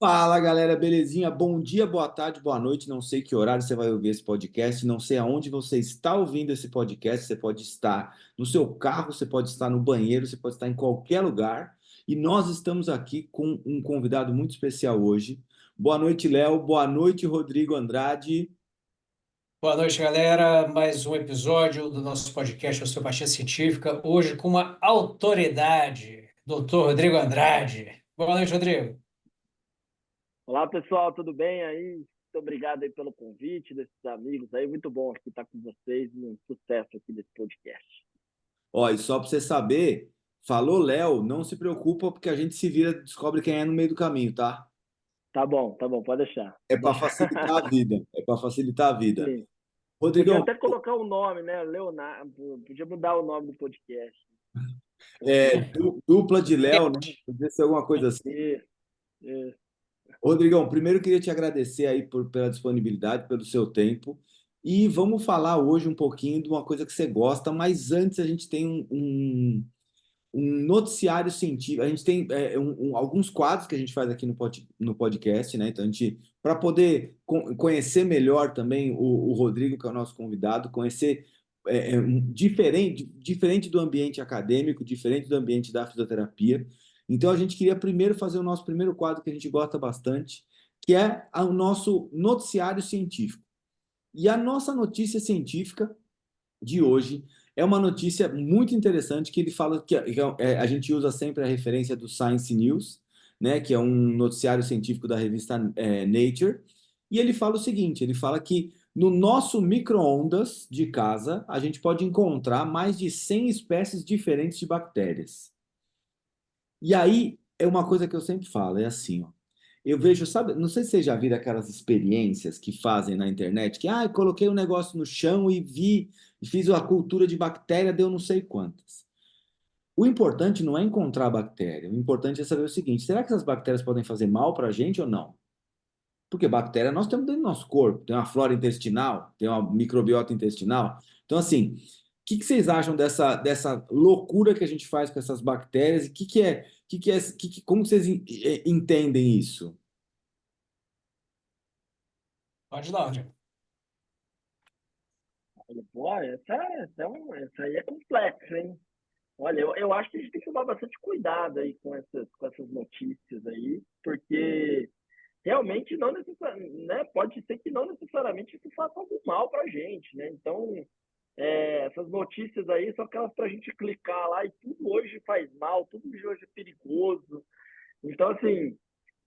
Fala galera, belezinha? Bom dia, boa tarde, boa noite. Não sei que horário você vai ouvir esse podcast, não sei aonde você está ouvindo esse podcast. Você pode estar no seu carro, você pode estar no banheiro, você pode estar em qualquer lugar. E nós estamos aqui com um convidado muito especial hoje. Boa noite, Léo. Boa noite, Rodrigo Andrade. Boa noite, galera. Mais um episódio do nosso podcast Osteopatia Científica, hoje com uma autoridade, Dr. Rodrigo Andrade. Boa noite, Rodrigo. Olá, pessoal, tudo bem aí? Muito obrigado aí pelo convite desses amigos aí. Muito bom aqui estar com vocês e um sucesso aqui desse podcast. Ó, e só para você saber, falou Léo, não se preocupa porque a gente se vira, descobre quem é no meio do caminho, tá? Tá bom, pode deixar. É Pode para deixar. facilitar a vida. É para facilitar a vida. Sim. Podia Rodrigão, até colocar o nome, né? Leonardo. Podia mudar o nome do podcast. dupla de Léo, né? Podia ser alguma coisa assim. Isso, isso. Rodrigão, primeiro eu queria te agradecer aí pela disponibilidade, pelo seu tempo. E vamos falar hoje um pouquinho de uma coisa que você gosta, mas antes a gente tem um noticiário científico. A gente tem alguns quadros que a gente faz aqui no podcast, né? Então, para poder conhecer melhor também o Rodrigo, que é o nosso convidado, conhecer diferente do ambiente acadêmico, diferente do ambiente da fisioterapia. Então, a gente queria primeiro fazer o nosso primeiro quadro que a gente gosta bastante, que é o nosso noticiário científico. E a nossa notícia científica de hoje é uma notícia muito interessante que ele fala a gente usa sempre a referência do Science News, né, que é um noticiário científico da revista Nature, e ele fala o seguinte, ele fala que no nosso micro-ondas de casa, a gente pode encontrar mais de 100 espécies diferentes de bactérias. E aí é uma coisa que eu sempre falo, é assim, ó. Eu vejo, sabe, não sei se vocês já viram aquelas experiências que fazem na internet, que, coloquei um negócio no chão e fiz a cultura de bactéria, deu não sei quantas. O importante não é encontrar a bactéria, o importante é saber o seguinte, será que essas bactérias podem fazer mal para a gente ou não? Porque bactéria nós temos dentro do nosso corpo, tem uma flora intestinal, tem uma microbiota intestinal. Então, assim, que vocês acham dessa loucura que a gente faz com essas bactérias? E como vocês entendem isso? Pode ir lá, Rodrigo. Olha, pô, essa aí é complexa, hein? Olha, eu acho que a gente tem que tomar bastante cuidado aí com essas notícias aí, porque realmente não necessariamente, né? Pode ser que não necessariamente isso faça algum mal para a gente, né? Então, essas notícias aí são aquelas para a gente clicar lá e tudo hoje faz mal, tudo hoje é perigoso. Então, assim,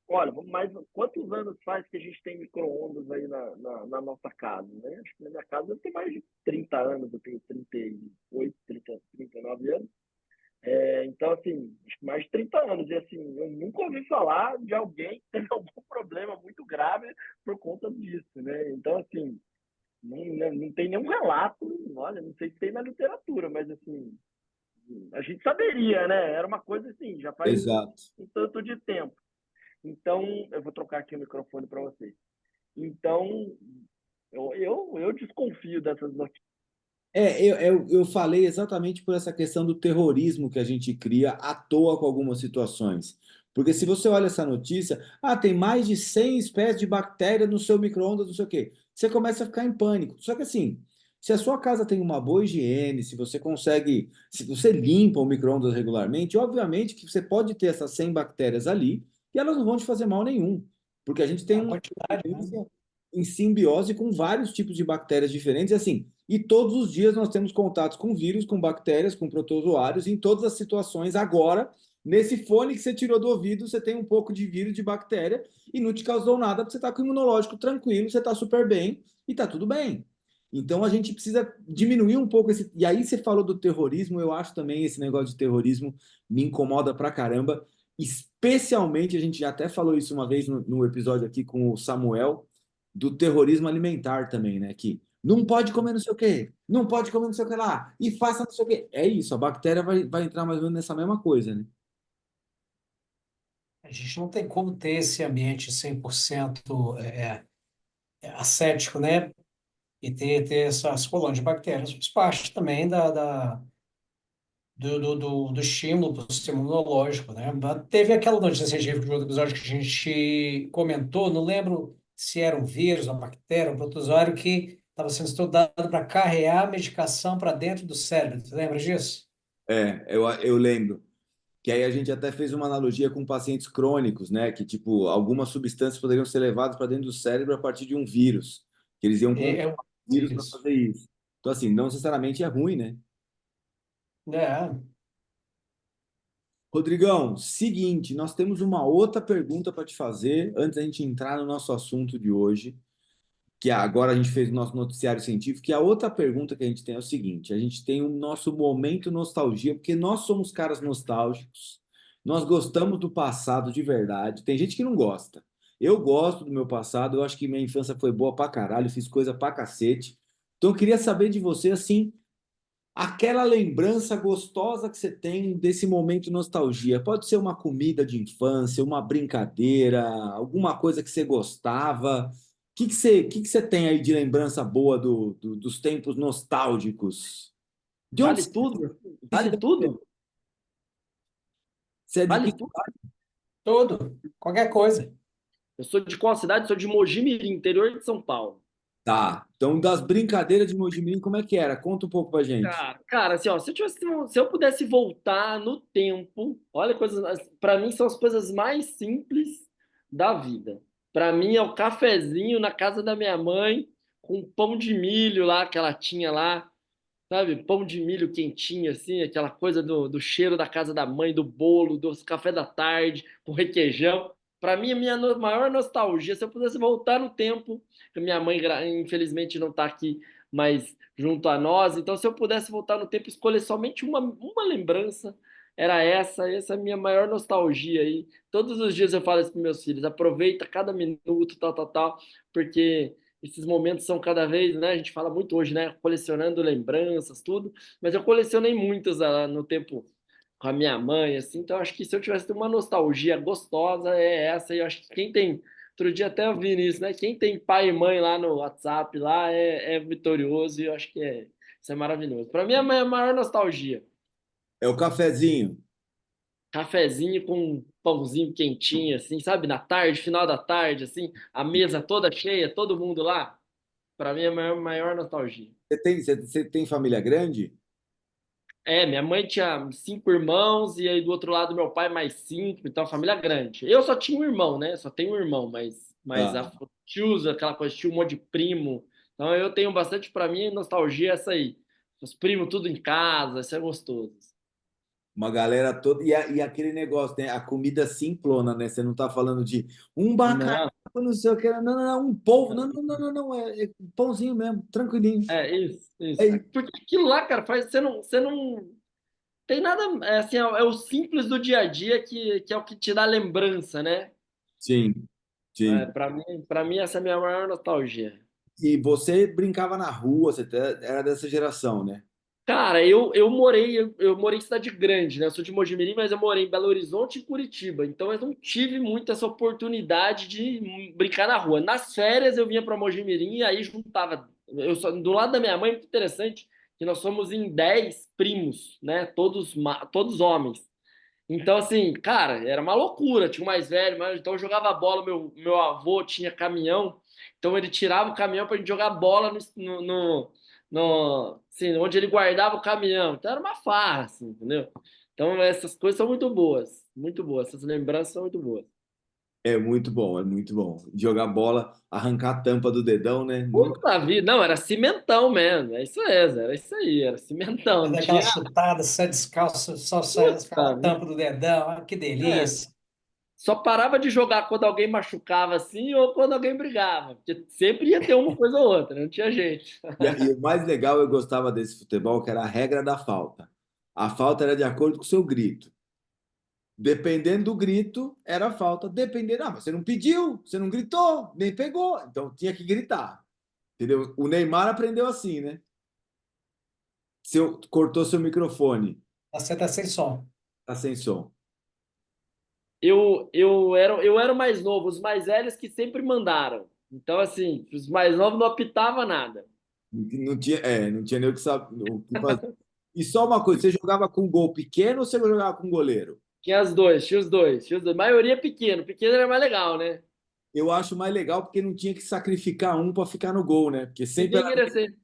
olha, mas quantos anos faz que a gente tem micro-ondas aí na nossa casa, né? Acho que na minha casa eu tenho mais de 30 anos, eu tenho 38, 30, 39 anos. Então, assim, acho que mais de 30 anos. E, assim, eu nunca ouvi falar de alguém que teve algum problema muito grave por conta disso, né? Então, assim, não tem nenhum relato, olha, não sei se tem na literatura, mas, assim, a gente saberia, né? Era uma coisa assim, já faz Exato. um tanto de tempo. Então, eu vou trocar aqui o microfone para vocês. Então, eu desconfio dessas notícias. Eu falei exatamente por essa questão do terrorismo que a gente cria à toa com algumas situações. Porque se você olha essa notícia, tem mais de 100 espécies de bactéria no seu micro-ondas, não sei o quê. Você começa a ficar em pânico. Só que assim, se a sua casa tem uma boa higiene, se você limpa o micro-ondas regularmente, obviamente que você pode ter essas 100 bactérias ali e elas não vão te fazer mal nenhum. Porque a gente tem A uma quantidade, né? em simbiose com vários tipos de bactérias diferentes, e assim, e todos os dias nós temos contatos com vírus, com bactérias, com protozoários, em todas as situações. Agora, nesse fone que você tirou do ouvido, você tem um pouco de vírus, de bactéria, e não te causou nada, porque você está com o imunológico tranquilo, você está super bem, e está tudo bem. Então a gente precisa diminuir um pouco esse. E aí você falou do terrorismo, eu acho também esse negócio de terrorismo me incomoda pra caramba. Especialmente, a gente já até falou isso uma vez no episódio aqui com o Samuel, do terrorismo alimentar também, né? Que não pode comer não sei o quê, não pode comer não sei o que lá, e faça não sei o quê. É isso, a bactéria vai entrar mais ou menos nessa mesma coisa, né? A gente não tem como ter esse ambiente 100% ascético, né? E ter essas colônias de bactérias, faz parte também do estímulo para o sistema imunológico, né? Teve aquela notícia científica de outro episódio que a gente comentou, não lembro se era um vírus, uma bactéria, um protozoário que estava sendo estudado para carrear a medicação para dentro do cérebro. Você lembra disso? Eu lembro. Que aí a gente até fez uma analogia com pacientes crônicos, né? Que, tipo, algumas substâncias poderiam ser levadas para dentro do cérebro a partir de um vírus. Que eles iam É, comprar é um vírus para vírus. fazer isso. Então, assim, não necessariamente é ruim, né? É. Rodrigão, seguinte, nós temos uma outra pergunta para te fazer antes da gente entrar no nosso assunto de hoje, que agora a gente fez o nosso noticiário científico, e a outra pergunta que a gente tem é o seguinte: a gente tem o nosso momento nostalgia, porque nós somos caras nostálgicos, nós gostamos do passado de verdade. Tem gente que não gosta. Eu gosto do meu passado, eu acho que minha infância foi boa pra caralho, fiz coisa pra cacete. Então eu queria saber de você, assim, aquela lembrança gostosa que você tem desse momento de nostalgia. Pode ser uma comida de infância, uma brincadeira, alguma coisa que você gostava. O que você tem aí de lembrança boa dos tempos nostálgicos? De onde Vale você tudo? é? Vale tudo? Você é de Vale que tudo? Tudo, qualquer coisa. Eu sou de qual cidade? Sou de Mogi Mirim, interior de São Paulo. tá? Então, das brincadeiras de Mojimirim, como é que era? Conta um pouco pra gente. Cara, assim, ó, se eu pudesse voltar no tempo, olha, coisas, para mim são as coisas mais simples da vida. Para mim é o cafezinho na casa da minha mãe com pão de milho lá que ela tinha lá, sabe? Pão de milho quentinho assim, aquela coisa do cheiro da casa da mãe, do bolo, do café da tarde, com requeijão. Para mim, a minha maior nostalgia, se eu pudesse voltar no tempo, que minha mãe infelizmente não está aqui mais junto a nós, então se eu pudesse voltar no tempo e escolher somente uma lembrança, era essa é a minha maior nostalgia aí. Todos os dias eu falo isso para meus filhos, aproveita cada minuto, tal, tal, tal, porque esses momentos são cada vez, né? A gente fala muito hoje, né? Colecionando lembranças, tudo, mas eu colecionei muitas no tempo com a minha mãe, assim. Então, acho que se eu tivesse uma nostalgia gostosa, é essa. E eu acho que quem tem. Outro dia até eu vi nisso, né? Quem tem pai e mãe lá no WhatsApp lá é vitorioso e eu acho que isso é maravilhoso. Para mim, é a minha maior nostalgia. É o cafezinho. Cafezinho com um pãozinho quentinho, assim, sabe? Na tarde, final da tarde, assim, a mesa toda cheia, todo mundo lá. Para mim, é a maior nostalgia. Você tem família grande? É, minha mãe tinha 5 irmãos, e aí do outro lado meu pai mais 5, então a família é grande. Eu só tinha um irmão, né? Só tenho um irmão, mas a Ah, tios, aquela coisa, tinha um monte de primo. Então eu tenho bastante, para mim, nostalgia essa aí. Os primos tudo em casa, isso é gostoso. uma galera toda. E aquele negócio, né? A comida simplona, né? Você não tá falando de um bacalhau, Não, não sei o que. Não, não, não. Um polvo. Não, não, não, não, não. É pãozinho mesmo, tranquilinho. é isso, É isso. isso. Porque aquilo lá, cara, faz, você não tem nada, é assim, é o simples do dia a dia que é o que te dá lembrança, né? Sim, É, sim. para mim essa é a minha maior nostalgia. E você brincava na rua, era dessa geração, né? Cara, eu morei em cidade grande, né? Eu sou de Mojimirim, mas eu morei em Belo Horizonte e Curitiba. Então eu não tive muito essa oportunidade de brincar na rua. Nas férias eu vinha para Mojimirim e aí juntava. Do lado da minha mãe, muito interessante, que nós somos em 10 primos, né? Todos homens. Então, assim, cara, era uma loucura. Tinha o mais velho, mas então eu jogava bola. Meu avô tinha caminhão, então ele tirava o caminhão pra gente jogar bola assim, onde ele guardava o caminhão. Então era uma farra, assim, entendeu? Então essas coisas são muito boas, muito boas. Essas lembranças são muito boas. É muito bom, é muito bom. Jogar bola, arrancar a tampa do dedão, né? Nunca. Puta vida, não, era cimentão mesmo. É isso mesmo, era isso aí, era cimentão. Não Dar aquela tinha. chutada, sai descalço, só sai Puta a vida. tampa do dedão. Ah, que É. delícia. Só parava de jogar quando alguém machucava assim ou quando alguém brigava, porque sempre ia ter uma coisa ou outra, não tinha gente. E o mais legal, eu gostava desse futebol, que era a regra da falta. A falta era de acordo com o seu grito. Dependendo do grito, era falta. Dependendo, mas você não pediu, você não gritou, nem pegou. Então tinha que gritar. Entendeu? O Neymar aprendeu assim, né? Cortou seu microfone, Você tá sem som. tá sem som. Eu era o mais novo, os mais velhos que sempre mandaram. Então, assim, os mais novos não apitava nada. Não tinha nem o que fazer. E só uma coisa, você jogava com gol pequeno ou você jogava com goleiro? Tinha os dois, tinha os dois, tinha os dois. Maioria pequeno. Pequeno era mais legal, né? Eu acho mais legal porque não tinha que sacrificar um para ficar no gol, né? Porque sempre Ninguém era. queria ser,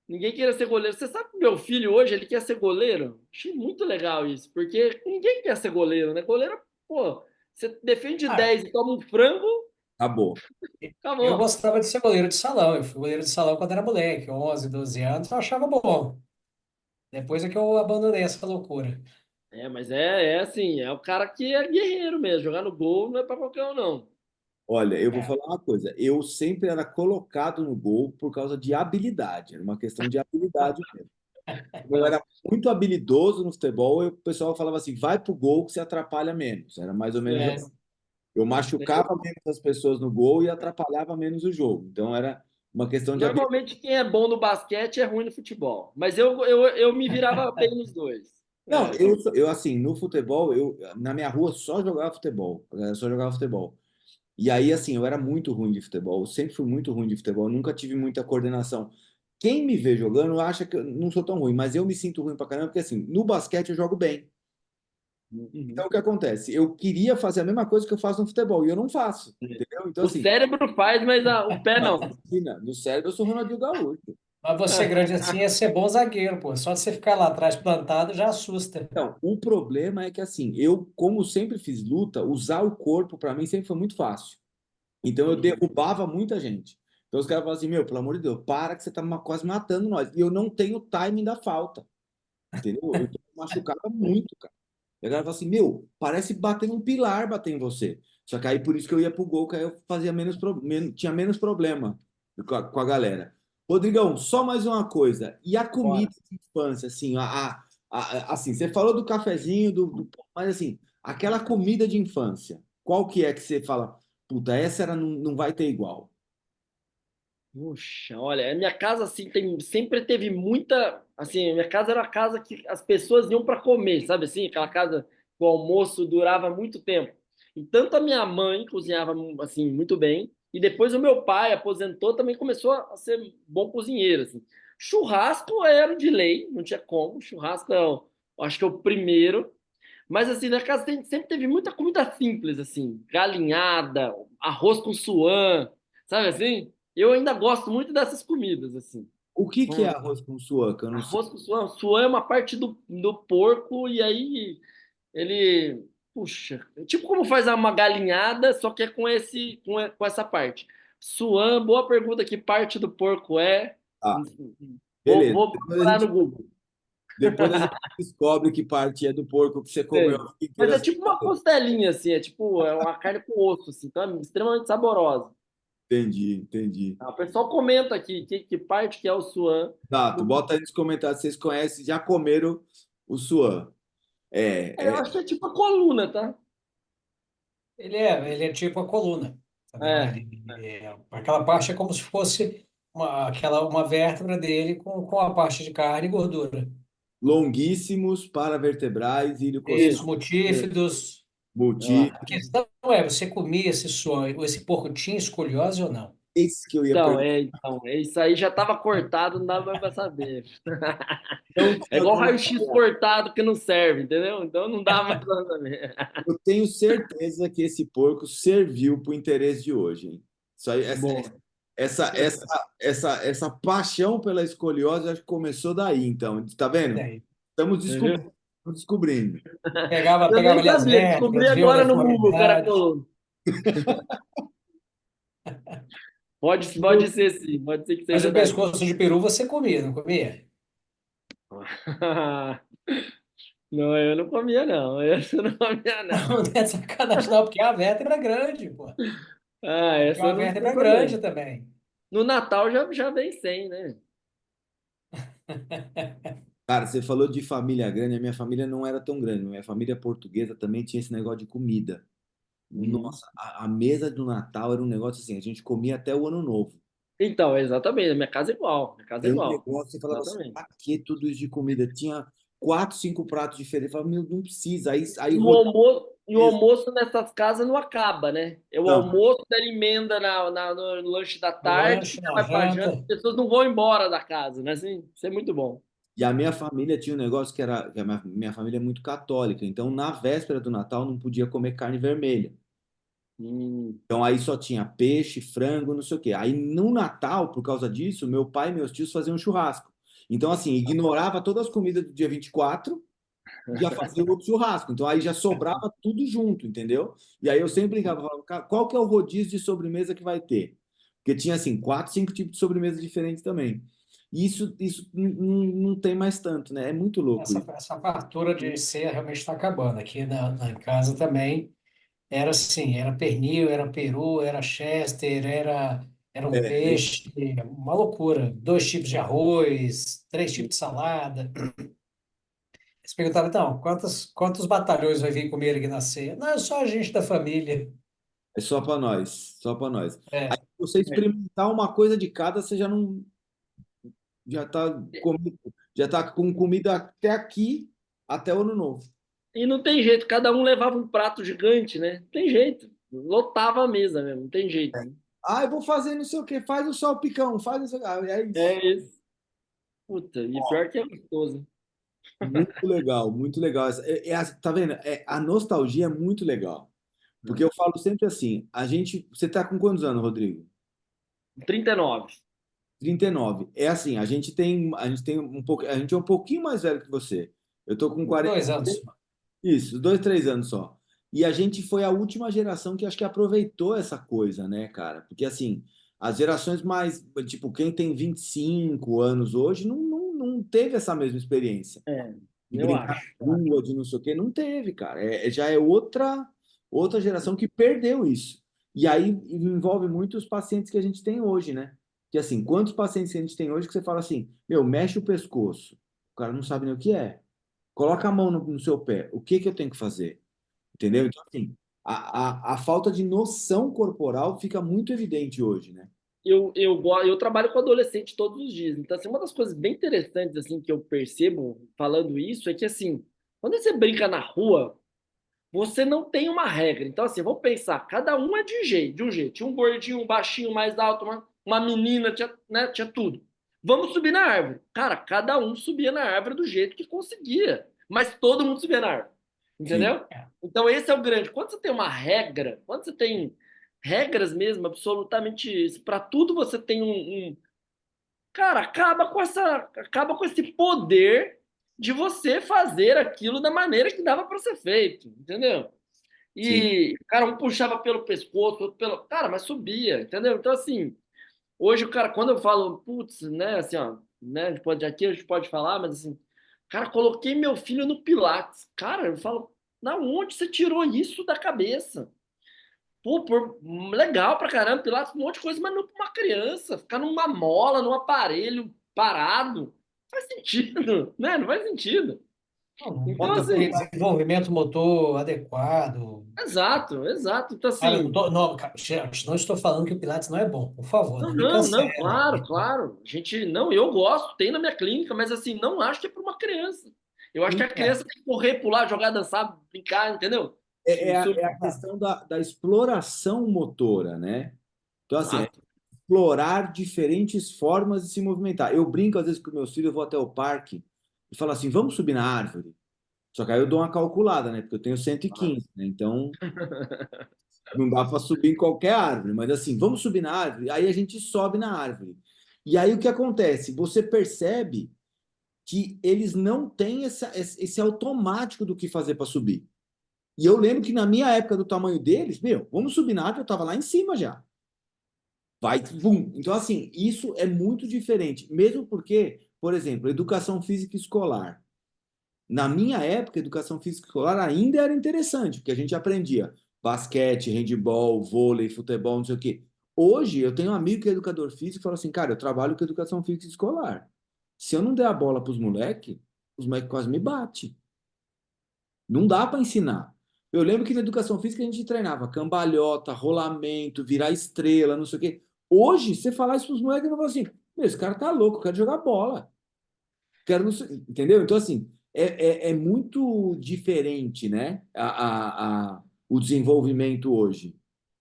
ninguém queria ser goleiro. Você sabe que meu filho hoje, ele quer ser goleiro? Achei muito legal isso, porque ninguém quer ser goleiro, né? Goleiro, pô, você defende Ah, 10 e toma um frango, Acabou. eu acabou. gostava de ser goleiro de salão. Eu fui goleiro de salão quando era moleque, 11, 12 anos, eu achava bom. Depois é que eu abandonei essa loucura. Mas é assim, é o cara que é guerreiro mesmo. Jogar no gol não é pra qualquer um, não. Olha, eu vou É, falar uma coisa. Eu sempre era colocado no gol por causa de habilidade. Era uma questão de habilidade mesmo. Eu era muito habilidoso no futebol e o pessoal falava assim: vai pro gol que você atrapalha menos. Era mais ou menos É. assim. Eu machucava menos as pessoas no gol e atrapalhava menos o jogo. Então era uma questão de habilidade. Normalmente quem é bom no basquete é ruim no futebol. Mas eu me virava bem nos dois. Não, É. eu assim, no futebol, na minha rua só jogava futebol. Só jogava futebol. E aí, assim, eu era muito ruim de futebol. Eu sempre fui muito ruim de futebol. Eu nunca tive muita coordenação. Quem me vê jogando acha que eu não sou tão ruim, mas eu me sinto ruim pra caramba, porque assim, no basquete eu jogo bem. Então, Uhum. o que acontece? Eu queria fazer a mesma coisa que eu faço no futebol, e eu não faço, entendeu? Então, O assim, cérebro faz, mas o pé não. imagina, no cérebro eu sou Ronaldinho Gaúcho. mas você grande assim é ser bom zagueiro, pô. Só de você ficar lá atrás plantado já assusta. Então, o problema é que, assim, eu, como sempre fiz luta, usar o corpo para mim sempre foi muito fácil. Então, eu Uhum. derrubava muita gente. Então, os caras falavam assim: meu, pelo amor de Deus, para que você tá quase matando nós. E eu não tenho o timing da falta, entendeu? Eu machucava muito, cara. E a galera fala assim: meu, parece bater um pilar bater em você. Só que aí por isso que eu ia pro gol, que aí eu fazia tinha menos problema com a galera. Rodrigão, só mais uma coisa. E a Bora. comida de infância, assim, assim, você falou do cafezinho, mas assim, aquela comida de infância, qual que é que você fala, puta, essa era, não vai ter igual? Puxa, olha, a minha casa assim sempre teve muita, assim, a minha casa era a casa que as pessoas iam para comer, sabe assim, aquela casa que o almoço durava muito tempo. E tanto a minha mãe cozinhava assim muito bem, e depois o meu pai aposentou, também começou a ser bom cozinheiro assim. Churrasco era de lei, não tinha como. Churrasco eu acho que é o primeiro. Mas assim, na casa sempre teve muita comida simples, assim, galinhada, arroz com suã, sabe assim? Eu ainda gosto muito dessas comidas, assim. O que que é Hum. arroz com suã, que eu não sei? Arroz com suã. Suã é uma parte do porco, e aí ele. Puxa, tipo como faz uma galinhada, só que é com essa parte. Suã, boa pergunta, que parte do porco é? Ah, Vou, beleza. vou procurar no Google. Depois a gente descobre que parte é do porco que você comeu a Sei. vida Mas inteira. é tipo uma costelinha, assim, é tipo, é uma carne com osso, assim, então é extremamente saborosa. Entendi, entendi. O pessoal comenta aqui que parte que é o suã. Tato, bota aí nos comentários se vocês conhecem, já comeram o suã. Eu É, acho que é tipo a coluna, tá? Ele é tipo a coluna, entendeu? É. Aquela parte é como se fosse uma vértebra dele com a parte de carne e gordura. longuíssimos, paravertebrais, Isso, Isso. ilho-costal, Isso. multífidos. Ah. A multífidos. questão é, você comia esse sonho, esse porco tinha escoliose ou não? Esse que eu ia Então, perguntar. isso aí já estava cortado, não dava mais pra saber. Não É tinha igual como raio-x falhar. cortado que não serve, entendeu? Então não dá mais pra saber. Eu tenho certeza que esse porco serviu para o interesse de hoje, hein? Isso aí, Boa. essa paixão pela escoliose acho que começou daí, então. Tá E vendo? daí? Estamos Você descobrindo. viu? Estamos descobrindo. Eu Pegava nem ali as sabia, descobri vértebras, viu a agora no Google, cara. deformidade. Pode ser sim, pode ser que Mas seja o daí. pescoço de peru você comia, não comia? Não, eu não comia, não. Essa eu não comia, não. Não, não é sacanagem não, porque a vértebra é grande, pô. Porque Essa uma eu não vértebra sei é comer. grande também. No Natal já vem sem, né? Cara, você falou de família grande, a minha família não era tão grande. Minha família portuguesa também tinha esse negócio de comida. Uhum. Nossa, a mesa do Natal era um negócio assim, a gente comia até o Ano Novo. Então, exatamente. A minha casa é igual. Minha casa é Era um igual. negócio, você falava assim, Exatamente. pra que tudo isso de comida? Tinha quatro, cinco pratos diferentes. Eu falava, meu, não precisa. Aí E o rodava almoço, e o mesmo. almoço nessas casas não acaba, né? É o Não, almoço, da emenda no lanche da No tarde, lanche, já na vai pra janta. janta. As pessoas não vão embora da casa, né? Assim, isso é muito bom. E a minha família tinha um negócio que a minha família é muito católica, então na véspera do Natal não podia comer carne vermelha. Hum. Então aí só tinha peixe, frango, não sei o quê. Aí no Natal, por causa disso, meu pai e meus tios faziam churrasco. Então, assim, ignorava todas as comidas do dia 24 e já fazia outro churrasco. Então aí já sobrava tudo junto, entendeu? E aí eu sempre brincava, falava, "Cara, qual que é o rodízio de sobremesa que vai ter?" Porque tinha, assim, 4, 5 tipos de sobremesa diferentes também. E isso não tem mais tanto, né? É muito louco isso. Essa fartura de ceia realmente está acabando. Aqui na casa também era assim, era pernil, era peru, era chester, era um É, peixe, uma loucura. 2 tipos de arroz, 3 tipos de salada. Eles perguntavam, então, quantos batalhões vai vir comer aqui na ceia? Não, é só a gente da família. é só para nós, só para nós. Aí, É, se você experimentar uma coisa de cada, você já não já tá já tá com comida até aqui, até o ano novo. E não tem jeito, cada um levava um prato gigante, né? Não tem jeito. Lotava a mesa mesmo, não tem jeito. Ah, eu vou fazer não sei o quê, faz o salpicão, faz não sei o quê. Ah, é isso. É isso. Puta, e pior que é gostoso. Muito legal, muito legal. Tá vendo? A nostalgia é muito legal. Porque eu falo sempre assim, você tá com quantos anos, Rodrigo? 39. 39. É assim, a gente tem um pouco, a gente é um pouquinho mais velho que você. Eu tô com 40. 2 anos. Isso, 2, 3 anos só. E a gente foi a última geração que acho que aproveitou essa coisa, né, cara? Porque assim, as gerações mais, tipo, quem tem 25 anos hoje não teve essa mesma experiência É, de eu brincar acho. na rua, de não sei o quê, não teve, cara. Já é outra geração que perdeu isso. E aí envolve muito os pacientes que a gente tem hoje, né? Que assim, quantos pacientes que a gente tem hoje que você fala assim, meu, mexe o pescoço. O cara não sabe nem o que é. Coloca a mão no seu pé. O que que eu tenho que fazer? Entendeu? Então, assim, a falta de noção corporal fica muito evidente hoje, né? Eu trabalho com adolescente todos os dias. Então, assim, uma das coisas bem interessantes assim que eu percebo falando isso é que assim, quando você brinca na rua, você não tem uma regra. Então, assim, vamos pensar, cada um é de um jeito. Tinha um gordinho, um baixinho, mais alto, uma menina, tinha, né, tinha tudo. Vamos subir na árvore. Cara, cada um subia na árvore do jeito que conseguia. Mas todo mundo subia na árvore. Sim, Entendeu? Então, esse é o grande. Quando você tem uma regra, quando você tem regras mesmo, absolutamente isso, para tudo você tem cara, acaba com esse poder de você fazer aquilo da maneira que dava para ser feito, entendeu? sim. E, cara, um puxava pelo pescoço, outro pelo. Cara, mas subia, entendeu? Então, assim, hoje o cara, quando eu falo, putz, né, assim, ó, né, aqui a gente pode falar, mas assim, cara, coloquei meu filho no Pilates. Cara, eu falo, na onde você tirou isso da cabeça? Pô, legal pra caramba, Pilates, um monte de coisa, mas não pra uma criança, ficar numa mola, num aparelho parado, não faz sentido, né? Não faz sentido. Então, Bota Tem pelo assim, desenvolvimento motor adequado. exato, exato. Então, Cara, assim, não, cara, gente, não estou falando que o Pilates não é bom, por favor, não, não me não, não, cancele. claro, claro. A gente, não, eu gosto, tem na minha clínica, mas assim, não acho que é para uma criança. Eu acho que a É, criança tem que correr, pular, jogar, dançar, brincar, entendeu? é, é a, Isso, é a questão da exploração motora, né? Então, assim, exato. explorar diferentes formas de se movimentar. Eu brinco às vezes com meus filhos, eu vou até o parque e falo assim, vamos subir na árvore. Só que aí eu dou uma calculada, né? Porque eu tenho 115, né? Então não dá para subir em qualquer árvore, mas assim, vamos subir na árvore. Aí a gente sobe na árvore. E aí o que acontece? Você percebe que eles não têm esse automático do que fazer para subir. E eu lembro que na minha época do tamanho deles, meu, vamos subir na árvore, eu estava lá em cima já. Vai, bum. Então, assim, isso é muito diferente. Mesmo porque, por exemplo, educação física escolar. Na minha época, educação física escolar ainda era interessante, porque a gente aprendia basquete, handebol, vôlei, futebol, não sei o quê. Hoje, eu tenho um amigo que é educador físico e fala assim, cara, eu trabalho com educação física escolar. Se eu não der a bola para os moleques quase me batem. Não dá para ensinar. Eu lembro que na educação física a gente treinava cambalhota, rolamento, virar estrela, não sei o quê. Hoje, você falar isso para os moleques, eles vão falar assim, meu, esse cara tá louco, eu quero jogar bola. Quero não sei, entendeu? Então, assim, é muito diferente, né? O desenvolvimento hoje.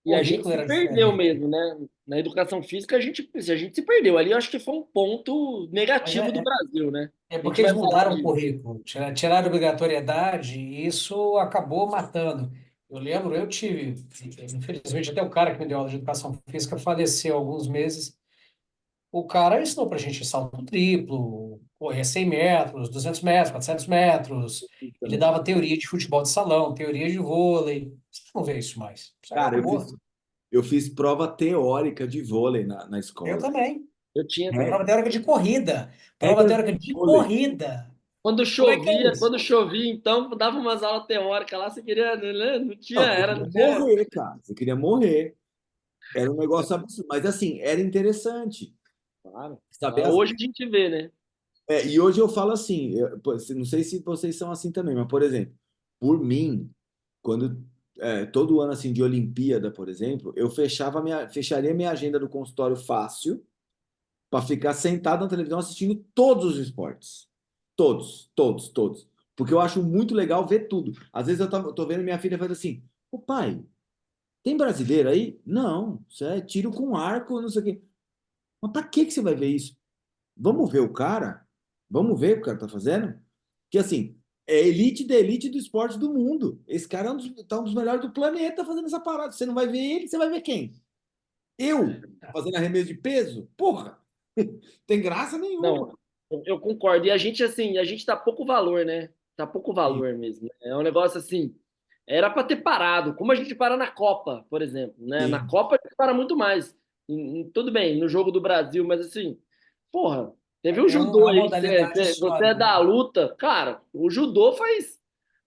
E a gente currículo se era perdeu diferente. mesmo, né? Na educação física, a gente se perdeu. Ali eu acho que foi um ponto Mas negativo do Brasil, né? é A gente porque eles vai falar mudaram o de. currículo, tiraram a obrigatoriedade e isso acabou matando. Eu lembro, eu tive, infelizmente, até o cara que me deu aula de educação física faleceu há alguns meses. O cara ensinou pra gente salto triplo, correr 100 metros, 200 metros, 400 metros. Ele Então, dava teoria de futebol de salão, teoria de vôlei. Você não vê isso mais. Isso aí cara, acabou. eu fiz prova teórica de vôlei na Eu escola. também. Eu tinha Re- também. Prova teórica de corrida. Prova Regras teórica de de vôlei. corrida. Quando Como é que é chovia, isso? quando chovia, então, dava umas aulas teóricas lá, você queria, né? Não tinha, Não, você era, queria não tinha. morrer, cara. Você queria morrer. Era um negócio absurdo. Mas, assim, era interessante. Claro. Saber as... Hoje a gente vê, né? E hoje eu falo assim, não sei se vocês são assim também, mas, por exemplo, por mim, quando todo ano assim de Olimpíada, por exemplo, eu fecharia minha agenda do consultório fácil para ficar sentado na televisão assistindo todos os esportes. Todos, todos, todos. Porque eu acho muito legal ver tudo. Às vezes eu tô vendo minha filha fazer assim: Ô pai, tem brasileiro aí? Não, isso é tiro com arco, não sei o quê. Mas para que você vai ver isso? Vamos ver o cara? Vamos ver o que o cara tá fazendo? Que assim, é elite da elite do esporte do mundo. Esse cara tá um dos melhores do planeta fazendo essa parada. Você não vai ver ele, você vai ver quem? Eu fazendo arremesso de peso? Porra! Tem graça nenhuma. Não, eu concordo. E a gente, assim, a gente dá pouco valor, né? Dá pouco Sim, valor mesmo, né? É um negócio assim. Era para ter parado, como a gente para na Copa, por exemplo, né? Na sim. Copa a gente para muito mais. Tudo bem, no jogo do Brasil, mas assim, porra, teve o É judô uma aí, modalidade só, você é né? da luta, cara. O judô faz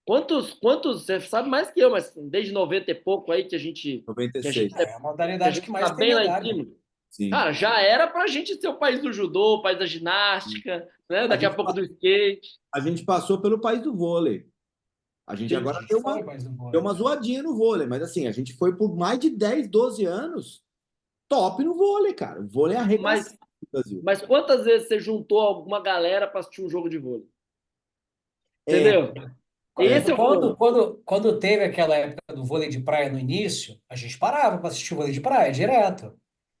quantos, você sabe mais que eu, mas desde 90 e pouco aí que a gente, que a gente, 96. É a que a modalidade que gente tá mais tem bem lá em medalha. cima. Sim. Cara, já era pra gente ser o país do judô, o país da ginástica, né? A Daqui a gente, pouco do skate. a gente passou pelo país do vôlei. A gente Sim. A agora gente foi mais do deu vôlei. uma zoadinha no vôlei, mas assim, a gente foi por mais de 10, 12 anos top no vôlei, cara. O vôlei é Mas, arregaçado no Brasil. mas quantas vezes você juntou alguma galera para assistir um jogo de vôlei? É, Entendeu? é. Esse é o ponto. Quando teve aquela época do vôlei de praia no início, a gente parava para assistir o vôlei de praia direto.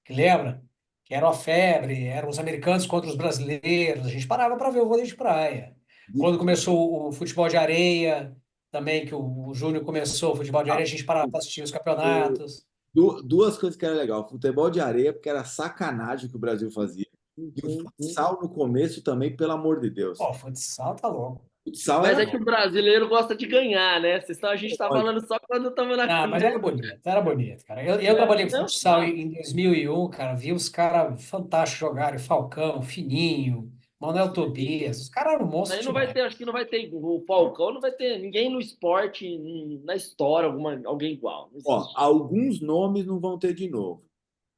Que lembra? Que era uma febre, eram os americanos contra os brasileiros. A gente parava para ver o vôlei de praia. Quando começou o futebol de areia, também, que o Júnior começou o futebol de areia, a gente parava para assistir os campeonatos. Duas coisas que era legal. Futebol de areia, porque era sacanagem que o Brasil fazia. E o Uhum, uhum. futsal no começo também, pelo amor de Deus. Pô, futsal tá louco. Futsal Mas era é que o brasileiro gosta de ganhar, né? A gente está ótimo. falando só quando estamos na Ah, mas crise. era bonito, cara. Eu trabalhei com Não, futsal claro. em 2001, cara, vi os caras fantásticos jogarem, Falcão, Fininho, Manuel Tobias, os caras eram Isso monstros aí não vai demais. ter, acho que não vai ter o Falcão, não vai ter ninguém no esporte, na história, alguém igual. Não Ó, existe. alguns nomes não vão ter de novo.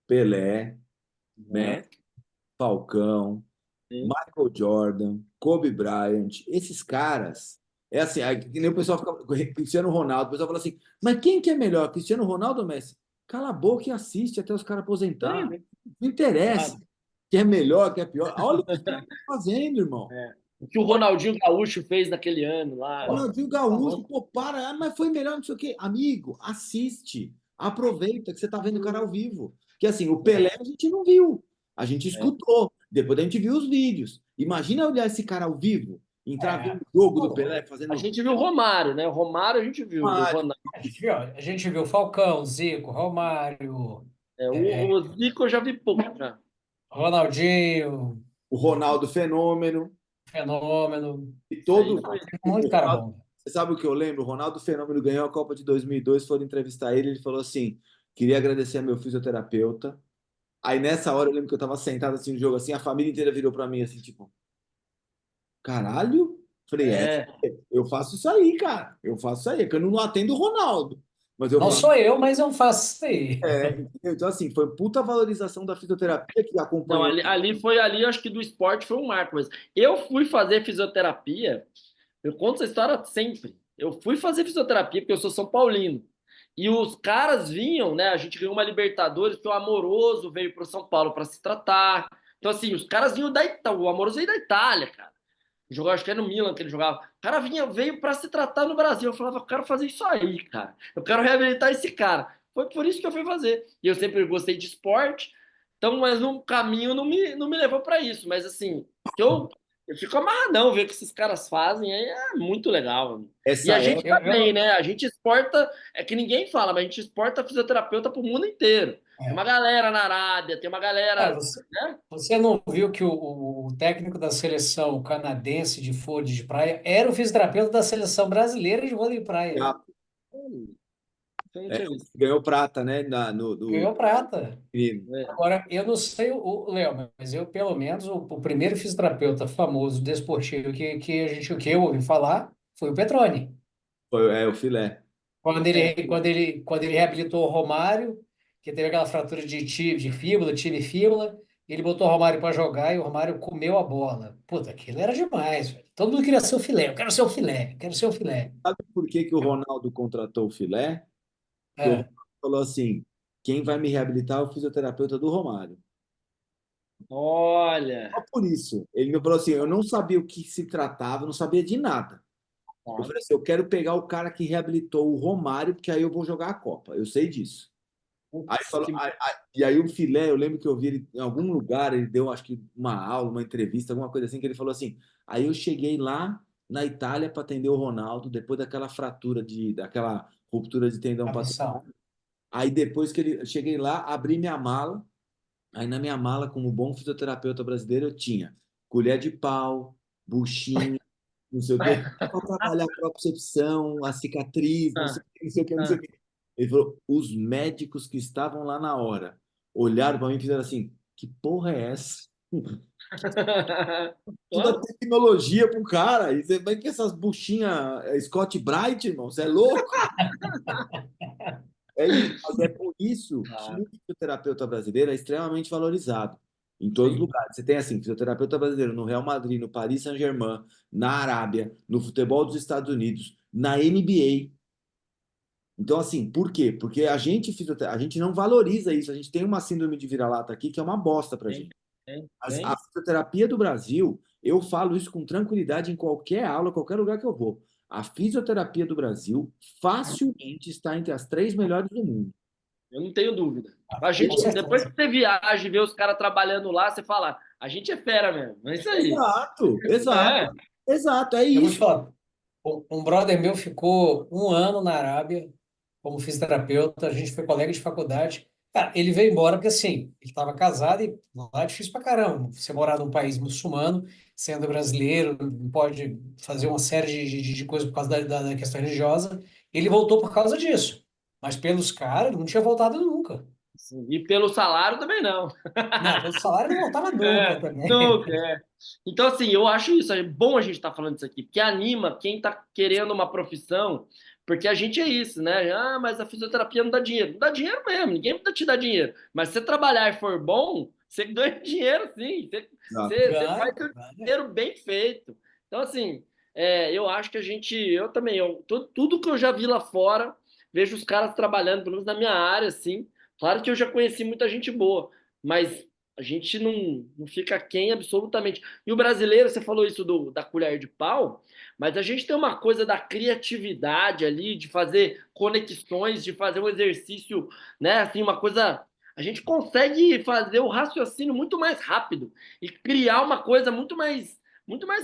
Pelé, Aham, Messi, Falcão, sim. Michael Jordan, Kobe Bryant, esses caras. É assim, aí, que nem o pessoal fica. Cristiano Ronaldo, o pessoal fala assim, mas quem que é melhor, Cristiano Ronaldo ou Messi? Cala a boca e assiste até os caras aposentar. Sim, Não interessa claro. quem é melhor, quem é pior. Olha o que os caras estão fazendo, irmão. É. O que o Ronaldinho Gaúcho fez naquele ano lá. Pô, Ronaldinho tá Gaúcho, louco. pô, para, mas foi melhor, não sei o quê. Amigo, assiste, aproveita que você tá vendo o cara ao vivo. Que assim, o Pelé É, a gente não viu, a gente É. escutou, depois a gente viu os vídeos. Imagina olhar esse cara ao vivo, entrar ver é, o jogo tá do louco. Pelé A fazendo gente viu o Romário, né? O Romário a gente viu, o Mário, Ronaldo. A gente viu Falcão, Zico, Romário, É, é, o Zico eu já vi pouco, já. Ronaldinho, o Ronaldo Fenômeno, Fenômeno. e Isso aí todo. foi. Teve muito cara bom. Você sabe o que eu lembro? O Ronaldo Fenômeno ganhou a Copa de 2002, foram entrevistar ele, ele falou assim: queria agradecer a meu fisioterapeuta. Aí nessa hora eu lembro que eu tava sentado assim no jogo, assim, a família inteira virou pra mim assim, tipo, caralho? Falei, É, eu faço isso aí, cara. Eu faço isso aí. É que eu não atendo o Ronaldo, mas eu Não faço. sou eu, mas eu faço isso aí. Entendeu? Então, assim, foi puta valorização da fisioterapia que não, acompanhou. ali foi ali, acho que do esporte foi um marco, mas eu fui fazer fisioterapia, eu conto essa história sempre. Eu fui fazer fisioterapia porque eu sou São Paulino. E os caras vinham, né? A gente ganhou uma Libertadores, que o Amoroso veio para São Paulo para se tratar. Então, assim, os caras vinham da Itália, o Amoroso veio da Itália, cara. Jogou, acho que era no Milan que ele jogava. O cara veio para se tratar no Brasil. Eu falava, eu quero fazer isso aí, cara. Eu quero reabilitar esse cara. foi por isso que eu fui fazer. E eu sempre gostei de esporte, então, mas no caminho não me levou para isso. Mas assim, eu fico amarradão ver o que esses caras fazem, aí é muito legal. E a Essa gente época, também, né? A gente exporta, é que ninguém fala, mas a gente exporta fisioterapeuta para o mundo inteiro. Tem uma galera na Arábia, tem uma galera, Você, né? você não viu que o técnico da seleção canadense de vôlei de praia era o fisioterapeuta da seleção brasileira de vôlei de praia? Eu não é, tinha visto. ganhou prata, né? No Ganhou prata. menino. É. Agora, eu não sei Léo, mas eu, pelo menos, o primeiro fisioterapeuta famoso desportivo que eu ouvi falar foi o Petroni. Foi, o filé. Quando ele reabilitou o Romário, que teve aquela fratura de fíbula, tibia e fíbula, ele botou o Romário para jogar e o Romário comeu a bola. Puta, aquilo era demais, velho. Todo mundo queria ser o filé. Eu quero ser o filé, eu quero ser o filé. Sabe por que que o Ronaldo contratou o filé? Porque o É, Ronaldo falou assim: quem vai me reabilitar é o fisioterapeuta do Romário. Olha. Só por isso. Ele me falou assim: eu não sabia o que se tratava, não sabia de nada. Eu Tá. falei assim: eu quero pegar o cara que reabilitou o Romário, porque aí eu vou jogar a Copa. Eu sei disso. Aí Putz, falou, e aí o filé, eu lembro que eu vi ele em algum lugar, ele deu acho que uma aula, uma entrevista, alguma coisa assim, que ele falou assim: aí eu cheguei lá na Itália para atender o Ronaldo, depois daquela daquela ruptura de tendão a missão. patelar. Aí depois que ele cheguei lá, abri minha mala. Aí na minha mala, como bom fisioterapeuta brasileiro, eu tinha colher de pau, buchinho, não sei o quê, para trabalhar a propriocepção, a cicatriz, não sei Ah, o quê, não sei o quê, não sei ah. o quê. Ele falou, os médicos que estavam lá na hora olharam para mim e fizeram assim, que porra é essa? Toda Ó. tecnologia pro cara. E você vai que essas buchinhas Scott Bright, irmão, você é louco? É isso, mas é por isso que Claro, o fisioterapeuta brasileiro é extremamente valorizado em todos os Sim. lugares. Você tem assim, fisioterapeuta brasileiro no Real Madrid, no Paris Saint-Germain, na Arábia, no futebol dos Estados Unidos, na NBA. Então, assim, por quê? Porque a gente não valoriza isso. A gente tem uma síndrome de vira-lata aqui que é uma bosta pra tem, gente. A tem. fisioterapia do Brasil, eu falo isso com tranquilidade em qualquer aula, qualquer lugar que eu vou. A fisioterapia do Brasil facilmente está entre as três melhores do mundo. Eu não tenho dúvida. A Com gente, depois certeza. que você viaja e vê os caras trabalhando lá, você fala, a gente é fera mesmo. É isso aí. Exato, exato, É. exato, é Eu vou te isso. falar, um brother meu ficou um ano na Arábia como fisioterapeuta, a gente foi colega de faculdade. Cara, ele veio embora porque, assim, ele estava casado e lá é difícil pra caramba. Você morar num país muçulmano, sendo brasileiro, não pode fazer uma série de coisas por causa da questão religiosa. Ele voltou por causa disso. Mas pelos caras, ele não tinha voltado nunca. Sim, e pelo salário também não. Não, pelo salário não voltava nunca É, também. nunca, é. Então, assim, eu acho isso, é bom a gente estar falando isso aqui, porque anima quem está querendo uma profissão, porque a gente é isso, né? Ah, mas a fisioterapia não dá dinheiro. Não dá dinheiro mesmo, ninguém precisa te dar dinheiro. Mas se você trabalhar e for bom, você ganha dinheiro, sim. Exato. Você faz Ganha, seu ganha. dinheiro bem feito. Então, assim, eu acho que eu também, tudo que eu já vi lá fora, vejo os caras trabalhando, pelo menos na minha área, assim. Claro que eu já conheci muita gente boa, mas a gente não fica quem absolutamente. E o brasileiro, você falou isso da colher de pau, mas a gente tem uma coisa da criatividade ali, de fazer conexões, de fazer um exercício, né? Assim, uma coisa. A gente consegue fazer o raciocínio muito mais rápido e criar uma coisa muito mais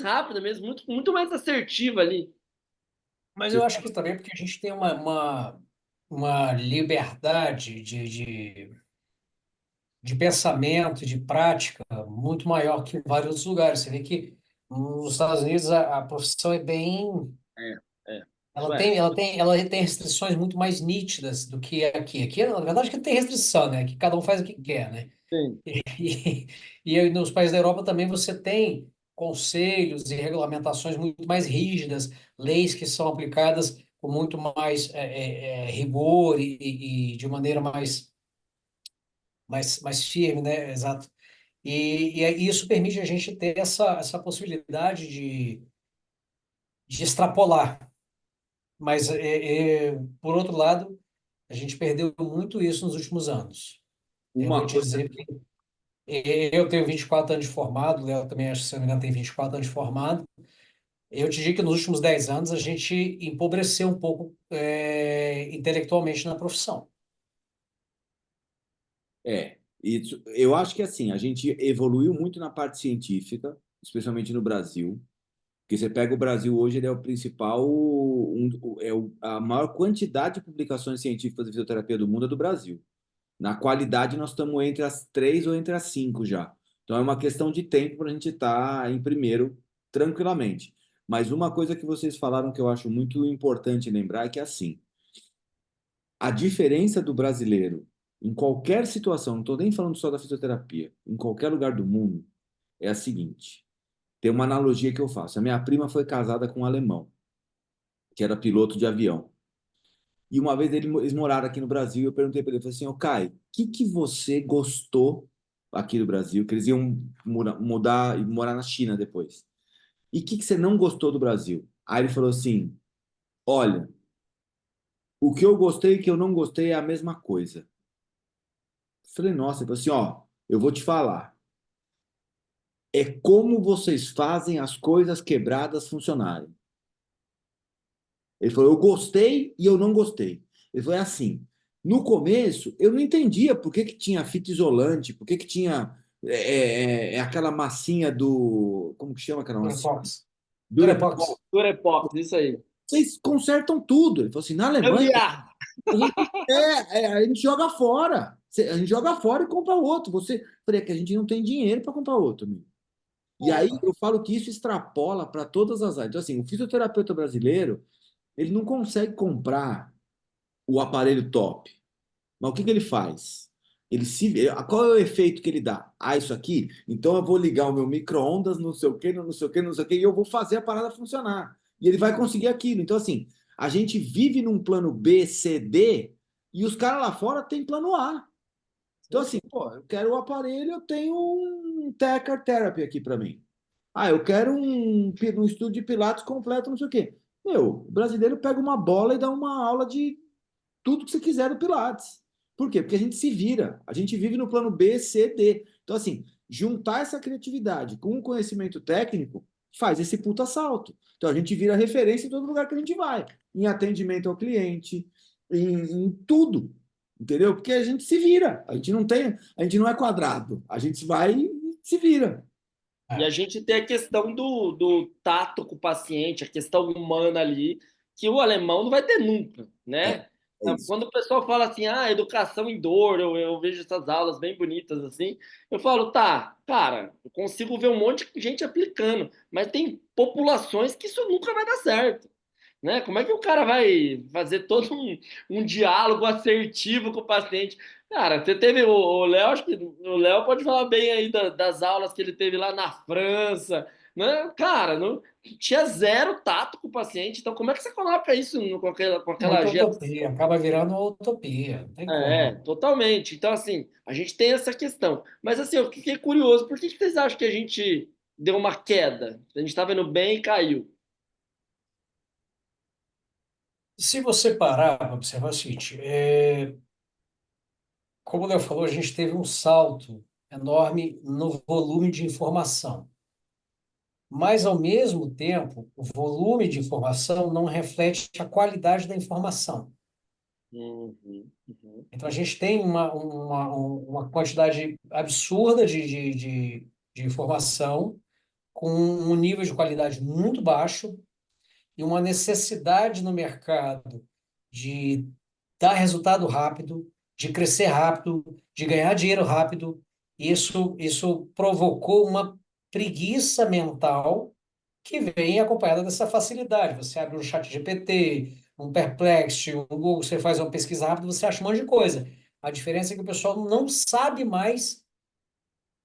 rápida mesmo, muito mais assertiva ali. Mas eu acho que também porque a gente tem uma liberdade de pensamento, de prática muito maior que em vários outros lugares. Você vê que nos Estados Unidos a profissão é bem. É, isso Ela é. tem, ela tem, ela tem restrições muito mais nítidas do que aqui. Aqui, na verdade, que tem restrição, né? Que cada um faz o que quer, né? Sim. E, e aí, nos países da Europa também você tem conselhos e regulamentações muito mais rígidas, leis que são aplicadas com muito mais rigor e de maneira mais firme, né? Exato. E isso permite a gente ter essa possibilidade de extrapolar. Mas, por outro lado, a gente perdeu muito isso nos últimos anos. Eu vou Uma te coisa, dizer que eu tenho 24 anos de formado, o Léo também, acho que se não me engano, tem 24 anos de formado. Eu te digo que nos últimos 10 anos a gente empobreceu um pouco intelectualmente na profissão. Eu acho que assim, a gente evoluiu muito na parte científica, especialmente no Brasil, porque você pega o Brasil hoje, ele é o principal, a maior quantidade de publicações científicas de fisioterapia do mundo é do Brasil. Na qualidade, nós estamos entre as 3 ou entre as 5 já. Então é uma questão de tempo para a gente estar em primeiro tranquilamente. Mas uma coisa que vocês falaram que eu acho muito importante lembrar é que assim, a diferença do brasileiro em qualquer situação, não estou nem falando só da fisioterapia, em qualquer lugar do mundo, é a seguinte. Tem uma analogia que eu faço. A minha prima foi casada com um alemão, que era piloto de avião. E uma vez eles moraram aqui no Brasil, eu perguntei para ele, eu falei assim, ô Kai, o que que você gostou aqui do Brasil? Que eles iam mudar e morar na China depois. E o que que você não gostou do Brasil? Aí ele falou assim, olha, o que eu gostei e o que eu não gostei é a mesma coisa. Eu falei, nossa, ele falou assim, ó, eu vou te falar. É como vocês fazem as coisas quebradas funcionarem. Ele falou, eu gostei e eu não gostei. Ele falou, é assim, no começo eu não entendia por que que tinha fita isolante, por que que tinha aquela massinha do... Como que chama aquela massinha? Durepox. Durepox. Durepox. Durepox, isso aí. Vocês consertam tudo. Ele falou assim, na Alemanha, Gambiarra. a gente joga fora. A gente joga fora e compra outro. Eu falei, é que a gente não tem dinheiro para comprar outro, amigo. E aí Opa. eu falo que isso extrapola para todas as áreas. Então, assim, o fisioterapeuta brasileiro, ele não consegue comprar o aparelho top. Mas o que que ele faz? Qual é o efeito que ele dá? Ah, isso aqui? Então eu vou ligar o meu micro-ondas, não sei o quê, não sei o quê, não sei o quê, e eu vou fazer a parada funcionar. E ele vai conseguir aquilo. Então, assim, a gente vive num plano B, C, D, e os caras lá fora têm plano A. Então, assim, pô, eu quero o aparelho, eu tenho um Tecar Therapy aqui para mim. Ah, eu quero um estudo de Pilates completo, não sei o quê. Meu, o brasileiro pega uma bola e dá uma aula de tudo que você quiser do Pilates. Por quê? Porque a gente se vira. A gente vive no plano B, C, D. Então, assim, juntar essa criatividade com o conhecimento técnico faz esse puta salto. Então, a gente vira referência em todo lugar que a gente vai. Em atendimento ao cliente, em tudo. Entendeu? Porque a gente se vira. A gente não é quadrado. A gente vai e se vira. E a gente tem a questão do tato com o paciente, a questão humana ali, que o alemão não vai ter nunca, É, né? é isso. Quando o pessoal fala assim, educação em dor, eu vejo essas aulas bem bonitas assim, eu falo, tá, cara, eu consigo ver um monte de gente aplicando, mas tem populações que isso nunca vai dar certo, né? Como é que o cara vai fazer todo um diálogo assertivo com o paciente? Cara, você teve o Léo, acho que o Léo pode falar bem aí das aulas que ele teve lá na França, né? Cara, não, tinha zero tato com o paciente, então como é que você coloca isso com aquela Muita geração? utopia. Acaba virando uma utopia. Não tem É, como. totalmente. Então, assim, a gente tem essa questão. Mas, assim, eu fiquei curioso, por que vocês acham que a gente deu uma queda? A gente estava indo bem e caiu. Se você parar para observar o seguinte, como o Léo falou, a gente teve um salto enorme no volume de informação. Mas, ao mesmo tempo, o volume de informação não reflete a qualidade da informação. Uhum, uhum. Então, a gente tem uma quantidade absurda de informação, com um nível de qualidade muito baixo e uma necessidade no mercado de dar resultado rápido, de crescer rápido, de ganhar dinheiro rápido. Isso provocou uma preguiça mental que vem acompanhada dessa facilidade. Você abre um chat GPT, um Perplexity, um Google, você faz uma pesquisa rápida, você acha um monte de coisa. A diferença é que o pessoal não sabe mais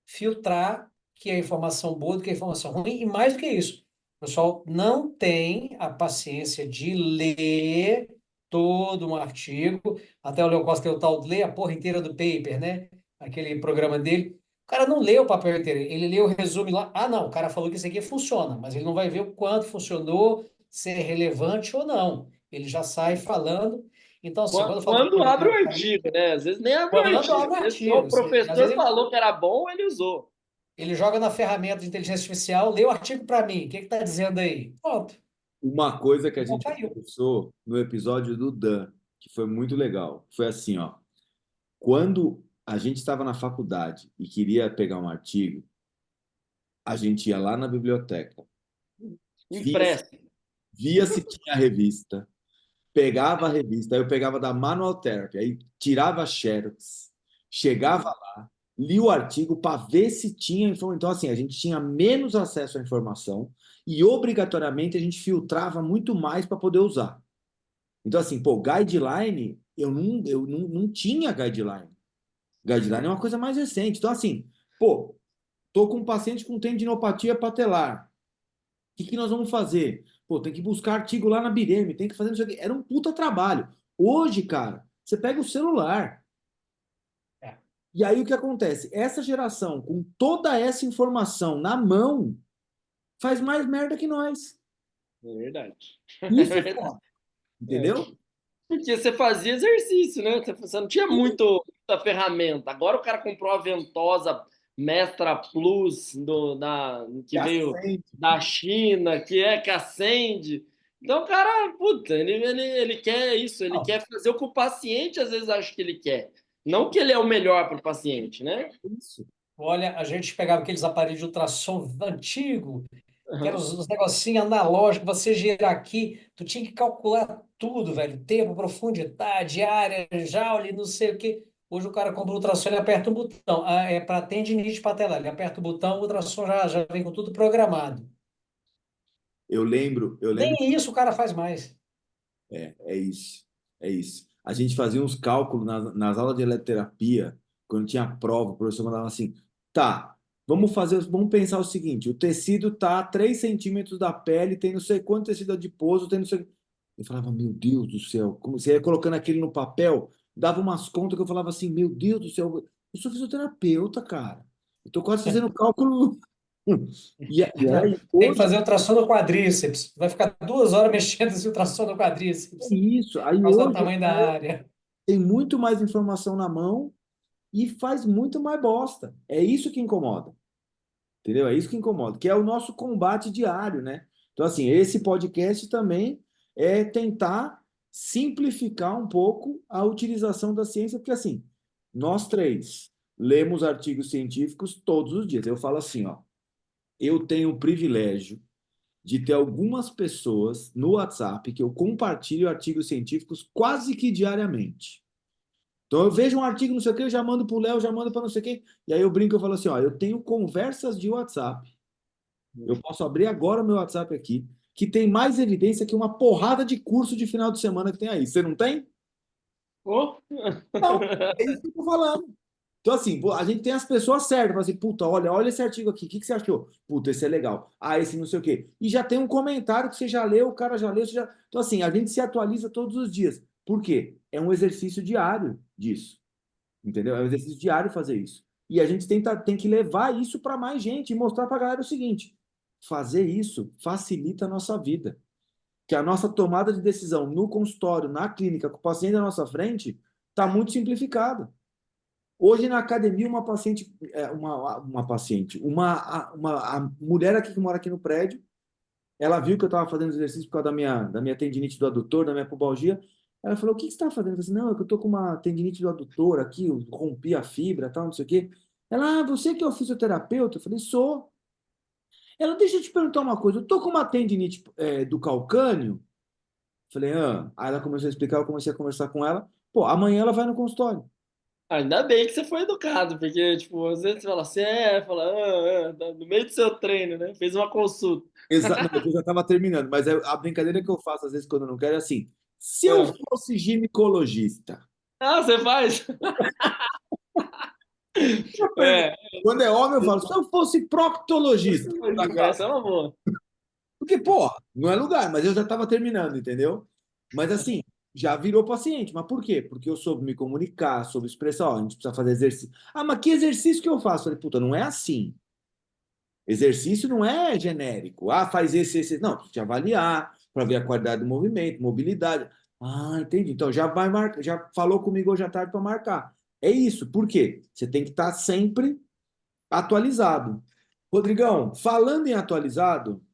filtrar que é informação boa do que é informação ruim, e mais do que isso, o pessoal não tem a paciência de ler todo um artigo, até o Leo Costa tem o tal de ler a porra inteira do paper, né? Aquele programa dele. O cara não lê o papel inteiro, ele lê o resumo lá. Ah, não, o cara falou que isso aqui funciona, mas ele não vai ver o quanto funcionou, se é relevante ou não. Ele já sai falando. Então, assim, quando eu falo que o Quando abre o mercado caiu, artigo, né? Às vezes nem abre o quando artigo. abre o Às vezes só artigo, o às vezes professor ele falou que era bom, ele usou. ele joga na ferramenta de inteligência artificial, lê o artigo para mim. O que está dizendo aí? Pronto. Uma coisa que a Então gente caiu. conversou no episódio do Dan, que foi muito legal, foi assim, ó. Quando a gente estava na faculdade e queria pegar um artigo, a gente ia lá na biblioteca, via, Impresso. via se tinha a revista, pegava a revista, aí eu pegava da Manual Therapy, aí tirava a xerox, chegava lá, lia o artigo para ver se tinha informação. Então, assim, a gente tinha menos acesso à informação e, obrigatoriamente, a gente filtrava muito mais para poder usar. Então, assim, pô, guideline, eu não tinha guideline. Guideline é uma coisa mais recente. Então, assim, pô, tô com um paciente com tendinopatia patelar. O que que nós vamos fazer? Pô, tem que buscar artigo lá na Bireme, tem que fazer não sei o quê. Era um puta trabalho. Hoje, cara, você pega o celular. É. E aí o que acontece? Essa geração, com toda essa informação na mão, faz mais merda que nós. É verdade. Isso é foda. Entendeu? Porque você fazia exercício, né? Você não tinha muita ferramenta. Agora o cara comprou a ventosa Mestra Plus que Que veio acende. da China, que acende. Então, o cara, puta, ele quer isso, ele Não, quer fazer o que o paciente às vezes acha que ele quer. Não que ele é o melhor para o paciente, né? Isso. olha, a gente pegava aqueles aparelhos de ultrassom antigo, que eram Aham. os negocinhos analógicos, você girar aqui, tu tinha que calcular tudo, velho. Tempo, profundidade, área, Joule, não sei o quê. Hoje o cara compra o ultrassom, ele aperta um botão. Ah, é para tendinite patelar. Ele aperta o botão, o ultrassom já vem com tudo programado. Eu lembro. Nem isso o cara faz mais. É isso. É isso. A gente fazia uns cálculos nas aulas de eletroterapia, quando tinha prova, o professor mandava assim: tá, vamos pensar o seguinte: o tecido tá a 3 centímetros da pele, tem não sei quanto tecido adiposo, tem não sei. Eu falava, meu Deus do céu, como você ia colocando aquele no papel, dava umas contas que eu falava assim, meu Deus do céu, eu sou fisioterapeuta, cara. Eu tô quase fazendo cálculo. E Tem que hoje fazer ultrassom no quadríceps. Vai ficar 2 horas mexendo esse ultrassom no é quadríceps, isso. por Aí causa do hoje tamanho da área. tem muito mais informação na mão e faz muito mais bosta. É isso que incomoda, entendeu? É isso que incomoda, que é o nosso combate diário, né? Então, assim, esse podcast também é tentar simplificar um pouco a utilização da ciência, porque, assim, nós três lemos artigos científicos todos os dias. Eu falo assim, ó, eu tenho o privilégio de ter algumas pessoas no WhatsApp que eu compartilho artigos científicos quase que diariamente. Então eu vejo um artigo, não sei o que, eu já mando para o Léo, já mando para não sei quem. E aí eu brinco, eu falo assim, ó, eu tenho conversas de WhatsApp. Eu posso abrir agora o meu WhatsApp aqui, que tem mais evidência que uma porrada de curso de final de semana que tem aí. Você não tem? Ô. Não, é isso que eu tô falando. Então, assim, a gente tem as pessoas certas, fala assim, puta, olha esse artigo aqui, o que que você achou? Puta, esse é legal. Ah, esse não sei o quê. E já tem um comentário que você já leu, o cara já leu, você já. Então, assim, a gente se atualiza todos os dias. Por quê? É um exercício diário disso. Entendeu? É um exercício diário fazer isso. E a gente tem que levar isso para mais gente e mostrar para a galera o seguinte: fazer isso facilita a nossa vida. Que a nossa tomada de decisão no consultório, na clínica, com o paciente na nossa frente, está muito simplificada. Hoje na academia, a mulher aqui que mora aqui no prédio, ela viu que eu estava fazendo exercício por causa da minha tendinite do adutor, da minha pubalgia. Ela falou: o que que você está fazendo? Eu falei assim, não, é que eu estou com uma tendinite do adutor aqui, eu rompi a fibra, tal, não sei o quê. Ela, você que é o fisioterapeuta? Eu falei, sou. Ela, deixa eu te perguntar uma coisa, eu estou com uma tendinite do calcânio. Eu falei, ah. Aí ela começou a explicar, eu comecei a conversar com ela. Pô, amanhã ela vai no consultório. Ainda bem que você foi educado, porque, tipo, às vezes você fala assim, tá no meio do seu treino, né? Fez uma consulta. Não, eu já estava terminando, mas a brincadeira que eu faço às vezes quando eu não quero é assim: se eu Ah, fosse ginecologista, você faz? É, quando é homem, eu falo, se eu fosse proctologista, essa é uma boa. porque, porra, não é lugar, mas eu já estava terminando, entendeu? Mas assim, já virou paciente. Mas por quê? Porque eu soube me comunicar, soube expressar, ó, a gente precisa fazer exercício. Ah, mas que exercício que eu faço? Eu falei, puta, não é assim. Exercício não é genérico. Ah, faz esse. Não, tem que avaliar para ver a qualidade do movimento, mobilidade. Ah, entendi. Então já vai marcar, já falou comigo hoje à tarde para marcar. É isso. Por quê? Você tem que estar sempre atualizado. Rodrigão, falando em atualizado,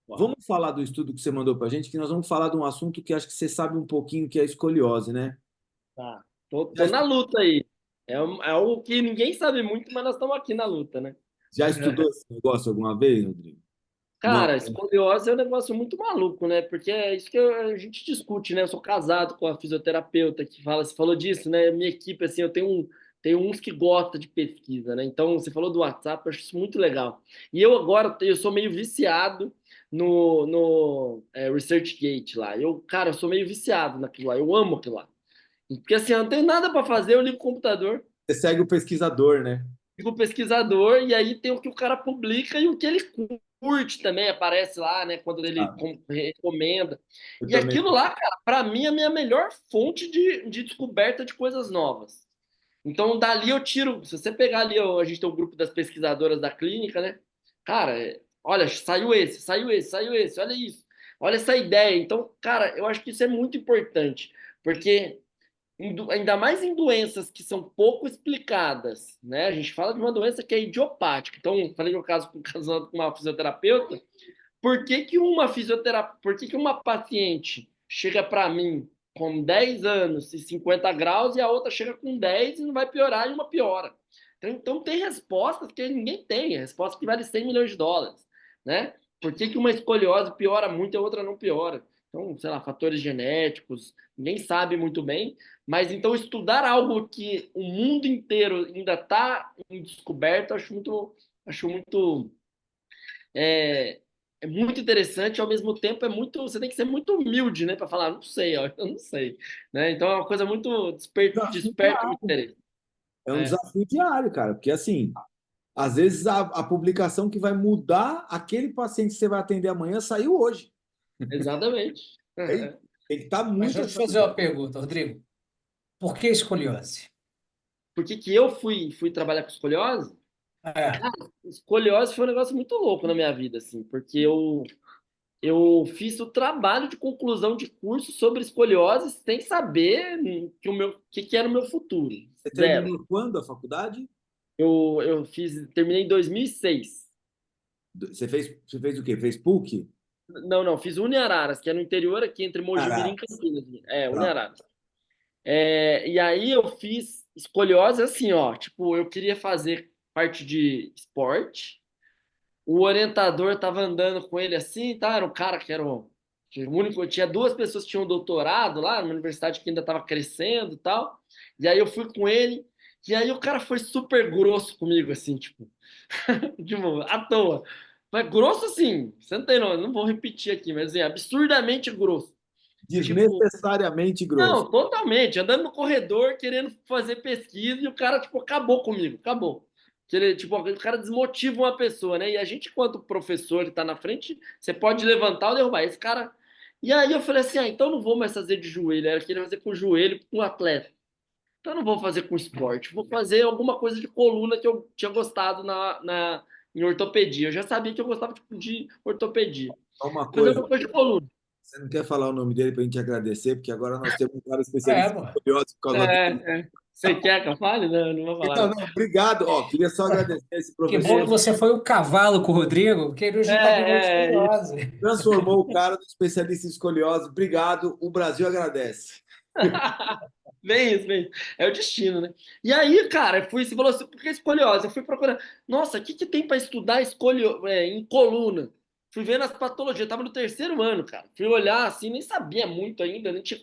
vamos falar do estudo que você mandou para a gente, que nós vamos falar de um assunto que acho que você sabe um pouquinho, que é a escoliose, né? Tá. Tô na luta aí. É algo que ninguém sabe muito, mas nós estamos aqui na luta, né? Já estudou esse negócio alguma vez, Rodrigo? Não. Cara, escoliose é um negócio muito maluco, né? Porque é isso que a gente discute, né? Eu sou casado com a fisioterapeuta que fala, você falou disso, né? Minha equipe, assim, tenho uns que gostam de pesquisa, né? Então, você falou do WhatsApp, eu acho isso muito legal. E eu agora, eu sou meio viciado no ResearchGate lá. Cara, eu sou meio viciado naquilo lá, eu amo aquilo lá. Porque assim, eu não tenho nada para fazer, eu ligo o computador, Você segue o pesquisador, né? fico o pesquisador, e aí tem o que o cara publica e o que ele curte também, aparece lá, né? Quando ele Ah, recomenda. eu E também. aquilo lá, cara, para mim é a minha melhor fonte de descoberta de coisas novas. Então, dali eu tiro. Se você pegar ali, a gente tem um grupo das pesquisadoras da clínica, né? Cara, olha, saiu esse, olha isso, olha essa ideia. Então, cara, eu acho que isso é muito importante, porque ainda mais em doenças que são pouco explicadas, né? A gente fala de uma doença que é idiopática. Então, falei no caso com uma fisioterapeuta, por que que uma paciente chega para mim com 10 anos e 50 graus e a outra chega com 10 e não vai piorar e uma piora? Então tem respostas que ninguém tem, respostas que valem 100 milhões de dólares, né? Por que que uma escoliose piora muito e a outra não piora? Então, sei lá, fatores genéticos, ninguém sabe muito bem, mas então estudar algo que o mundo inteiro ainda está em descoberta, acho muito é, é muito interessante, ao mesmo tempo você tem que ser muito humilde, né, para falar, não sei, ó, eu não sei, né? Então é uma coisa muito Desafio desperta o diário. interesse. É um É, desafio diário, cara, porque assim, às vezes a publicação que vai mudar aquele paciente que você vai atender amanhã saiu hoje. exatamente. Aí tem que estar Mas muito deixa eu te fazer uma atualizado. pergunta, Rodrigo. Por que escoliose? Por que que eu fui trabalhar com escoliose? É, Escoliose foi um negócio muito louco na minha vida, assim, porque eu fiz o trabalho de conclusão de curso sobre escoliose sem saber que era o meu futuro. Você Zero. terminou quando a faculdade? Terminei em 2006. Você fez o quê? Fez PUC? Não, não, fiz Uniararas, que é no interior aqui, entre Mojimirim e Caraca. Campinas. É, Tá. Uniararas. E aí eu fiz escoliose assim, ó, tipo, eu queria fazer parte de esporte, o orientador tava andando com ele assim, tá? Era um cara que o único, tinha duas pessoas que tinham doutorado lá, numa universidade que ainda estava crescendo e tal, e aí eu fui com ele, e aí o cara foi super grosso comigo, assim, tipo, à toa. Mas grosso assim, você não tem não, eu não vou repetir aqui, mas assim, absurdamente grosso. Tipo, Desnecessariamente grosso. não, totalmente. Andando no corredor, querendo fazer pesquisa, e o cara, tipo, acabou comigo, acabou. Tipo, o cara desmotiva uma pessoa, né? E a gente, enquanto professor que tá na frente, você pode levantar ou derrubar. Esse cara. E aí eu falei assim: então não vou mais fazer de joelho. Era queria fazer com o joelho com o atleta. Então eu não vou fazer com esporte. Vou fazer alguma coisa de coluna que eu tinha gostado em ortopedia. Eu já sabia que eu gostava tipo, de ortopedia. Só uma Fazer coisa, alguma coisa de coluna. você não quer falar o nome dele para a gente agradecer, porque agora nós temos um cara é, especialista em pô. escoliose por causa dele. Você quer que eu fale? Não, não vou falar, Então, não. não, obrigado. Ó, queria só agradecer esse Que bom que professor. você foi o cavalo com o Rodrigo, porque ele hoje está vivendo Isso. escoliose. Transformou o cara do especialista em escoliose. Obrigado. O Brasil agradece. Bem isso, bem isso. É o destino, né? E aí, cara, você falou assim, por que escoliose? Eu fui procurar, nossa, o que que tem para estudar em coluna? Fui vendo as patologias, eu tava no terceiro ano, cara. Fui olhar assim, nem sabia muito ainda, nem tinha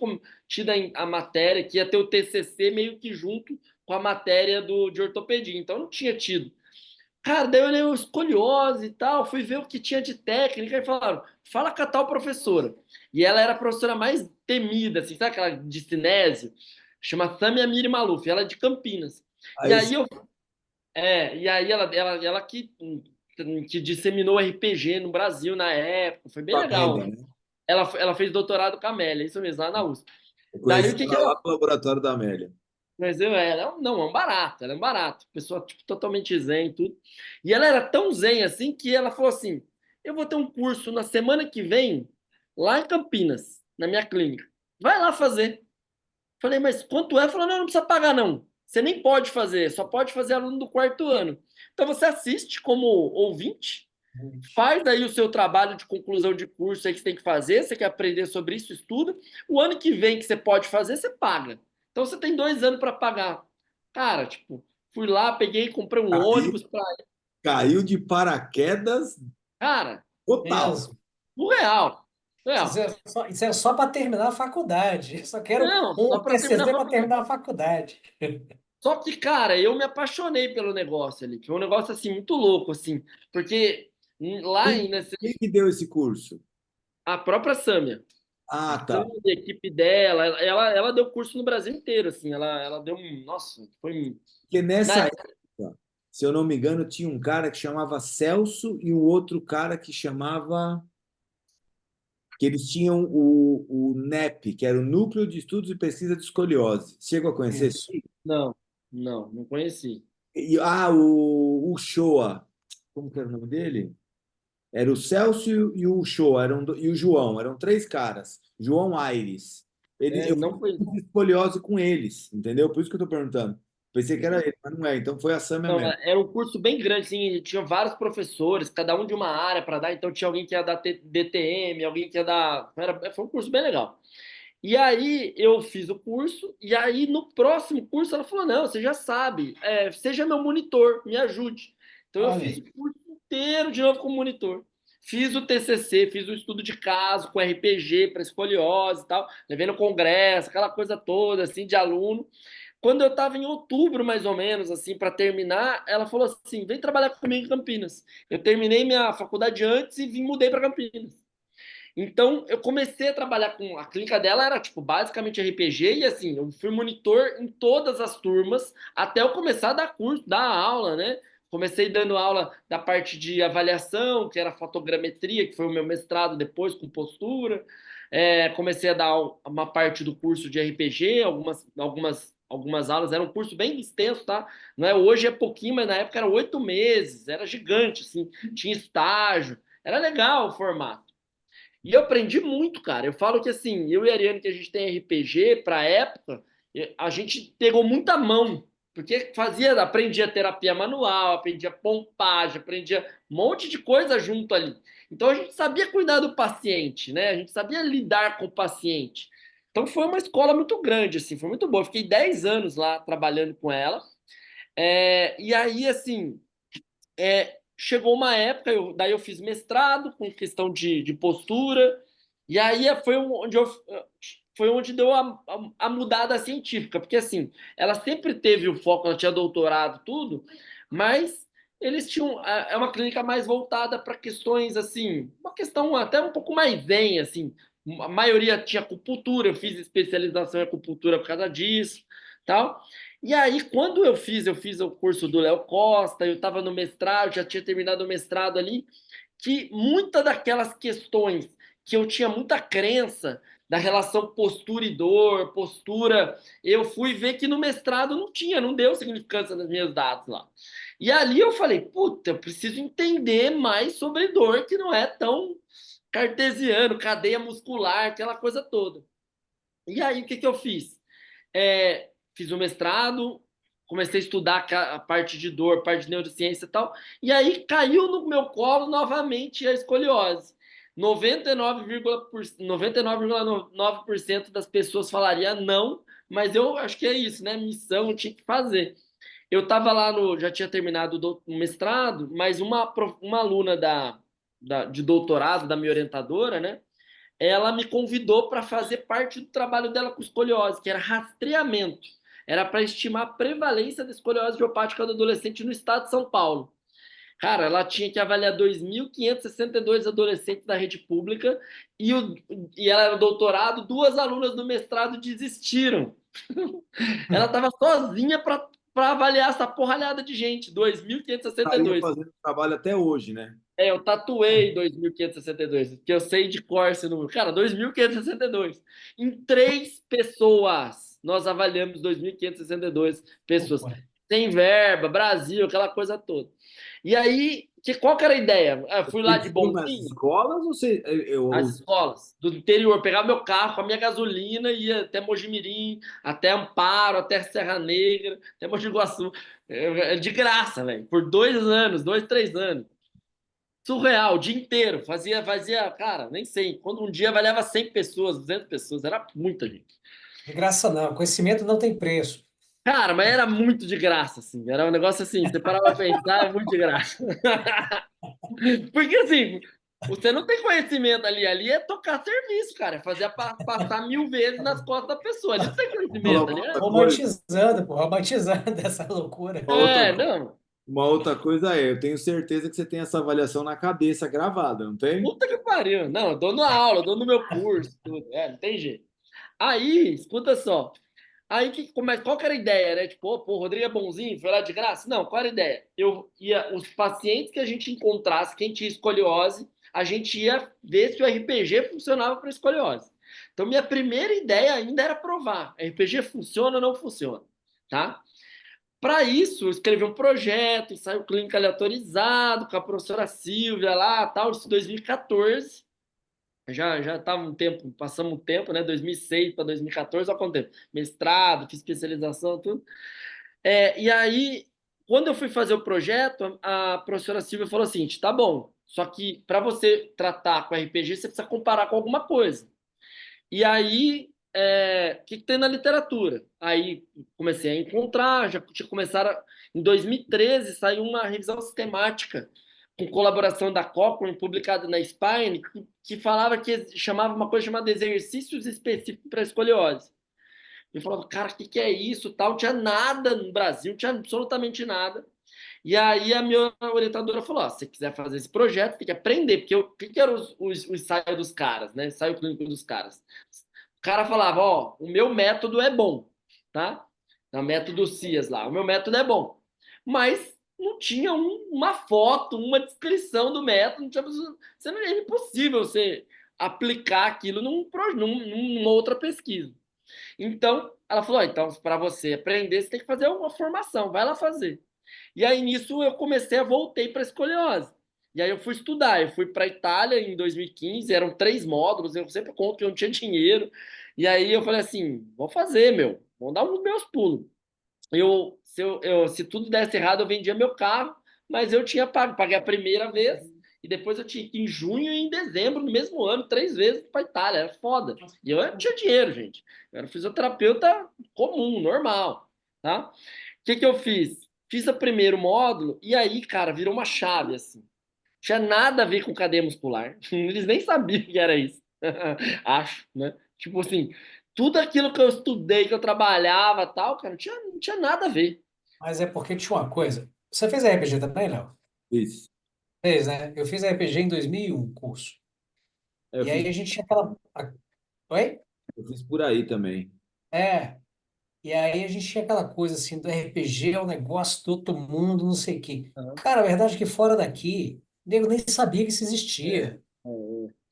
tido a matéria, que ia ter o TCC meio que junto com a matéria de ortopedia, então não tinha tido. Cara, daí eu olhei o escoliose e tal, fui ver o que tinha de técnica e falaram, fala com a tal professora. E ela era a professora mais temida, assim, sabe aquela de cinésio? Chama Samia Miri Maluf, ela é de Campinas. E Aí, aí ela que disseminou RPG no Brasil na época, foi bem com a legal. Amélia, né? Ela fez doutorado com a Amélia, isso mesmo, lá na USP. Eu Daí conheci o que que ela ela lá no laboratório da Amélia. mas não, é um barato, ela é um barato. Pessoa tipo, totalmente zen e tudo. E ela era tão zen assim que ela falou assim: eu vou ter um curso na semana que vem, lá em Campinas, na minha clínica. Vai lá fazer. Falei, mas quanto é? Ela falou, não, não precisa pagar, não. Você nem pode fazer, só pode fazer aluno do quarto ano. Então você assiste como ouvinte, faz aí o seu trabalho de conclusão de curso aí que você tem que fazer, você quer aprender sobre isso, estuda. O ano que vem que você pode fazer, você paga. Então você tem 2 anos para pagar Cara, tipo, fui lá, peguei, comprei um Caiu, ônibus pra. caiu de paraquedas Cara, total. Mesmo. surreal. Isso Surreal. isso é só para terminar a faculdade. Eu só quero Não, só um para terminar a TCC para faculdade. terminar a faculdade. Só que, cara, eu me apaixonei pelo negócio ali. Foi um negócio, assim, muito louco, assim. Porque lá Quem, em, nesse, quem que deu esse curso? a própria Sâmia, a Ah, tá. Sâmia, a equipe dela, ela deu curso no Brasil inteiro, assim. Ela deu um... Nossa, foi... Porque Na nessa época, se eu não me engano, tinha um cara que chamava Celso e um outro cara que chamava. Que eles tinham o NEP, que era o Núcleo de Estudos e Pesquisa de Escoliose. Chegou a conhecer esse? Isso. Não, não conheci. O Shoa. Como que era o nome dele? Era o Celso e o Shoa, e o João, eram três caras. João Aires. Eu Não conheci. fiz escoliose com eles, entendeu? Por isso que eu estou perguntando. Pensei que era ele, mas não é. Então foi a Sâmia Não, mesmo. era um curso bem grande, assim, tinha vários professores, cada um de uma área para dar, então tinha alguém que ia dar DTM, alguém que ia dar. Foi um curso bem legal. E aí eu fiz o curso, e aí no próximo curso ela falou: não, você já sabe, seja meu monitor, me ajude. Então eu Olha fiz aí. o curso inteiro de novo como monitor. Fiz o TCC, fiz o estudo de caso com RPG para escoliose e tal, levei no congresso, aquela coisa toda, assim, de aluno. Quando eu estava em outubro, mais ou menos, assim, para terminar, ela falou assim: vem trabalhar comigo em Campinas. Eu terminei minha faculdade antes e mudei para Campinas. Então, eu comecei a trabalhar com a clínica dela, era tipo basicamente RPG, e assim, eu fui monitor em todas as turmas até eu começar a dar curso, dar aula, né? Comecei dando aula da parte de avaliação, que era fotogrametria, que foi o meu mestrado depois, com postura. Comecei a dar uma parte do curso de RPG, algumas aulas. Era um curso bem extenso, tá? Não é, hoje é pouquinho, mas na época era 8 meses, era gigante, assim, tinha estágio. Era legal o formato. E eu aprendi muito, cara. Eu falo que assim, eu e a Ariane, que a gente tem RPG para época, a gente pegou muita mão, porque aprendia terapia manual, aprendia pompagem, aprendia um monte de coisa junto ali. Então a gente sabia cuidar do paciente, né? A gente sabia lidar com o paciente. Então foi uma escola muito grande, assim, foi muito boa. Eu fiquei 10 anos lá trabalhando com ela. E aí, assim, chegou uma época, daí eu fiz mestrado com questão de postura, e aí foi onde deu a mudada científica, porque assim, ela sempre teve o foco, ela tinha doutorado, tudo, mas eles tinham, é uma clínica mais voltada para questões assim, uma questão até um pouco mais zen, assim, a maioria tinha acupuntura, eu fiz especialização em acupuntura por causa disso, tal. E aí, quando eu fiz o curso do Léo Costa, eu estava no mestrado, já tinha terminado o mestrado ali, que muitas daquelas questões que eu tinha muita crença da relação postura e dor, postura, eu fui ver que no mestrado não tinha, não deu significância nos meus dados lá. E ali eu falei, puta, eu preciso entender mais sobre dor, que não é tão cartesiano, cadeia muscular, aquela coisa toda. E aí, o que eu fiz? Fiz o mestrado, comecei a estudar a parte de dor, a parte de neurociência e tal, e aí caiu no meu colo novamente a escoliose. 99,9% das pessoas falaria não, mas eu acho que é isso, né? Missão, eu tinha que fazer. Eu estava lá já tinha terminado o mestrado, mas uma aluna de doutorado, da minha orientadora, né? Ela me convidou para fazer parte do trabalho dela com escoliose, que era rastreamento. Era para estimar a prevalência da escoliose idiopática do adolescente no estado de São Paulo. Cara, ela tinha que avaliar 2.562 adolescentes da rede pública e ela era doutorado, duas alunas do mestrado desistiram. Ela estava sozinha para avaliar essa porralhada de gente, Estaria 2.562. fazendo trabalho até hoje, né? Eu tatuei 2.562, que eu sei de cor esse número. Cara, 2.562. Em 3 pessoas, nós avaliamos 2.562 pessoas. Loucura. Sem verba, Brasil, aquela coisa toda. E aí, qual que era a ideia? Eu fui lá de Vocês iam nas bonzinho, escolas ou você. as escolas do interior, pegava meu carro, com a minha gasolina, ia até Mojimirim, até Amparo, até Serra Negra, até Mogi Guaçu. De graça, velho, por 2 anos, 2, 3 anos. Surreal, o dia inteiro. Fazia, cara, nem sei. Quando um dia avaliava 100 pessoas, 200 pessoas, era muita gente. De graça não, conhecimento não tem preço. Cara, mas era muito de graça, assim. Era um negócio assim, você parava pra pensar, é muito de graça. Porque assim, você não tem conhecimento ali. Ali é tocar serviço, cara. É fazer passar 1000 vezes nas costas da pessoa. Ali não tem Vou falar conhecimento. uma Ali é. outra coisa, Romantizando, pô, romantizando essa loucura. uma outra, Não. uma outra coisa eu tenho certeza que você tem essa avaliação na cabeça gravada, não tem? Puta que pariu. Não, eu dou na aula, eu dou no meu curso, tudo. Não tem jeito. Aí, escuta só. Aí qual que era a ideia, né? Tipo, pô, o Rodrigo é bonzinho, foi lá de graça? Não, qual era a ideia? Os pacientes que a gente encontrasse, quem tinha escoliose, a gente ia ver se o RPG funcionava para escoliose. Então, minha primeira ideia ainda era provar: RPG funciona ou não funciona, tá? Para isso, eu escrevi um projeto, ensaio clínico aleatorizado com a professora Silvia lá, tal, isso em 2014. Já estava um tempo, passamos um tempo, né? 2006 para 2014, olha quanto tempo. Mestrado, fiz especialização, tudo. E aí, quando eu fui fazer o projeto, a professora Silvia falou assim: tá bom, só que para você tratar com RPG, você precisa comparar com alguma coisa. E aí, o que tem na literatura? Aí comecei a encontrar, já tinha começado. Em 2013, saiu uma revisão sistemática com colaboração da Cochrane, publicada na Spine, que falava que chamava uma coisa chamada exercícios específicos para escoliose. Eu falava, cara, o que é isso? Tal, não tinha nada no Brasil, não tinha absolutamente nada. E aí a minha orientadora falou: se você quiser fazer esse projeto, tem que aprender, porque o que era o ensaio dos caras, né? Ensaio clínico dos caras. O cara falava: ó, o meu método é bom, tá? O método CIAS lá, o meu método é bom. Mas não tinha uma foto, uma descrição do método, não tinha, é impossível você aplicar aquilo numa outra pesquisa. Então, ela falou: então, para você aprender, você tem que fazer uma formação, vai lá fazer. E aí, nisso, eu voltei para a escoliose. E aí eu fui estudar, eu fui para a Itália em 2015, eram 3 módulos, eu sempre conto que eu não tinha dinheiro. E aí eu falei assim, vou fazer, meu, vou dar os meus pulos. Se tudo desse errado, eu vendia meu carro, mas eu tinha paguei a primeira vez, e depois eu tinha que ir em junho e em dezembro, no mesmo ano, 3 vezes para a Itália, era foda. E eu não tinha dinheiro, gente. Eu era fisioterapeuta comum, normal, tá? O que eu fiz? Fiz o primeiro módulo, e aí, cara, virou uma chave, assim. Tinha nada a ver com cadeia muscular. Eles nem sabiam que era isso. Acho, né? Tipo assim, tudo aquilo que eu estudei, que eu trabalhava tal, cara, não tinha nada a ver. Mas é porque tinha uma coisa. Você fez RPG também, Léo? Isso. Fez, né? Eu fiz RPG em 2001, curso. Eu E aí fiz, a gente tinha aquela. Oi? eu fiz por aí também. É. E aí a gente tinha aquela coisa assim, do RPG é o negócio do outro mundo, não sei o quê. Aham. Cara, a verdade é que fora daqui, nego nem sabia que isso É, existia.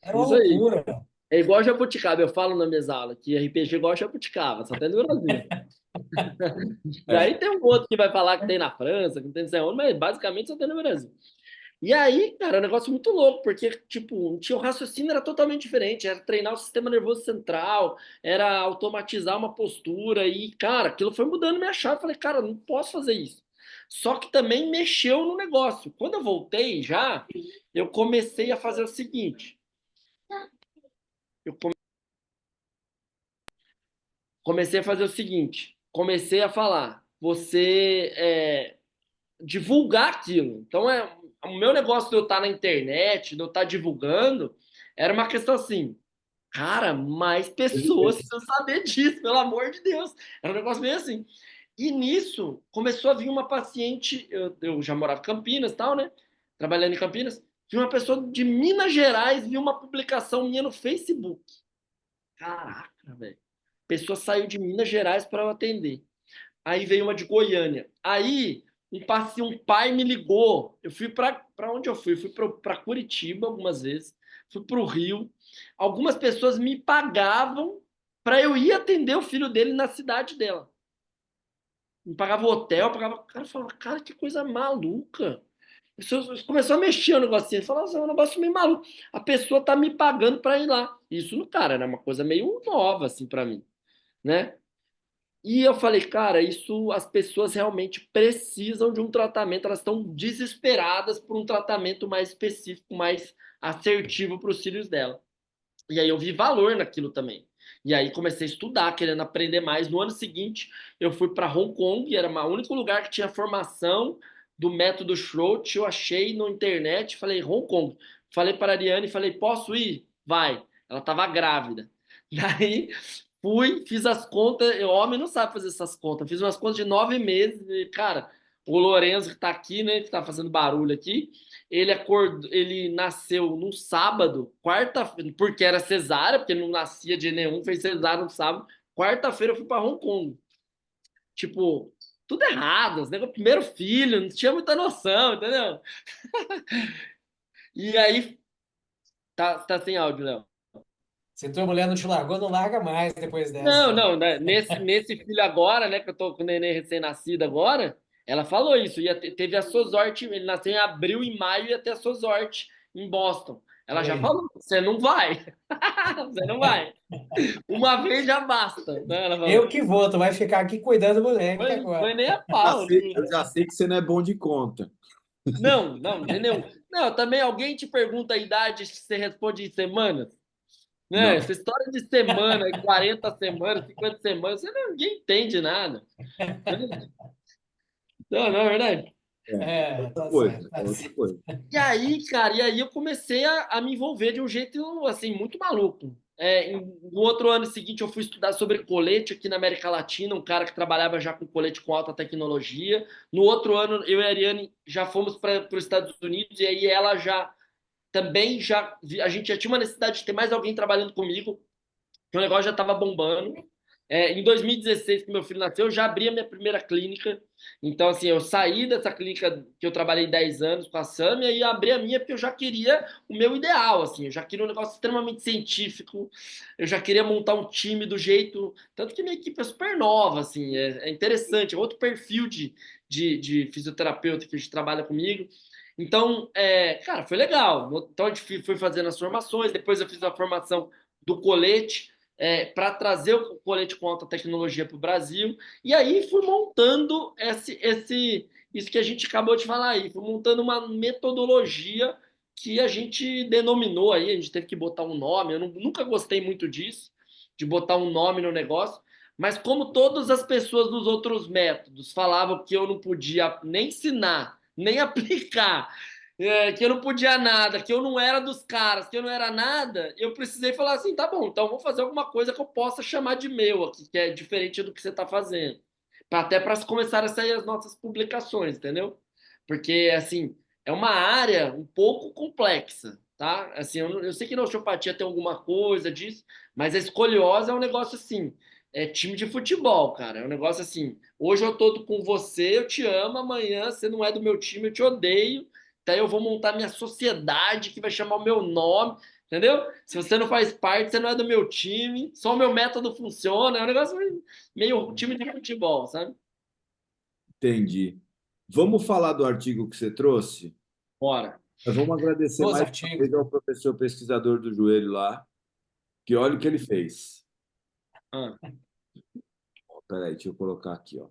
Era uma isso aí. loucura. É igual jabuticaba, eu falo na minha aula que RPG é igual jabuticaba, só tem no Brasil. E É. aí tem um outro que vai falar que tem na França, que não tem não sei onde, mas basicamente só tem no Brasil. E aí, cara, é um negócio muito louco, porque, tipo, tinha o raciocínio era totalmente diferente, era treinar o sistema nervoso central, era automatizar uma postura, e, cara, aquilo foi mudando minha chave. Eu falei, cara, não posso fazer isso. Só que também mexeu no negócio. Quando eu voltei já, eu comecei a fazer o seguinte, eu comecei a fazer o seguinte, comecei a falar, divulgar aquilo. Então, o meu negócio de eu estar na internet, de eu estar divulgando, era uma questão assim, cara, mais pessoas precisam saber disso, pelo amor de Deus. Era um negócio meio assim. E nisso, começou a vir uma paciente, eu já morava em Campinas e tal, né? Trabalhando em Campinas, vi uma pessoa de Minas Gerais, viu uma publicação minha no Facebook. Caraca, velho. A pessoa saiu de Minas Gerais para eu atender. Aí veio uma de Goiânia. Aí um pai me ligou. Eu fui para onde eu fui? Eu fui para Curitiba algumas vezes, fui para o Rio. Algumas pessoas me pagavam para eu ir atender o filho dele na cidade dela. Me pagava hotel, pagava. O cara falava, cara, que coisa maluca. Começou a mexer o negocinho. Falava, assim, é um negócio meio maluco. A pessoa tá me pagando para ir lá. Isso no cara, era uma coisa meio nova, assim, para mim, né? E eu falei, cara, isso as pessoas realmente precisam de um tratamento, elas estão desesperadas por um tratamento mais específico, mais assertivo para os filhos dela. E aí eu vi valor naquilo também. E aí comecei a estudar, querendo aprender mais. No ano seguinte, eu fui para Hong Kong, era o único lugar que tinha formação do método Schroth. Eu achei na internet, falei, Hong Kong. Falei para a Ariane, falei, posso ir? Vai. Ela estava grávida. Daí fui, fiz as contas. O homem não sabe fazer essas contas. Fiz umas contas de 9 meses. E, cara, o Lorenzo que está aqui, né, que está fazendo barulho aqui, ele nasceu no sábado, quarta-feira, porque era cesárea, porque ele não nascia de nenhum, fez cesárea no sábado. Quarta-feira eu fui para Hong Kong. Tipo, tudo errado, né? Primeiro filho, não tinha muita noção, entendeu? E aí, tá sem áudio, Léo. Se tua mulher não te largou, não larga mais depois Não, dessa. não, né? Nesse filho agora, né, que eu tô com o neném recém-nascido agora, ela falou isso, teve a Sozorte, ele nasceu em abril, em maio, ia ter a Sozorte em Boston. Ela já falou, você não vai, você não vai. Uma vez já basta, né? Ela falou, Eu que vou, tu vai ficar aqui cuidando do moleque foi agora. nem a pau. Eu já sei que você não é bom de conta. Não, não, entendeu? Não, também alguém te pergunta a idade, você responde em semanas. Não. Né? Essa história de semana, 40 semanas, 50 semanas, ninguém entende nada. Não, não é verdade? É, Outra tá coisa, certo. Tá outra certo. coisa. E aí, cara, eu comecei a me envolver de um jeito, assim, muito maluco. No outro ano seguinte, eu fui estudar sobre colete aqui na América Latina, um cara que trabalhava já com colete com alta tecnologia. No outro ano, eu e a Ariane já fomos para os Estados Unidos, e aí ela já também a gente já tinha uma necessidade de ter mais alguém trabalhando comigo, que o negócio já estava bombando. Em 2016, que meu filho nasceu, eu já abri a minha primeira clínica. Então, assim, eu saí dessa clínica que eu trabalhei 10 anos com a Sâmia e abri a minha porque eu já queria o meu ideal, assim. Eu já queria um negócio extremamente científico, eu já queria montar um time do jeito... Tanto que minha equipe é super nova, assim, é interessante, é outro perfil de fisioterapeuta que a gente trabalha comigo. Então, cara, foi legal. Então, a gente foi fazendo as formações, depois eu fiz a formação do colete, para trazer o colete com alta tecnologia para o Brasil. E aí fui montando isso que a gente acabou de falar aí, fui montando uma metodologia que a gente denominou aí, a gente teve que botar um nome, eu nunca gostei muito disso, de botar um nome no negócio, mas como todas as pessoas dos outros métodos falavam que eu não podia nem ensinar, nem aplicar, que eu não podia nada, que eu não era dos caras, que eu não era nada, eu precisei falar assim, tá bom, então vou fazer alguma coisa que eu possa chamar de meu aqui, que é diferente do que você está fazendo. Até para começar a sair as nossas publicações, entendeu? Porque, assim, é uma área um pouco complexa, tá? Assim, eu sei que na osteopatia tem alguma coisa disso, mas a escoliose é um negócio assim, é time de futebol, cara. É um negócio assim, hoje eu tô com você, eu te amo, amanhã você não é do meu time, eu te odeio. Daí eu vou montar minha sociedade que vai chamar o meu nome, entendeu? Se você não faz parte, você não é do meu time, só o meu método funciona. É um negócio meio time de futebol, sabe? Entendi. Vamos falar do artigo que você trouxe? Bora. Nós vamos agradecer Os mais uma artigos. vez ao professor pesquisador do joelho lá, que olha o que ele fez. Ah. Peraí, deixa eu colocar aqui, ó.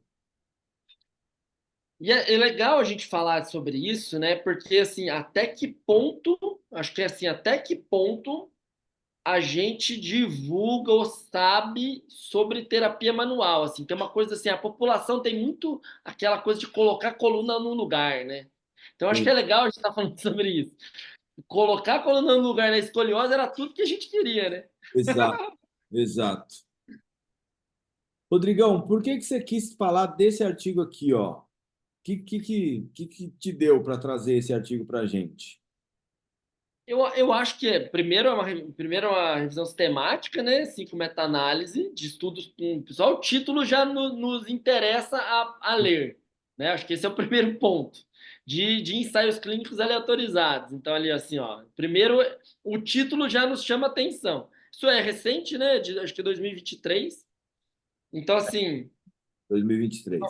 E é legal a gente falar sobre isso, né? Porque, assim, até que ponto, acho que é assim, até que ponto a gente divulga ou sabe sobre terapia manual, assim, tem uma coisa assim, a população tem muito aquela coisa de colocar a coluna no lugar, né? Então acho que é legal a gente estar falando sobre isso. Colocar a coluna no lugar na escoliose era tudo que a gente queria, né? Exato, exato. Rodrigão, por que você quis falar desse artigo aqui, ó? O que te deu para trazer esse artigo para a gente? Eu acho que primeiro é uma revisão sistemática, né? 5 meta-análise de estudos com. Só o título já nos interessa a ler, né? Acho que esse é o primeiro ponto. De ensaios clínicos aleatorizados. Então, ali, assim, ó. Primeiro, o título já nos chama atenção. Isso é recente, né? Acho que 2023. Então, assim. 2023.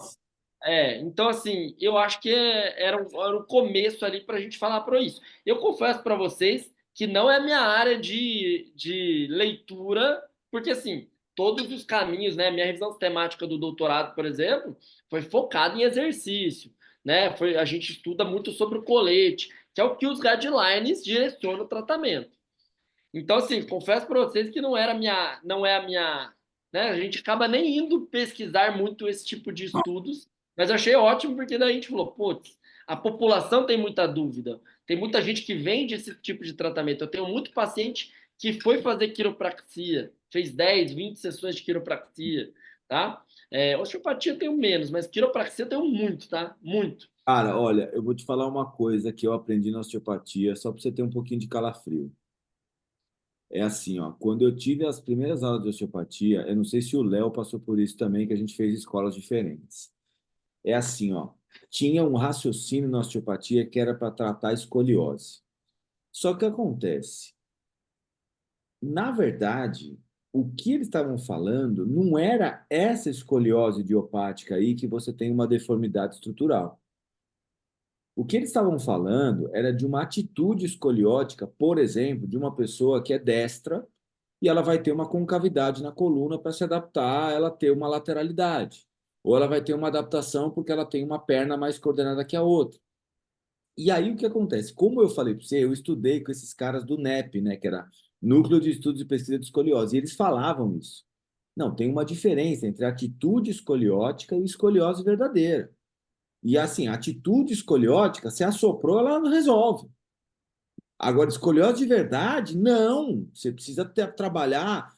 Então, assim, eu acho que era um começo ali para a gente falar para isso. Eu confesso para vocês que não é a minha área de leitura, porque, assim, todos os caminhos, né? Minha revisão sistemática do doutorado, por exemplo, foi focada em exercício, né? A gente estuda muito sobre o colete, que é o que os guidelines direcionam o tratamento. Então, assim, confesso para vocês que não é a minha, né? A gente acaba nem indo pesquisar muito esse tipo de estudos, mas eu achei ótimo porque daí a gente falou, putz, a população tem muita dúvida, tem muita gente que vende esse tipo de tratamento. Eu tenho muito paciente que foi fazer quiropraxia, fez 10, 20 sessões de quiropraxia, tá? Osteopatia eu tenho menos, mas quiropraxia eu tenho muito, tá? Muito. Cara, olha, eu vou te falar uma coisa que eu aprendi na osteopatia, só para você ter um pouquinho de calafrio. É assim, ó, quando eu tive as primeiras aulas de osteopatia, eu não sei se o Léo passou por isso também, que a gente fez escolas diferentes. É assim, ó, tinha um raciocínio na osteopatia que era para tratar a escoliose. Só que acontece, na verdade, o que eles estavam falando não era essa escoliose idiopática aí que você tem uma deformidade estrutural. O que eles estavam falando era de uma atitude escoliótica, por exemplo, de uma pessoa que é destra e ela vai ter uma concavidade na coluna para se adaptar a ela ter uma lateralidade. Ou ela vai ter uma adaptação porque ela tem uma perna mais coordenada que a outra. E aí o que acontece? Como eu falei para você, eu estudei com esses caras do NEP, né, que era Núcleo de Estudos e Pesquisa de Escoliose, e eles falavam isso. Não, tem uma diferença entre a atitude escoliótica e escoliose verdadeira. E assim, a atitude escoliótica, se assoprou, ela não resolve. Agora, escoliose de verdade, não. Você precisa trabalhar,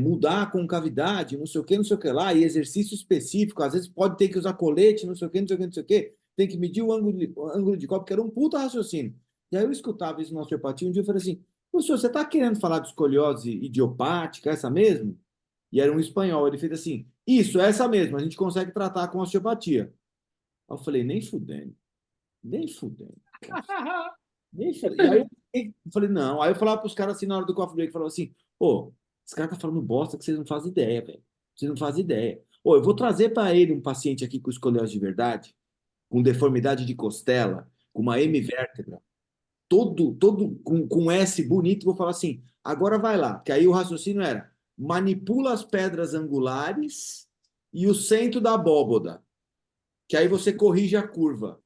mudar a concavidade, não sei o que, não sei o que lá, e exercício específico. Às vezes pode ter que usar colete, não sei o que, não sei o que, não sei o que. Tem que medir o ângulo de copo, que era um puta raciocínio. E aí eu escutava isso na osteopatia, um dia eu falei assim, professor, você está querendo falar de escoliose idiopática, essa mesmo? E era um espanhol, ele fez assim, isso, essa mesmo, a gente consegue tratar com osteopatia. Aí eu falei, nem fudendo, nem fudendo. Nem fudendo. E aí eu falei, não. Aí eu falava para os caras assim na hora do coffee break, falava assim, pô, esse cara tá falando bosta que vocês não fazem ideia, velho. Vocês não fazem ideia. Pô, eu vou trazer para ele um paciente aqui com escoliose de verdade, com deformidade de costela, com uma hemivértebra, todo com S bonito, vou falar assim, agora vai lá. Que aí o raciocínio era, manipula as pedras angulares e o centro da abóboda, que aí você corrige a curva.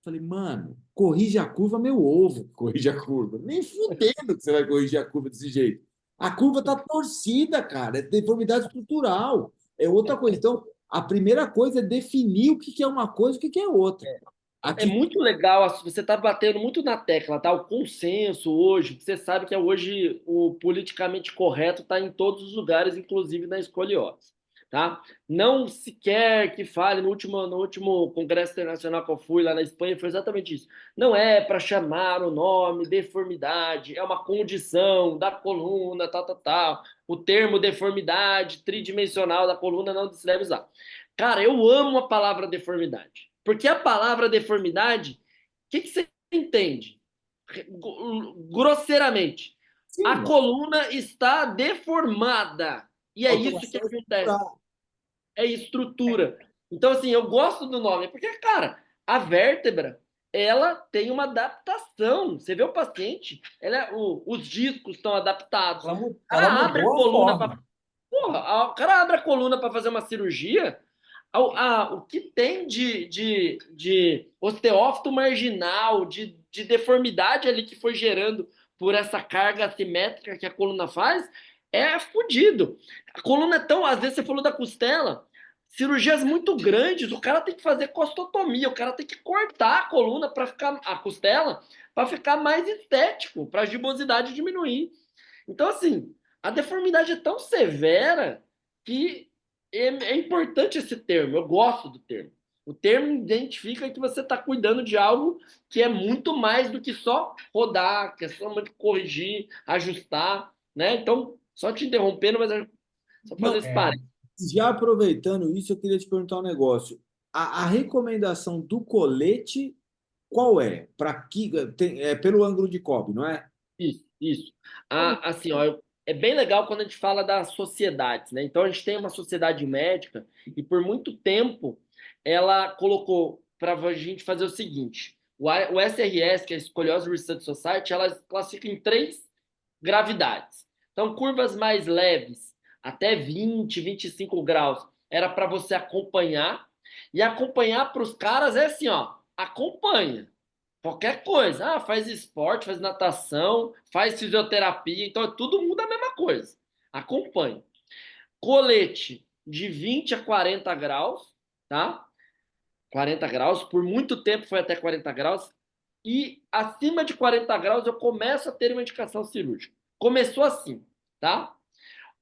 Falei, mano, corrige a curva, meu ovo, corrige a curva. Nem fudendo que você vai corrigir a curva desse jeito. A curva tá torcida, cara, é deformidade estrutural. É outra coisa. Então, a primeira coisa é definir o que é uma coisa e o que é outra. É Aqui, muito legal, você está batendo muito na tecla, tá? O consenso hoje, você sabe que hoje o politicamente correto está em todos os lugares, inclusive na escoliose, tá? Não se quer que fale no último congresso internacional que eu fui lá na Espanha, foi exatamente isso. Não é para chamar o nome deformidade, é uma condição da coluna, tal, tal, tal. O termo deformidade tridimensional da coluna não se deve usar. Cara, eu amo a palavra deformidade. Porque a palavra deformidade, o que você entende? Grosseiramente, a sim, coluna está deformada. E é isso que alteração acontece. estrutural. É estrutura. Então, assim, eu gosto do nome, porque, cara, a vértebra, ela tem uma adaptação. Você vê o paciente, os discos estão adaptados. O Ela cara abre a mudou a coluna para forma. Porra, o cara abre a coluna para fazer uma cirurgia, o que tem de osteófito marginal, de deformidade ali que foi gerando por essa carga assimétrica que a coluna faz, é fodido. A coluna é tão. Às vezes você falou da costela, cirurgias muito grandes, o cara tem que fazer costotomia, o cara tem que cortar a coluna para ficar. A costela, para ficar mais estético, para a gibosidade diminuir. Então, assim, a deformidade é tão severa que é importante esse termo. Eu gosto do termo. O termo identifica que você está cuidando de algo que é muito mais do que só rodar, que é só corrigir, ajustar, né? Então, só te interrompendo, mas só fazer Não, esse É, parênteses. já aproveitando isso, eu queria te perguntar um negócio. A recomendação do colete, qual é? Para que é pelo ângulo de cobre, não é? Isso, isso. Assim, ó, é bem legal quando a gente fala das sociedades, né? Então, a gente tem uma sociedade médica e por muito tempo ela colocou para a gente fazer o seguinte: o SRS, que é a Escoliose Research Society, ela classifica em 3 gravidades. Então, curvas mais leves, até 20, 25 graus, era para você acompanhar. E acompanhar para os caras é assim, ó, acompanha. Qualquer coisa. Ah, faz esporte, faz natação, faz fisioterapia. Então, todo mundo é a mesma coisa. Acompanhe. Colete de 20 a 40 graus, tá? 40 graus. Por muito tempo foi até 40 graus. E acima de 40 graus eu começo a ter uma indicação cirúrgica. Começou assim, tá?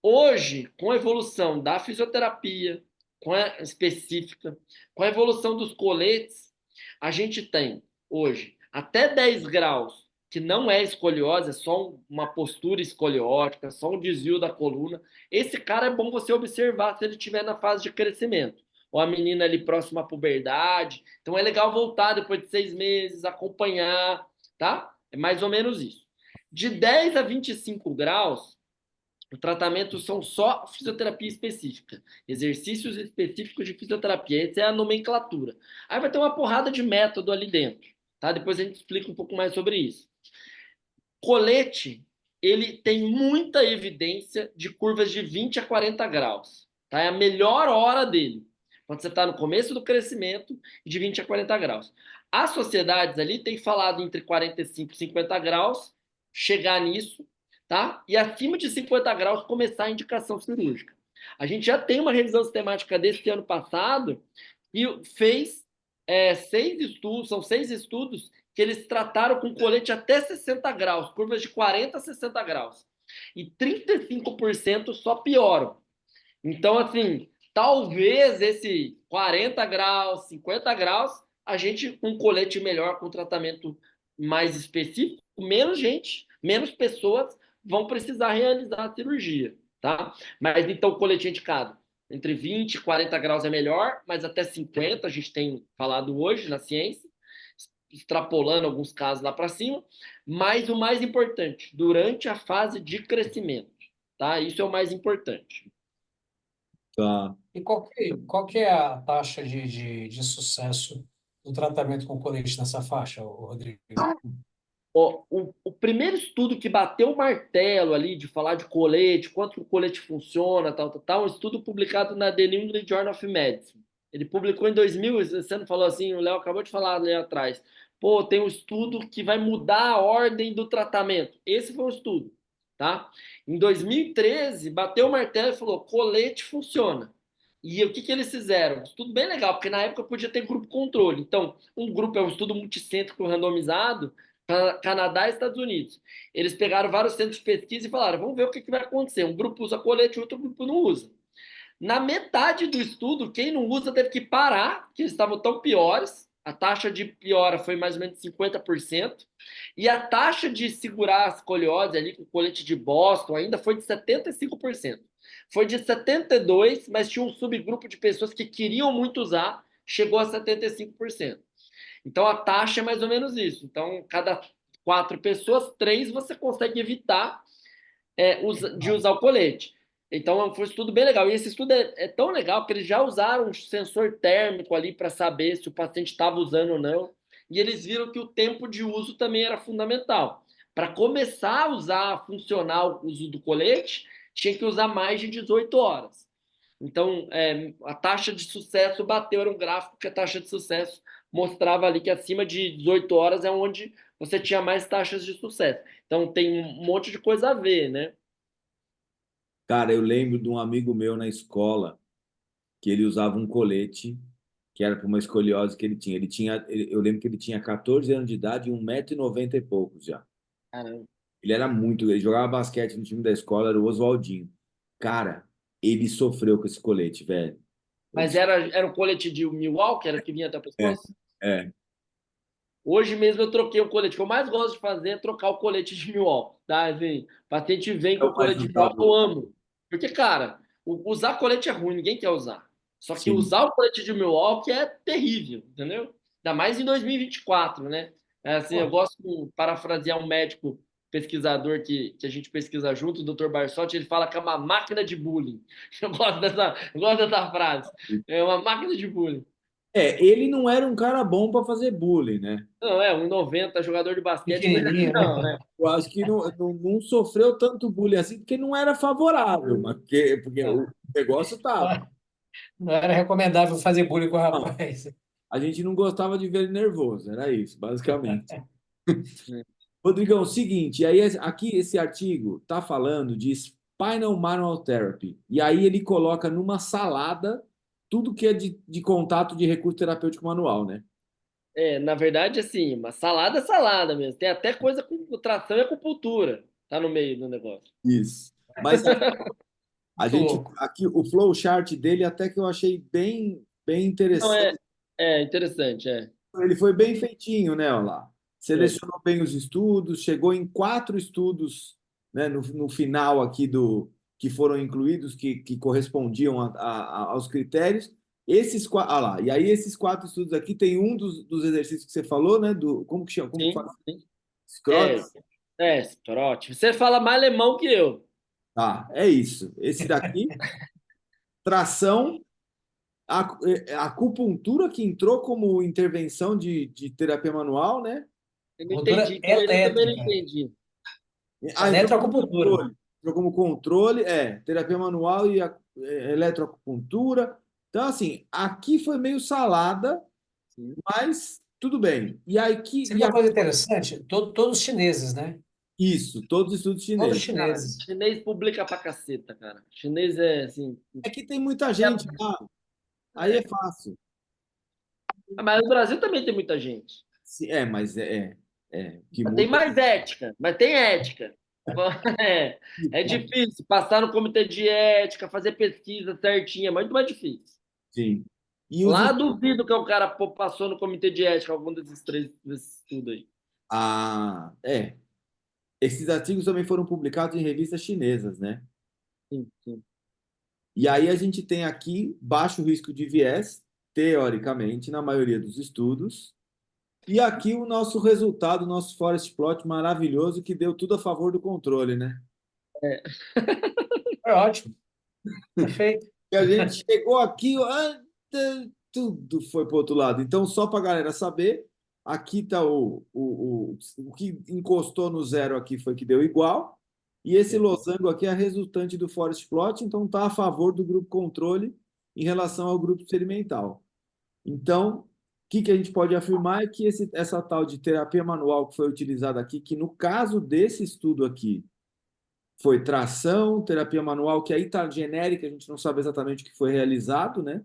Hoje, com a evolução da fisioterapia, com a específica, com a evolução dos coletes, a gente tem hoje até 10 graus, que não é escoliose, é só uma postura escoliótica, só um desvio da coluna. Esse cara é bom você observar se ele estiver na fase de crescimento. Ou a menina ali próxima à puberdade. Então é legal voltar depois de 6 meses, acompanhar, tá? É mais ou menos isso. De 10 a 25 graus, o tratamento são só fisioterapia específica, exercícios específicos de fisioterapia. Essa é a nomenclatura. Aí vai ter uma porrada de método ali dentro, tá? Depois a gente explica um pouco mais sobre isso. Colete, ele tem muita evidência de curvas de 20 a 40 graus, tá? É a melhor hora dele, quando você está no começo do crescimento, de 20 a 40 graus. As sociedades ali têm falado entre 45 e 50 graus, chegar nisso, tá? E acima de 50 graus começar a indicação cirúrgica. A gente já tem uma revisão sistemática desse ano passado e fez 6 estudos, são 6 estudos que eles trataram com colete até 60 graus, curvas de 40 a 60 graus. E 35% só pioram. Então, assim, talvez esse 40 graus, 50 graus, a gente com um colete melhor, com tratamento mais específico, menos gente, menos pessoas vão precisar realizar a cirurgia, tá? Mas então o colete indicado entre 20 e 40 graus é melhor, mas até 50 a gente tem falado hoje na ciência, extrapolando alguns casos lá para cima, mas o mais importante, durante a fase de crescimento, tá? Isso é o mais importante. Tá. E qual que é a taxa de sucesso do tratamento com colete nessa faixa, ô Rodrigo? O primeiro estudo que bateu o martelo ali de falar de colete, quanto o colete funciona, tal, um estudo publicado na The New England Journal of Medicine. Ele publicou em 2000, você não falou assim, o Léo acabou de falar ali atrás. Pô, tem um estudo que vai mudar a ordem do tratamento. Esse foi um estudo, tá? Em 2013, bateu o martelo e falou, colete funciona. E o que que eles fizeram? Um estudo bem legal, porque na época podia ter grupo controle. Então, um grupo é um estudo multicêntrico randomizado, Canadá e Estados Unidos. Eles pegaram vários centros de pesquisa e falaram: vamos ver o que vai acontecer. Um grupo usa colete, outro grupo não usa. Na metade do estudo, quem não usa teve que parar, que eles estavam tão piores. A taxa de piora foi mais ou menos 50%. E a taxa de segurar a escoliose ali com o colete de Boston ainda foi de 75%. Foi de 72%, mas tinha um subgrupo de pessoas que queriam muito usar, chegou a 75%. Então, a taxa é mais ou menos isso. Então, cada 4 pessoas, 3 você consegue evitar de usar o colete. Então, foi um estudo bem legal. E esse estudo é tão legal que eles já usaram um sensor térmico ali para saber se o paciente estava usando ou não. E eles viram que o tempo de uso também era fundamental. Para começar a usar funcional o uso do colete, tinha que usar mais de 18 horas. Então, a taxa de sucesso bateu, era um gráfico que a taxa de sucesso mostrava ali que acima de 18 horas é onde você tinha mais taxas de sucesso. Então, tem um monte de coisa a ver, né? Cara, eu lembro de um amigo meu na escola que ele usava um colete que era para uma escoliose que ele tinha. Eu lembro que ele tinha 14 anos de idade e 1,90 m e poucos já. Caramba. Ele jogava basquete no time da escola, era o Oswaldinho. Cara, ele sofreu com esse colete, velho. Mas era um colete de Milwaukee, era que vinha até o É, pescoço? é. Hoje mesmo eu troquei o colete. O que eu mais gosto de fazer é trocar o colete de Milwaukee, tá? Assim, o paciente vem com Eu o mais colete de Milwaukee, eu usava. amo. Porque, cara, usar colete é ruim, ninguém quer usar. Só que Sim. usar o colete de Milwaukee é terrível, entendeu? Ainda mais em 2024, né? Assim, eu Pô, gosto de parafrasear um médico pesquisador que a gente pesquisa junto, o Dr. Barsotti, ele fala que é uma máquina de bullying. Eu gosto dessa frase. É uma máquina de bullying. Ele não era um cara bom para fazer bullying, né? Não, 1,90 jogador de basquete, não é pequenininho, não, né? né? Eu acho que não sofreu tanto bullying assim, porque não era favorável, mas porque o negócio tava. Não era recomendável fazer bullying com o rapaz. A gente não gostava de ver ele nervoso, era isso, basicamente. Rodrigão, seguinte, aí aqui esse artigo está falando de Spinal Manual Therapy, e aí ele coloca numa salada tudo que é de contato de recurso terapêutico manual, né? Na verdade, assim, uma salada é salada mesmo. Tem até coisa com tração e acupuntura. Tá no meio do negócio. Isso. Mas a Muito gente, louco. aqui, o flowchart dele até que eu achei bem Não, interessante. é interessante, é. Ele foi bem feitinho, né, olha lá. Foi. Selecionou bem os estudos, chegou em 4 estudos, né, no final aqui que foram incluídos, que correspondiam aos critérios. Esses quatro, lá, e aí esses 4 estudos aqui tem um dos exercícios que você falou, né, como que chama? Como que Sim, fala? sim. Scrot? Trote. Você fala mais alemão que eu. Tá, é isso. Esse daqui, tração, a acupuntura que entrou como intervenção de terapia manual, né? Eu não Cultura entendi. Eu também não elétrica. entendi. Ah, entrou como Eletroacupuntura. controle. Entrou como controle, terapia manual e eletroacupuntura. Então, assim, aqui foi meio salada, Sim. mas tudo bem. E aqui, Sabe uma coisa interessante? Todos chineses, né? isso, todos os estudos Todos chineses. Cara, chineses. chinês publica pra caceta, cara. Chinês é assim. Aqui tem muita gente lá, aí é fácil. Mas no Brasil também tem muita gente. Mas que Mas tem muda. mais ética, mas tem ética. É, é difícil passar no comitê de ética, fazer pesquisa certinha, é muito mais difícil. Sim. E os Lá duvido que o cara passou no comitê de ética algum desses estudos aí. ah, é. Esses artigos também foram publicados em revistas chinesas, né? Sim, sim. E aí a gente tem aqui baixo risco de viés, teoricamente, na maioria dos estudos. E aqui o nosso resultado, o nosso forest plot maravilhoso, que deu tudo a favor do controle, né? Foi ótimo. Perfeito. E a gente chegou aqui, tudo foi para o outro lado. Então, só para a galera saber, aqui está o que encostou no zero aqui foi que deu igual. E esse losango aqui é a resultante do forest plot, então está a favor do grupo controle em relação ao grupo experimental. Então, o que a gente pode afirmar é que essa tal de terapia manual que foi utilizada aqui, que no caso desse estudo aqui, foi tração, terapia manual, que aí está genérica, a gente não sabe exatamente o que foi realizado, né?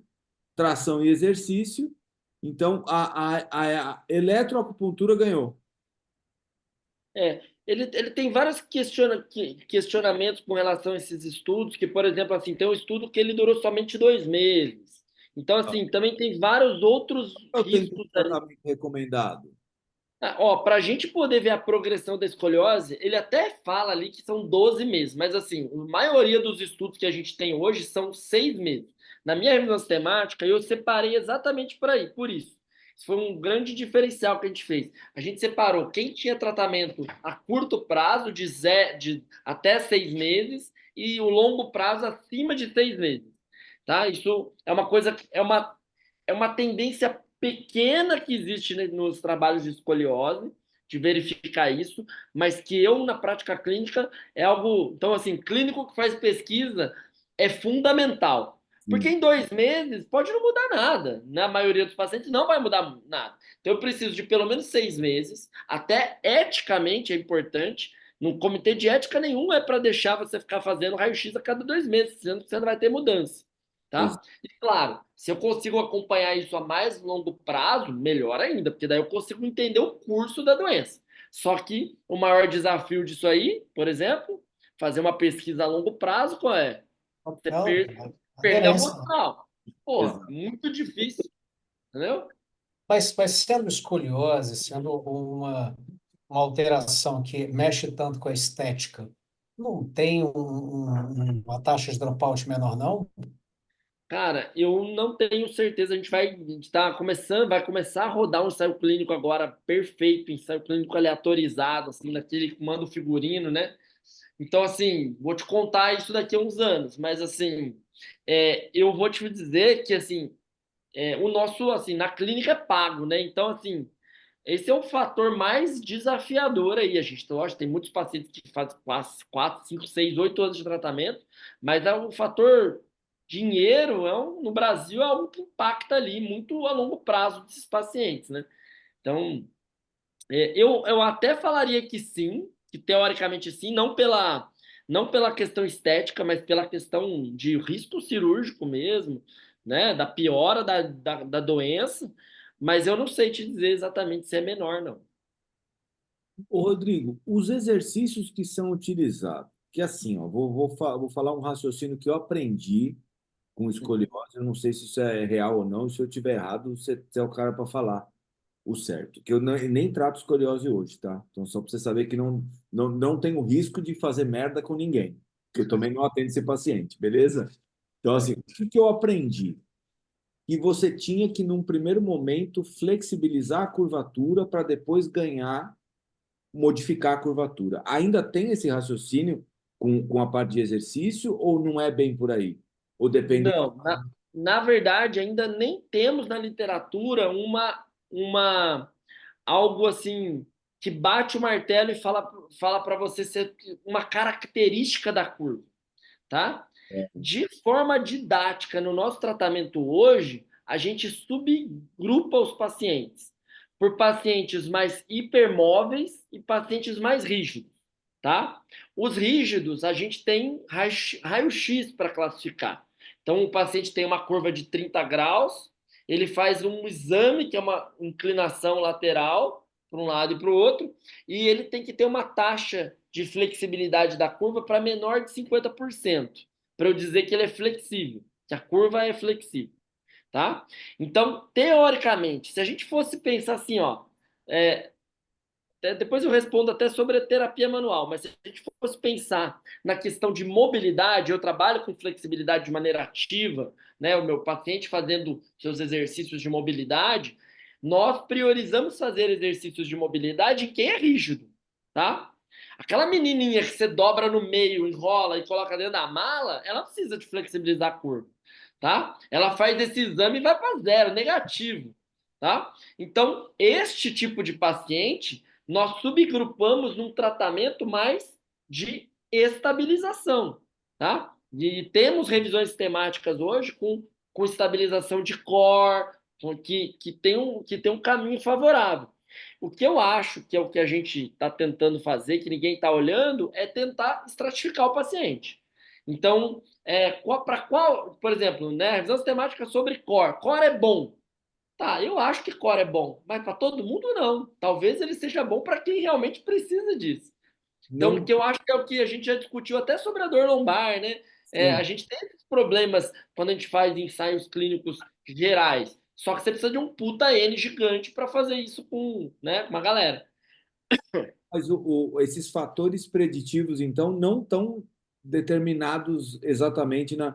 Tração e exercício. Então, a eletroacupuntura ganhou. Ele tem vários questionamentos com relação a esses estudos, que, por exemplo, assim, tem um estudo que ele durou somente 2 meses. Então, assim, também tem vários outros Qual é o tempo de riscos ali. tratamento recomendado? Para a gente poder ver a progressão da escoliose, ele até fala ali que são 12 meses, mas assim, a maioria dos estudos que a gente tem hoje são 6 meses. Na minha revisão sistemática, eu separei exatamente por aí, por isso. Isso foi um grande diferencial que a gente fez. A gente separou quem tinha tratamento a curto prazo, de até 6 meses, e o longo prazo acima de 6 meses. Tá? Isso é uma coisa, é uma tendência pequena que existe, né, nos trabalhos de escoliose, de verificar isso, mas que eu, na prática clínica, é algo. Então, assim, clínico que faz pesquisa é fundamental. Porque Sim. em 2 meses pode não mudar nada. Na maioria dos pacientes não vai mudar nada. Então, eu preciso de pelo menos 6 meses, até eticamente é importante. No comitê de ética nenhum é para deixar você ficar fazendo raio-x a cada 2 meses, sendo que você não vai ter mudança. Tá? E claro, se eu consigo acompanhar isso a mais longo prazo, melhor ainda, porque daí eu consigo entender o curso da doença. Só que o maior desafio disso aí, por exemplo, fazer uma pesquisa a longo prazo, qual é? Você Não, perder a aderência. moral. Pô, Exato. muito difícil, entendeu? Mas sendo escoliose, sendo uma alteração que mexe tanto com a estética, não tem uma taxa de dropout menor, não? Cara, eu não tenho certeza. A gente tá começando, vai começar a rodar um ensaio clínico agora perfeito, ensaio clínico aleatorizado, assim, daquele que manda o figurino, né? Então, assim, vou te contar isso daqui a uns anos, mas, assim, eu vou te dizer que, assim, o nosso, assim, na clínica é pago, né? Então, assim, esse é o fator mais desafiador aí. A gente, lógico, tem muitos pacientes que fazem 4, 5, 6, 8 anos de tratamento, mas é um fator dinheiro no Brasil é algo que impacta ali muito a longo prazo desses pacientes, né? Então, eu até falaria que sim, que teoricamente sim, não pela questão estética, mas pela questão de risco cirúrgico mesmo, né? Da piora da doença, mas eu não sei te dizer exatamente se é menor, não. Ô, Rodrigo, os exercícios que são utilizados, que assim, ó, vou falar um raciocínio que eu aprendi com escoliose, eu não sei se isso é real ou não, e se eu tiver errado, você é o cara para falar o certo, que eu nem trato escoliose hoje, tá? Então, só para você saber que não tenho risco de fazer merda com ninguém, que eu também não atendo esse paciente, beleza? Então, assim, o que eu aprendi? Que você tinha que, num primeiro momento, flexibilizar a curvatura para depois modificar a curvatura. Ainda tem esse raciocínio com a parte de exercício ou não é bem por aí? Ou depende do... Não, na verdade, ainda nem temos na literatura algo assim que bate o martelo e fala para você ser uma característica da curva, tá? De forma didática, no nosso tratamento hoje, a gente subgrupa os pacientes por pacientes mais hipermóveis e pacientes mais rígidos, tá? Os rígidos, a gente tem raio-x para classificar. Então, o paciente tem uma curva de 30 graus, ele faz um exame, que é uma inclinação lateral, para um lado e para o outro, e ele tem que ter uma taxa de flexibilidade da curva para menor de 50%, para eu dizer que ele é flexível, que a curva é flexível, tá? Então, teoricamente, se a gente fosse pensar assim, ó, é, depois eu respondo até sobre a terapia manual, mas se a gente fosse pensar na questão de mobilidade, eu trabalho com flexibilidade de maneira ativa, né? O meu paciente fazendo seus exercícios de mobilidade, nós priorizamos fazer exercícios de mobilidade em quem é rígido, tá? Aquela menininha que você dobra no meio, enrola e coloca dentro da mala, ela precisa de flexibilizar a curva, tá? Ela faz esse exame e vai para zero, negativo, tá? Então, este tipo de paciente nós subgrupamos num tratamento mais de estabilização, tá? E temos revisões sistemáticas hoje com estabilização de core, que tem um caminho favorável. O que eu acho que é o que a gente está tentando fazer, que ninguém está olhando, é tentar estratificar o paciente. Então, para qual, por exemplo, né, revisão sistemática sobre core. Core é bom. Tá, eu acho que core é bom, mas para todo mundo não. Talvez ele seja bom para quem realmente precisa disso. Então, o Não, que eu acho que é o que a gente já discutiu até sobre a dor lombar, né? A sim. gente tem esses problemas quando a gente faz ensaios clínicos gerais. Só que você precisa de um puta N gigante para fazer isso com, né, uma galera. Mas esses fatores preditivos, então, não estão determinados exatamente tipo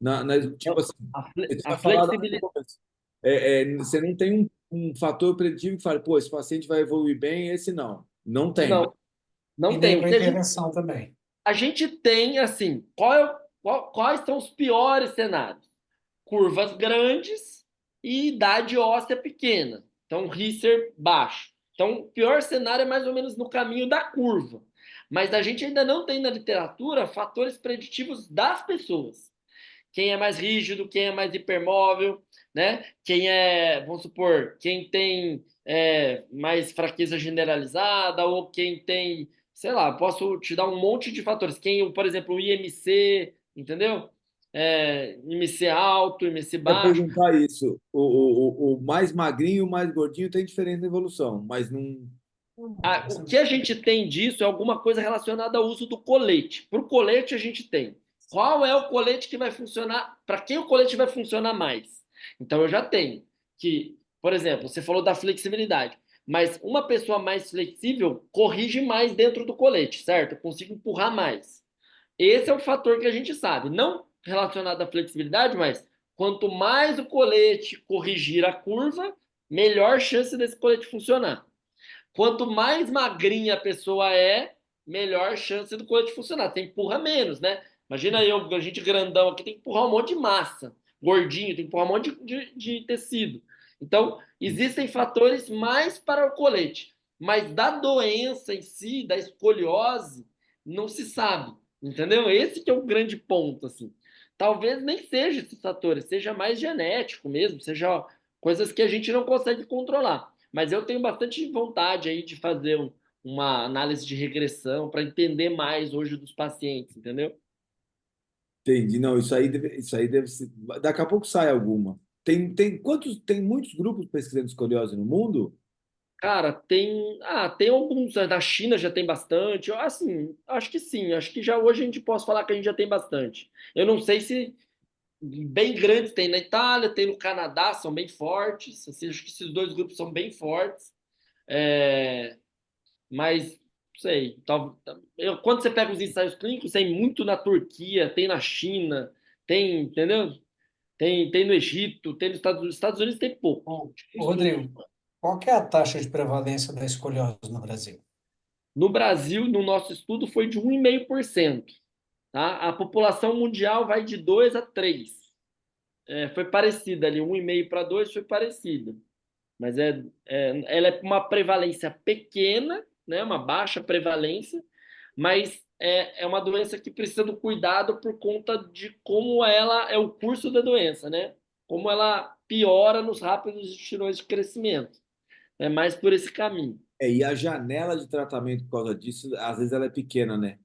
Então, assim, a, você a tinha falado no flexibilidade. começo. Você não tem um fator preditivo que fale, pô, esse paciente vai evoluir bem, esse não. Não tem. Não, E não nem tem. com O a que a gente intervenção também. A gente tem, assim, quais são os piores cenários? Curvas grandes e idade óssea pequena. Então, Risser baixo. Então, o pior cenário é mais ou menos no caminho da curva. Mas a gente ainda não tem na literatura fatores preditivos das pessoas. Quem é mais rígido, quem é mais hipermóvel, né? Vamos supor, quem tem mais fraqueza generalizada ou quem tem, sei lá, posso te dar um monte de fatores. Por exemplo, o IMC, entendeu? IMC alto, IMC Ia baixo. perguntar isso. O mais magrinho e o mais gordinho tem diferença na evolução, mas não. O que a gente tem disso é alguma coisa relacionada ao uso do colete. Para o colete, a gente tem. Qual é o colete que vai funcionar? Para quem o colete vai funcionar mais? Então, eu já tenho que, por exemplo, você falou da flexibilidade, mas uma pessoa mais flexível corrige mais dentro do colete, certo? Eu consigo empurrar mais. Esse é o fator que a gente sabe. Não relacionado à flexibilidade, mas quanto mais o colete corrigir a curva, melhor chance desse colete funcionar. Quanto mais magrinha a pessoa é, melhor chance do colete funcionar. Você empurra menos, né? Imagina a gente grandão aqui, tem que empurrar um monte de massa. Gordinho, tem que empurrar um monte de tecido. Então, existem fatores mais para o colete. Mas da doença em si, da escoliose, não se sabe. Entendeu? Esse que é o grande ponto, assim. talvez nem seja esses fatores, seja mais genético mesmo, seja coisas que a gente não consegue controlar. Mas eu tenho bastante vontade aí de fazer uma análise de regressão para entender mais hoje dos pacientes, entendeu? Entendi. Não, isso aí deve ser. Daqui a pouco sai alguma. Tem muitos grupos pesquisando escoliose no mundo? Cara, tem alguns, da China já tem bastante. Assim, acho que sim, acho que já hoje a gente pode falar que a gente já tem bastante. Eu não sei se bem grandes tem na Itália, tem no Canadá, são bem fortes. Assim, acho que esses dois grupos são bem fortes. É, mas, não sei, quando você pega os ensaios clínicos, tem muito na Turquia, tem na China, tem, entendeu? Tem no Egito, tem nos Estados Unidos tem pouco. Ô, Rodrigo, qual que é a taxa de prevalência da escoliose no Brasil? No Brasil, no nosso estudo, foi de 1,5%. Tá? A população mundial vai de 2 a 3. Foi parecida ali, 1,5 para 2 foi parecida. Mas ela é uma prevalência pequena, né? Uma baixa prevalência, mas é uma doença que precisa do cuidado por conta de como ela é o curso da doença, né? Como ela piora nos rápidos estirões de crescimento. É mais por esse caminho. E a janela de tratamento por causa disso, às vezes ela é pequena, né?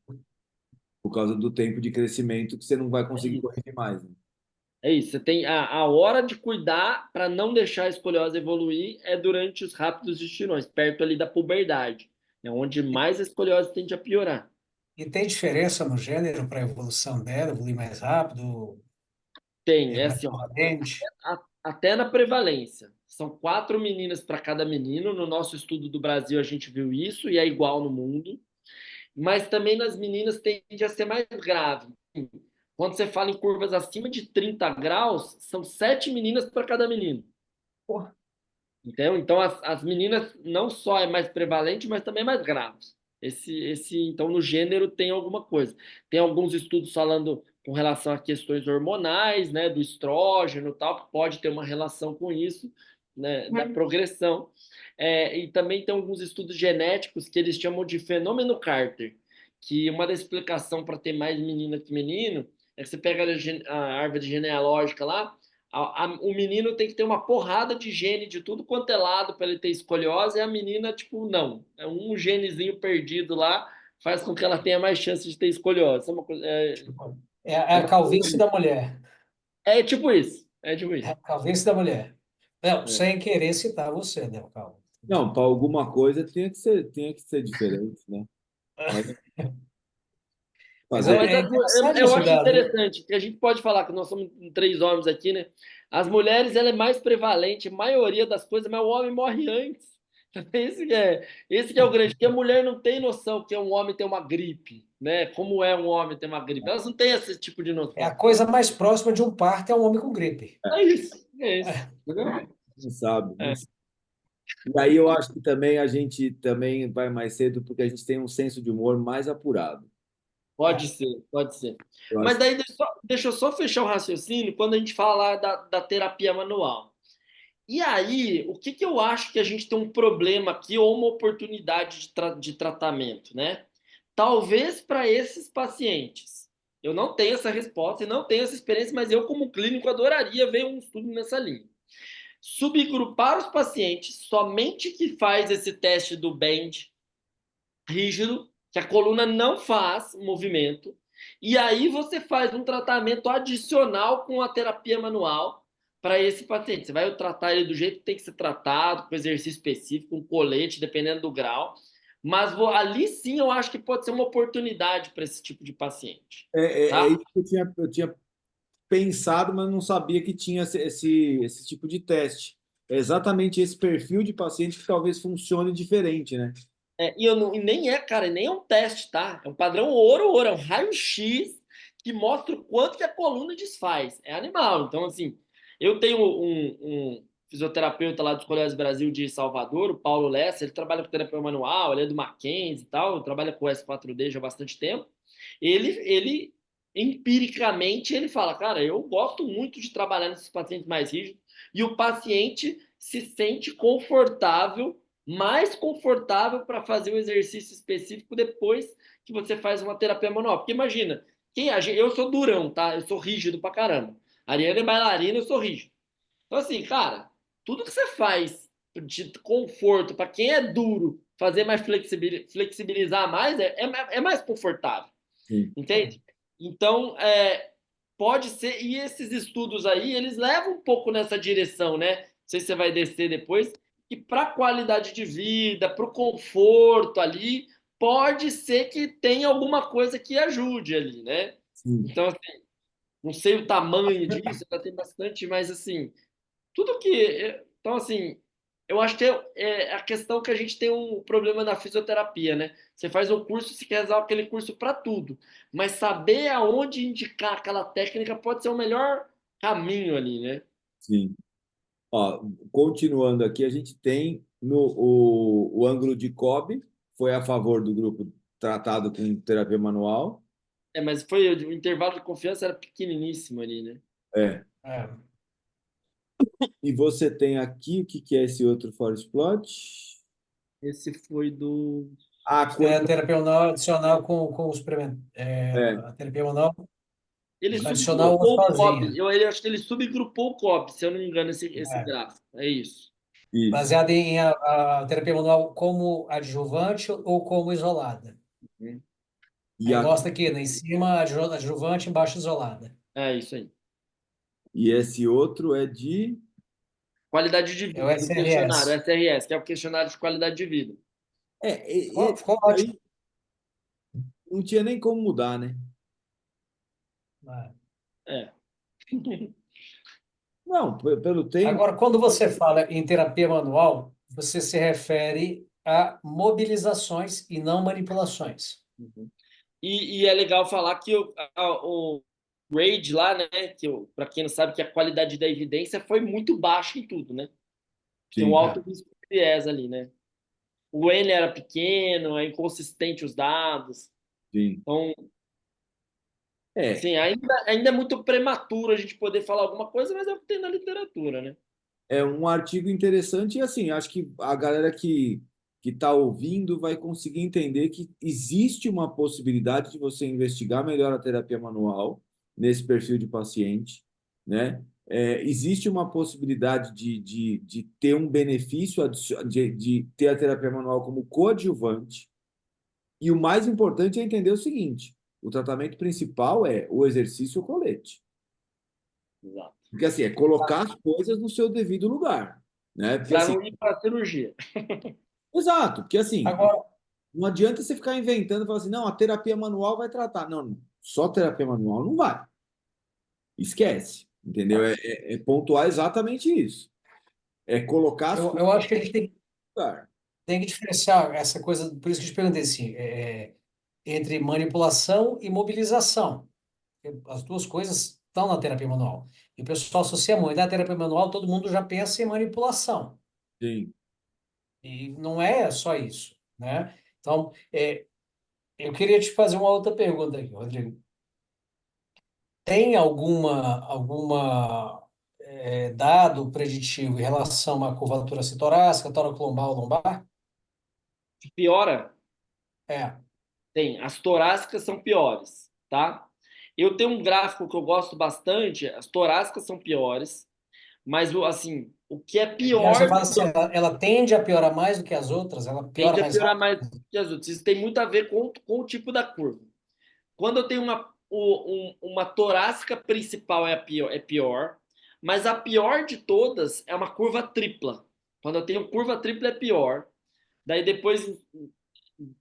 Por causa do tempo de crescimento que você não vai conseguir corrigir mais, né? É isso, você tem a hora de cuidar para não deixar a escoliose evoluir é durante os rápidos estirões, perto ali da puberdade. É onde mais a escoliose tende a piorar. E tem diferença no gênero para a evolução dela, evoluir mais rápido, Tem, é mais assim, ó, prevalente? até na prevalência. São 4 meninas para cada menino. No nosso estudo do Brasil, a gente viu isso e é igual no mundo. Mas também nas meninas tende a ser mais grave. Quando você fala em curvas acima de 30 graus, são 7 meninas para cada menino. Porra. Entendeu? Então, as meninas não só é mais prevalente, mas também é mais grave. Então, no gênero tem alguma coisa. Tem alguns estudos falando com relação a questões hormonais, né, do estrógeno e tal, que pode ter uma relação com isso, né, da progressão. E também tem alguns estudos genéticos que eles chamam de fenômeno Carter, que uma das explicações para ter mais menina que menino é que você pega a árvore genealógica lá, o menino tem que ter uma porrada de gene de tudo quanto é lado para ele ter escoliose, e a menina, tipo, não. É um genezinho perdido lá, faz com que ela tenha mais chance de ter escoliose. É a calvície da mulher. É tipo isso. É tipo É isso. a calvície da mulher. Não, É. sem querer citar você, né, Calvo? Não, para alguma coisa tinha que ser diferente, né? Mas Mas fazer. Mas é interessante eu esse acho dado, viu? interessante que a gente pode falar que nós somos 3 homens aqui, né? As mulheres, ela é mais prevalente, a maioria das coisas, mas o homem morre antes. Esse que é o grande, porque a mulher não tem noção que um homem tem uma gripe, né? Como é um homem ter uma gripe. Elas não têm esse tipo de É a noção. coisa mais próxima de um parto é um homem com gripe. É isso, é isso. Entendeu? Não sabe, não É. sabe. E aí eu acho que também a gente também vai mais cedo porque a gente tem um senso de humor mais apurado. Pode ser, pode ser. Eu Mas acho. daí deixa eu só fechar o raciocínio quando a gente fala da terapia manual. E aí, o que que eu acho que a gente tem um problema aqui ou uma oportunidade de tratamento, né? Talvez para esses pacientes. Eu não tenho essa resposta e não tenho essa experiência, mas eu, como clínico, adoraria ver um estudo nessa linha. Subgrupar os pacientes somente que faz esse teste do bend rígido, que a coluna não faz movimento, e aí você faz um tratamento adicional com a terapia manual para esse paciente. Você vai tratar ele do jeito que tem que ser tratado, com exercício específico, com colete, dependendo do grau. Mas ali sim eu acho que pode ser uma oportunidade para esse tipo de paciente. É Tá? isso que eu tinha pensado, mas não sabia que tinha esse tipo de teste. É exatamente esse perfil de paciente que talvez funcione diferente, né? E nem é, cara, nem é um teste, tá? É um padrão ouro, é um raio-x que mostra o quanto que a coluna desfaz. É animal. Então, assim, eu tenho um fisioterapeuta lá do Escoliose Brasil de Salvador, o Paulo Lessa, ele trabalha com terapia manual, ele é do Mackenzie e tal, trabalha com o S4D já há bastante tempo. Ele empiricamente, ele fala, cara, eu gosto muito de trabalhar nesses pacientes mais rígidos e o paciente se sente confortável, mais confortável para fazer o exercício específico depois que você faz uma terapia manual. Porque imagina, eu sou durão, tá? Eu sou rígido pra caramba. A Ariane é bailarina, eu sou rígido. Então, assim, cara, tudo que você faz de conforto para quem é duro, fazer mais flexibilizar mais, é mais confortável. Sim. Entende? Então, pode ser, e esses estudos aí, eles levam um pouco nessa direção, né? Não sei se você vai descer depois, que para a qualidade de vida, para o conforto ali, pode ser que tenha alguma coisa que ajude ali, né? Sim. Então, assim, não sei o tamanho disso, ainda tem bastante, mas assim, tudo que. Então, assim, eu acho que é a questão que a gente tem um problema na fisioterapia, né? Você faz um curso, você quer usar aquele curso para tudo, mas saber aonde indicar aquela técnica pode ser o melhor caminho ali, né? Sim. Ó, continuando aqui, a gente tem o ângulo de Kobe, foi a favor do grupo tratado com terapia manual. Mas foi o intervalo de confiança era pequeniníssimo ali, né? É. É. E você tem aqui, o que que é esse outro forest plot? Esse foi do. Ah, É a quando... terapia manual adicional com o suplemento. É, A terapia manual Ele adicional ou subgrupou o COB. sozinha. Eu acho que ele subgrupou o COB, se eu não me engano, esse É. gráfico. É isso. isso. Baseada em a terapia manual como adjuvante ou como isolada. Uhum. E, Aí a, mostra aqui, né, em cima adjuvante, embaixo isolada. É isso aí. e esse outro é de... Qualidade de É o vida, do questionário, SRS. SRS, que é o questionário de qualidade de vida. Ficou Isso ótimo. aí não tinha nem como mudar, né? É. Não, pelo tempo, Agora, quando você fala em terapia manual, você se refere a mobilizações e não manipulações. Uhum. E é legal falar que o grade lá, né, que para quem não sabe, que a qualidade da evidência foi muito baixa em tudo, né? Tem um sim, É. alto risco de viés ali, né? O N era pequeno, é inconsistente os dados. sim. Então, É, assim, ainda é muito prematuro a gente poder falar alguma coisa, mas é o que tem na literatura, né? é um artigo interessante e assim, acho que a galera que está ouvindo vai conseguir entender que existe uma possibilidade de você investigar melhor a terapia manual nesse perfil de paciente, né? Existe uma possibilidade de ter um benefício, de ter a terapia manual como coadjuvante, e o mais importante é entender o seguinte: o tratamento principal é o exercício ou colete. Exato. Porque assim, é colocar as coisas no seu devido lugar, né? Porque Para assim, não ir para a cirurgia. exato, porque assim, Agora, não adianta você ficar inventando e falar assim, não, a terapia manual vai tratar. Não, só terapia manual não vai. Esquece, entendeu? É pontuar exatamente isso. É colocar as eu coisas acho que a gente no lugar. tem que diferenciar essa coisa, por isso que eu te perguntei assim, entre manipulação e mobilização. As duas coisas estão na terapia manual. E o pessoal associa muito. Na terapia manual, todo mundo já pensa em manipulação. Sim, E não é só isso, né? Então, eu queria te fazer uma outra pergunta aqui, Rodrigo. Tem alguma dado preditivo em relação à curvatura torácica, tórax-lombar ou lombar? Piora? É. Tem. As torácicas são piores, tá? Eu tenho um gráfico que eu gosto bastante. As torácicas são piores, mas assim, o que é Você pior fala assim, ela tende a piorar mais do que as outras? Ela piora tende a mais piorar rápido? mais que as outras. Isso tem muito a ver com o tipo da curva. Quando eu tenho uma torácica principal é pior, mas a pior de todas é uma curva tripla. Quando eu tenho curva tripla é pior. Daí depois,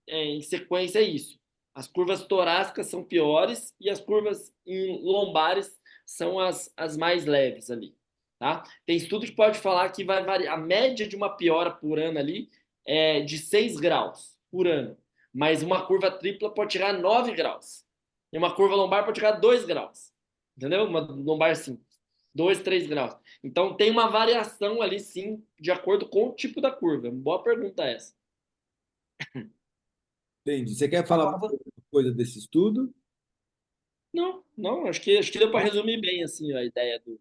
em sequência, é isso. As curvas torácicas são piores e as curvas lombares são as mais leves ali. Tá? Tem estudo que pode falar que vai variar. A média de uma piora por ano ali é de 6 graus por ano. Mas uma curva tripla pode chegar a 9 graus. E uma curva lombar pode chegar a 2 graus. Entendeu? Uma lombar simples. 2, 3 graus. Então tem uma variação ali, sim, de acordo com o tipo da curva. Boa pergunta essa. entendi. Você quer falar mais Agora, alguma coisa desse estudo? Não, não, acho que deu para resumir bem assim a ideia do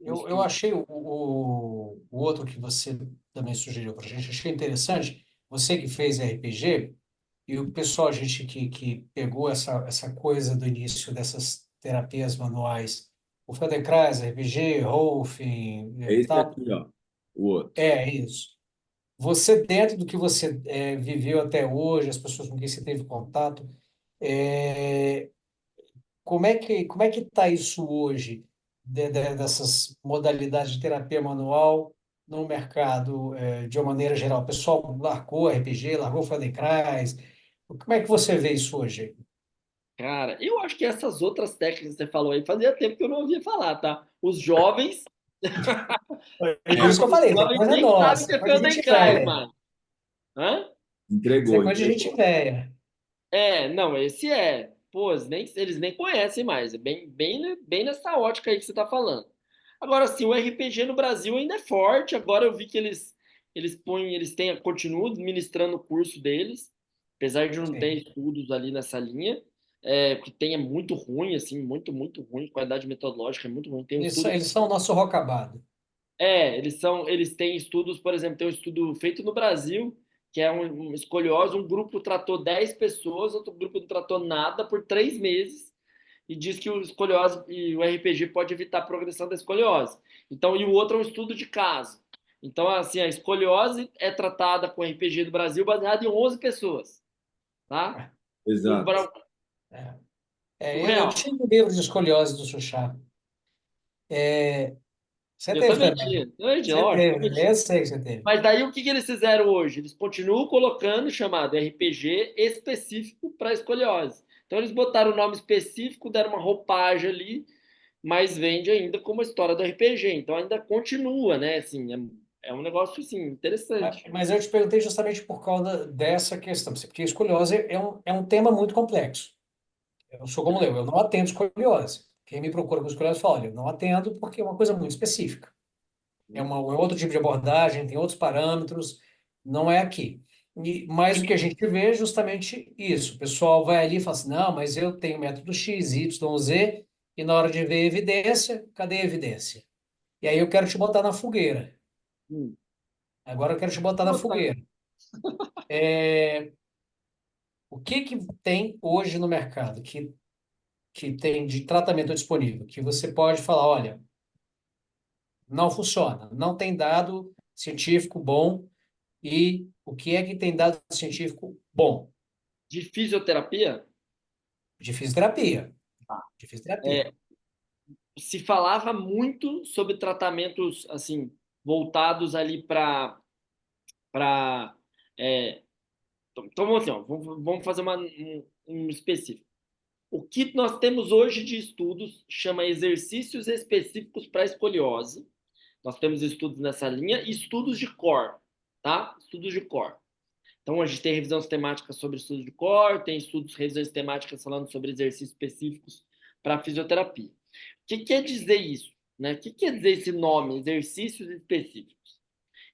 eu estudo. achei o outro que você também sugeriu para a gente, achei interessante. Você que fez RPG, E o pessoal, a gente que pegou essa coisa do início dessas terapias manuais, o Feldenkrais, RPG, Rolfing, É esse tal, aqui, ó, o outro. é isso. Você, dentro do que você viveu até hoje, as pessoas com quem você teve contato, é, como é que está isso hoje, dessas modalidades de terapia manual no mercado, de uma maneira geral? O pessoal largou RPG, largou Feldenkrais. Como é que você vê isso hoje? Cara, eu acho que essas outras técnicas que você falou aí fazia tempo que eu não ouvia falar, tá? Os jovens, É por isso que eu os falei, isso é jovens coisa nem sabem o nossa, que é é coisa de gente Feldenkrais, velha. mano. Hã? Isso é Entregou, coisa de gente entregou. velha. É, não, esse é. Pô, eles nem conhecem mais. É bem nessa ótica aí que você tá falando. Agora, sim, o RPG no Brasil ainda é forte. Agora eu vi que continuam ministrando o curso deles, apesar de não ter Sim. estudos ali nessa linha. O que tem é muito ruim, assim, muito ruim. Qualidade metodológica é muito ruim. Tem um estudo. Eles são o nosso rocabado. Eles têm estudos, por exemplo, tem um estudo feito no Brasil, que é um escoliose, um grupo tratou 10 pessoas, outro grupo não tratou nada por 3 meses, e diz que o escoliose e o RPG pode evitar a progressão da escoliose. Então, e o outro é um estudo de caso. Então, assim, a escoliose é tratada com RPG do Brasil baseado em 11 pessoas, tá? O Exato. Bra- É. Eu Surreal. tinha um livro de escoliose do Suchá. Você Eu teve também também. tinha, Você lógico, teve, também né? Eu tinha. sei que você teve. Mas daí o que eles fizeram hoje? Eles continuam colocando chamado RPG específico para escoliose. Então eles botaram o nome específico, deram uma roupagem ali, mas vende ainda como a história do RPG. Então ainda continua, né? Assim, é um negócio assim, interessante. Mas eu te perguntei justamente por causa dessa questão, porque escoliose é um tema muito complexo. Eu sou como eu não atendo escoliose. Quem me procura com escoliose fala, olha, eu não atendo porque é uma coisa muito específica. É outro tipo de abordagem, tem outros parâmetros, não é aqui. Mas o que a gente vê é justamente isso. O pessoal vai ali e fala assim, não, mas eu tenho método X, Y, Z, e na hora de ver evidência, cadê a evidência? E aí eu quero te botar na fogueira. Hum. Agora eu quero te botar na fogueira. O que tem hoje no mercado que tem de tratamento disponível? Que você pode falar, olha, não funciona, não tem dado científico bom. E o que é que tem dado científico bom? De fisioterapia, De fisioterapia. De fisioterapia. é, se falava muito sobre tratamentos assim voltados ali para então vamos assim, ó, vamos fazer um específico. O que nós temos hoje de estudos chama exercícios específicos para escoliose. Nós temos estudos nessa linha e estudos de core, tá? Estudos de core. Então, a gente tem revisão sistemática sobre estudos de core, tem estudos, revisões sistemáticas falando sobre exercícios específicos para fisioterapia. O que quer dizer isso? Né? O que quer dizer esse nome, exercícios específicos?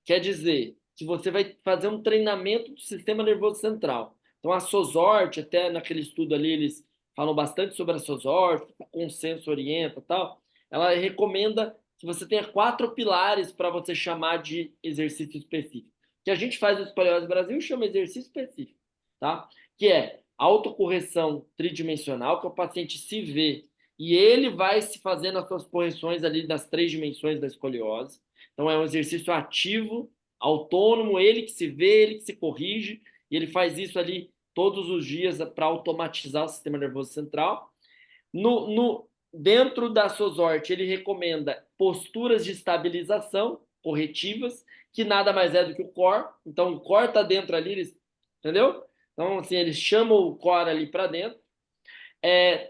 Quer dizer que você vai fazer um treinamento do sistema nervoso central. Então, a SOSORT, até naquele estudo ali, eles falam bastante sobre a SOSORT, o consenso orienta e tal. Ela recomenda que você tenha 4 pilares para você chamar de exercício específico. O que a gente faz no Escoliose Brasil chama exercício específico, tá? Que é autocorreção tridimensional, que o paciente se vê e ele vai se fazendo as suas correções ali das 3 dimensões da escoliose. Então, é um exercício ativo, autônomo, ele que se vê, ele que se corrige, e ele faz isso ali todos os dias para automatizar o sistema nervoso central. Dentro da SOSORT, ele recomenda posturas de estabilização corretivas, que nada mais é do que o core. Então, o core está dentro ali, entendeu? Então, assim, eles chamam o core ali para dentro.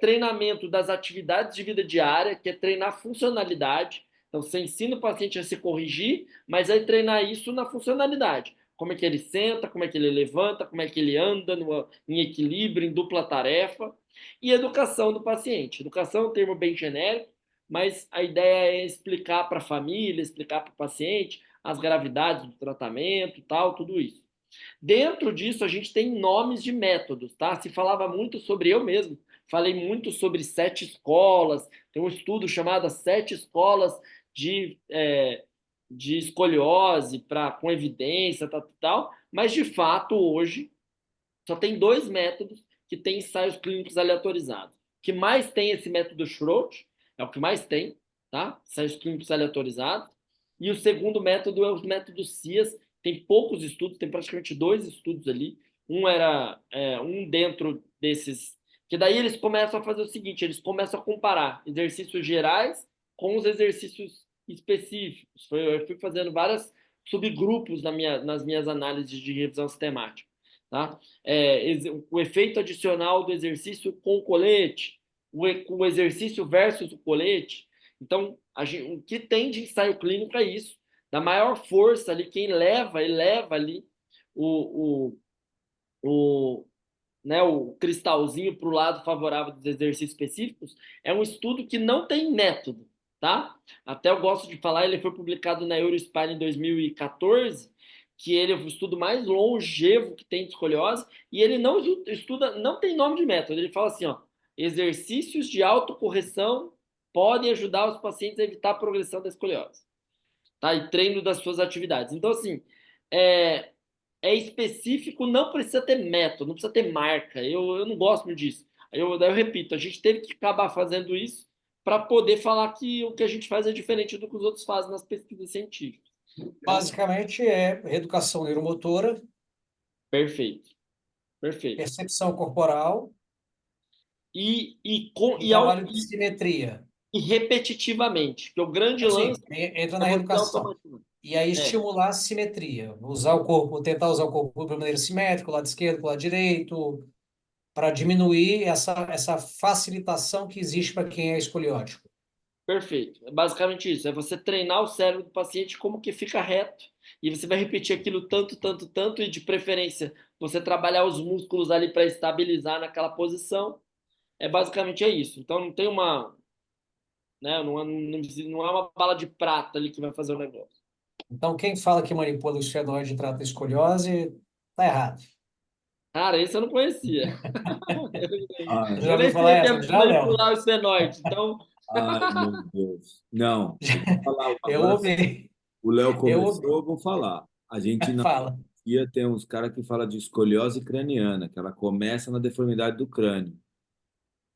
Treinamento das atividades de vida diária, que é treinar funcionalidade. Então, você ensina o paciente a se corrigir, mas aí treinar isso na funcionalidade. Como é que ele senta, como é que ele levanta, como é que ele anda em equilíbrio, em dupla tarefa. E educação do paciente. Educação é um termo bem genérico, mas a ideia é explicar para a família, explicar para o paciente as gravidades do tratamento e tal, tudo isso. Dentro disso, a gente tem nomes de métodos, tá? Se falava muito sobre eu mesmo. Falei muito sobre 7 escolas. Tem um estudo chamado As 7 Escolas de Escoliose, com evidência, tal. Mas, de fato, hoje, Só tem 2 métodos que têm ensaios clínicos aleatorizados. O que mais tem esse método Schroth, é o que mais tem, tá? Ensaios clínicos aleatorizados. E o segundo método é o método CIAS. Tem poucos estudos, tem praticamente 2 estudos ali. Um dentro desses, que daí eles começam a fazer o seguinte, eles começam a comparar exercícios gerais com os exercícios específicos. Eu fui fazendo vários subgrupos nas minhas análises de revisão sistemática. Tá? O efeito adicional do exercício com o colete, o exercício versus o colete. Então, o que tem de ensaio clínico é isso. Da maior força ali, quem eleva ali o, né, o cristalzinho para o lado favorável dos exercícios específicos, é um estudo que não tem método, tá? Até eu gosto de falar, ele foi publicado na Eurospine em 2014, que ele é o estudo mais longevo que tem de escoliose, e ele não estuda, não tem nome de método, ele fala assim, ó, exercícios de autocorreção podem ajudar os pacientes a evitar a progressão da escoliose, tá? E treino das suas atividades. Então, assim, é específico, não precisa ter método, não precisa ter marca. Eu não gosto muito disso. Daí eu repito, a gente teve que acabar fazendo isso para poder falar que o que a gente faz é diferente do que os outros fazem nas pesquisas científicas. Basicamente é reeducação neuromotora, Perfeito, perfeito. percepção corporal e E, trabalho de simetria. e repetitivamente, que o grande Assim, lance entra é na você reeducação. automatizar. E aí estimular a simetria. Usar o corpo, tentar usar o corpo de maneira simétrica, o lado esquerdo, o lado direito, para diminuir essa facilitação que existe para quem é escoliótico. Perfeito. É basicamente isso. É você treinar o cérebro do paciente como que fica reto. E você vai repetir aquilo tanto, tanto, tanto, e de preferência você trabalhar os músculos ali para estabilizar naquela posição. Basicamente é isso. Então não tem uma, né, não é uma bala de prata ali que vai fazer o negócio. Então, quem fala que manipula o esfenoide e trata a escoliose, tá errado. Cara, esse eu não conhecia. Ai, Já Eu ouviu nem falar sei o que essa? é Já, Léo? manipular o esfenoide. Então, ai, meu Deus. Não, eu vou falar Eu agora. ouvi. O Léo Eu começou, ouvi. eu vou falar. A gente na Fala. biologia tem uns caras que falam de escoliose craniana, que ela começa na deformidade do crânio.